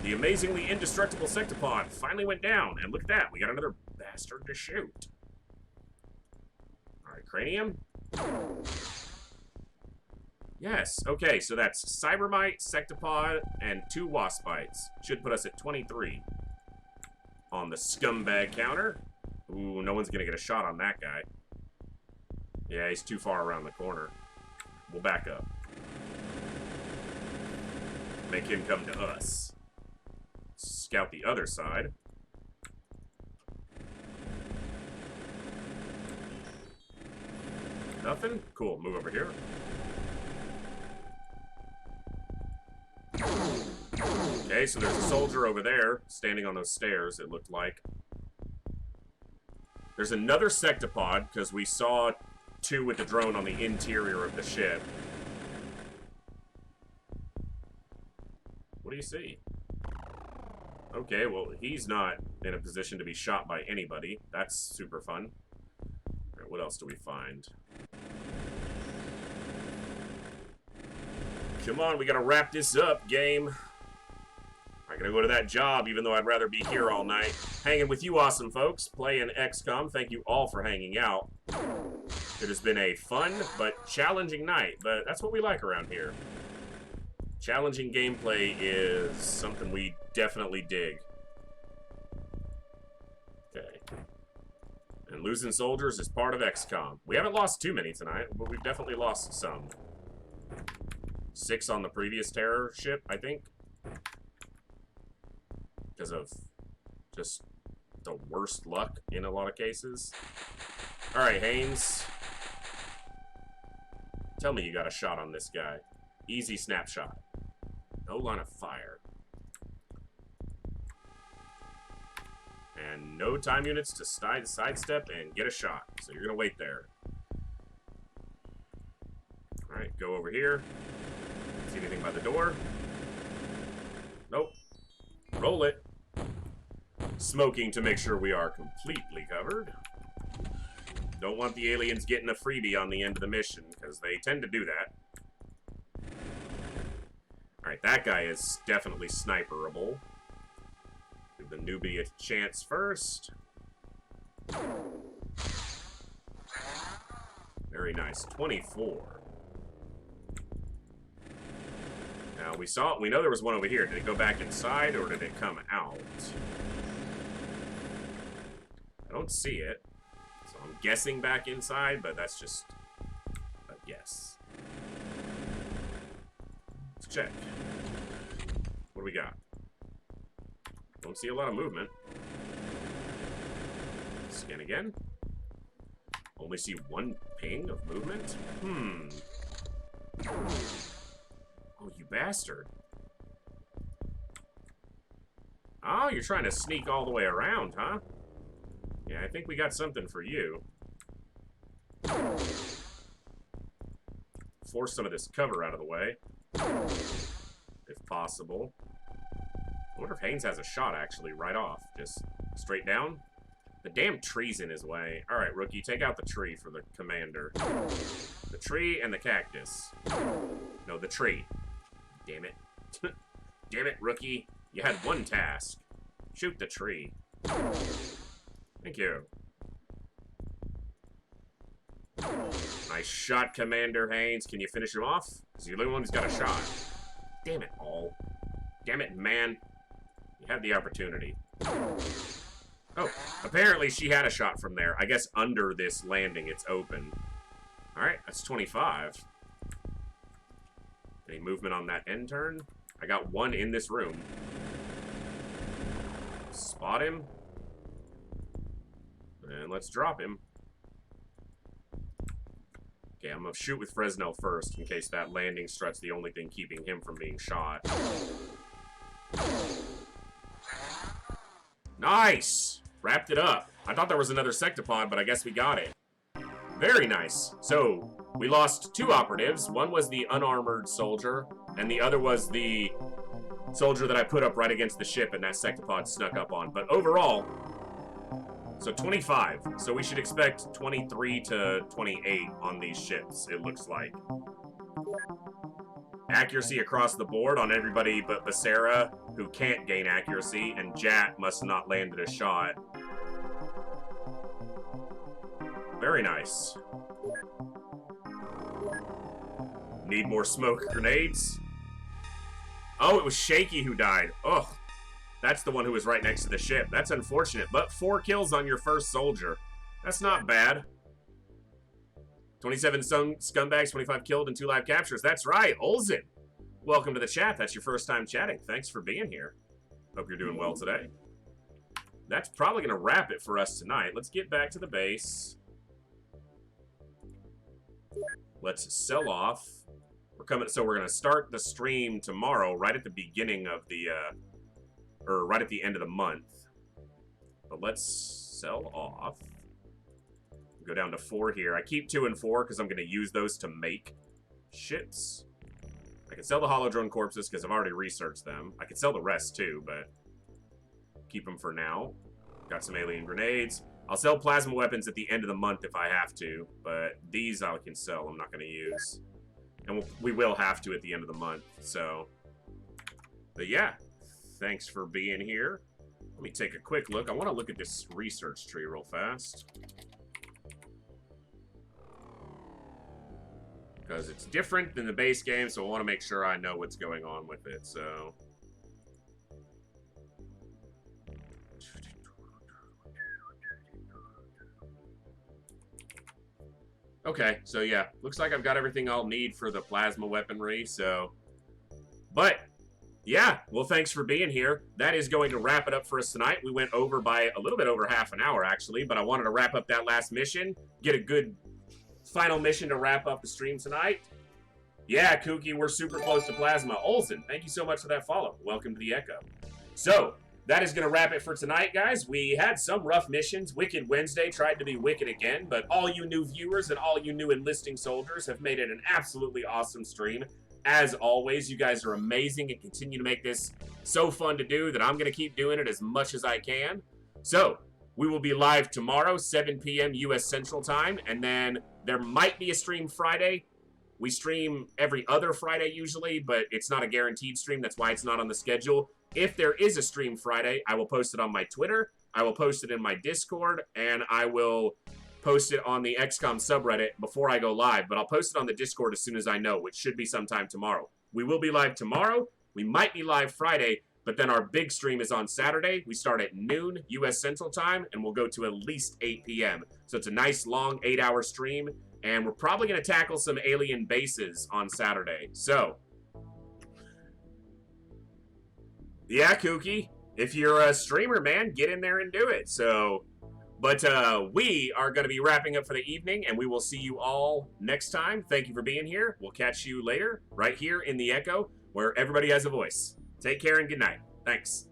The amazingly indestructible Sectopod finally went down. And look at that. We got another bastard to shoot. Alright, Cranium. Yes, okay, so that's Cybermite, Sectopod, and 2 wasp bites. Should put us at 23. On the scumbag counter. Ooh, no one's gonna get a shot on that guy. Yeah, he's too far around the corner. We'll back up. Make him come to us. Scout the other side. Nothing? Cool, move over here. Okay, so there's a soldier over there, standing on those stairs, it looked like. There's another Sectopod, because we saw 2 with the drone on the interior of the ship. What do you see? Okay, well, he's not in a position to be shot by anybody. That's super fun. All right, what else do we find? Come on, we gotta wrap this up, game. I gotta go to that job, even though I'd rather be here all night. Hanging with you awesome folks, playing XCOM. Thank you all for hanging out. It has been a fun but challenging night, but that's what we like around here. Challenging gameplay is something we definitely dig. Okay. And losing soldiers is part of XCOM. We haven't lost too many tonight, but we've definitely lost some. 6 on the previous terror ship, I think. Because of just the worst luck in a lot of cases. Alright, Haynes. Tell me you got a shot on this guy. Easy snapshot. No line of fire. And no time units to sidestep and get a shot. So you're going to wait there. Alright, go over here. See anything by the door? Nope. Roll it. Smoking to make sure we are completely covered. Don't want the aliens getting a freebie on the end of the mission, because they tend to do that. Alright, that guy is definitely sniperable. Give the newbie a chance first. Very nice. 24. We know there was one over here. Did it go back inside or did it come out? I don't see it. So I'm guessing back inside, but that's just a guess. Let's check. What do we got? Don't see a lot of movement. Scan again. Only see one ping of movement? Oh, you bastard. Oh, you're trying to sneak all the way around, huh? Yeah, I think we got something for you. Force some of this cover out of the way. If possible. I wonder if Haynes has a shot, actually, right off. Just straight down. The damn tree's in his way. Alright, rookie, take out the tree for the commander. The tree and the cactus. No, the tree. Damn it. Damn it, rookie. You had one task. Shoot the tree. Thank you. Nice shot, Commander Haynes. Can you finish him off? Because you're the only one who's got a shot. Damn it, all. Damn it, man. You had the opportunity. Oh, apparently she had a shot from there. I guess under this landing, it's open. Alright, that's 25. Any movement on that end turn? I got one in this room. Spot him. And let's drop him. Okay, I'm gonna shoot with Fresnel first in case that landing strut's the only thing keeping him from being shot. Nice! Wrapped it up. I thought there was another Sectopod, but I guess we got it. Very nice. So, we lost two operatives. One was the unarmored soldier, and the other was the soldier that I put up right against the ship and that Sectopod snuck up on. But overall, so 25. So we should expect 23 to 28 on these ships, it looks like. Accuracy across the board on everybody but Becerra, who can't gain accuracy, and Jat must have not landed a shot. Very nice. Need more smoke grenades? Oh, it was Shaky who died. Ugh. That's the one who was right next to the ship. That's unfortunate, but 4 kills on your first soldier. That's not bad. 27 scumbags, 25 killed, and 2 live captures. That's right, Olsen. Welcome to the chat. That's your first time chatting. Thanks for being here. Hope you're doing well today. That's probably going to wrap it for us tonight. Let's get back to the base. Let's sell off. So we're going to start the stream tomorrow, right at the beginning of the, or right at the end of the month. But let's sell off. Go down to 4 here. I keep 2 and 4 because I'm going to use those to make ships. I can sell the Holodrone corpses because I've already researched them. I could sell the rest too, but keep them for now. Got some alien grenades. I'll sell plasma weapons at the end of the month if I have to, but these I can sell. I'm not going to use. And we will have to at the end of the month, so. But yeah, thanks for being here. Let me take a quick look. I want to look at this research tree real fast. Because it's different than the base game, so I want to make sure I know what's going on with it, so. Okay, so yeah, looks like I've got everything I'll need for the plasma weaponry, so. But, yeah, well, thanks for being here. That is going to wrap it up for us tonight. We went over by a little bit over half an hour, actually, but I wanted to wrap up that last mission, get a good final mission to wrap up the stream tonight. Yeah, Kooky, we're super close to plasma. Olsen, thank you so much for that follow. Welcome to the Echo. So, that is going to wrap it for tonight, guys. We had some rough missions. Wicked Wednesday tried to be wicked again, but all you new viewers and all you new enlisting soldiers have made it an absolutely awesome stream. As always, you guys are amazing and continue to make this so fun to do that I'm going to keep doing it as much as I can. So, we will be live tomorrow, 7 p.m. U.S. Central Time, and then there might be a stream Friday. We stream every other Friday usually, but it's not a guaranteed stream. That's why it's not on the schedule. If there is a stream Friday, I will post it on my Twitter, I will post it in my Discord, and I will post it on the XCOM subreddit before I go live, but I'll post it on the Discord as soon as I know, which should be sometime tomorrow. We will be live tomorrow. We might be live Friday, but then our big stream is on Saturday. We start at noon U.S. Central Time, and we'll go to at least 8 p.m. So it's a nice, long 8-hour stream, and we're probably going to tackle some alien bases on Saturday. So, yeah, Kooky, if you're a streamer, man, get in there and do it. So, but we are going to be wrapping up for the evening, and we will see you all next time. Thank you for being here. We'll catch you later, right here in the Echo, where everybody has a voice. Take care and good night. Thanks.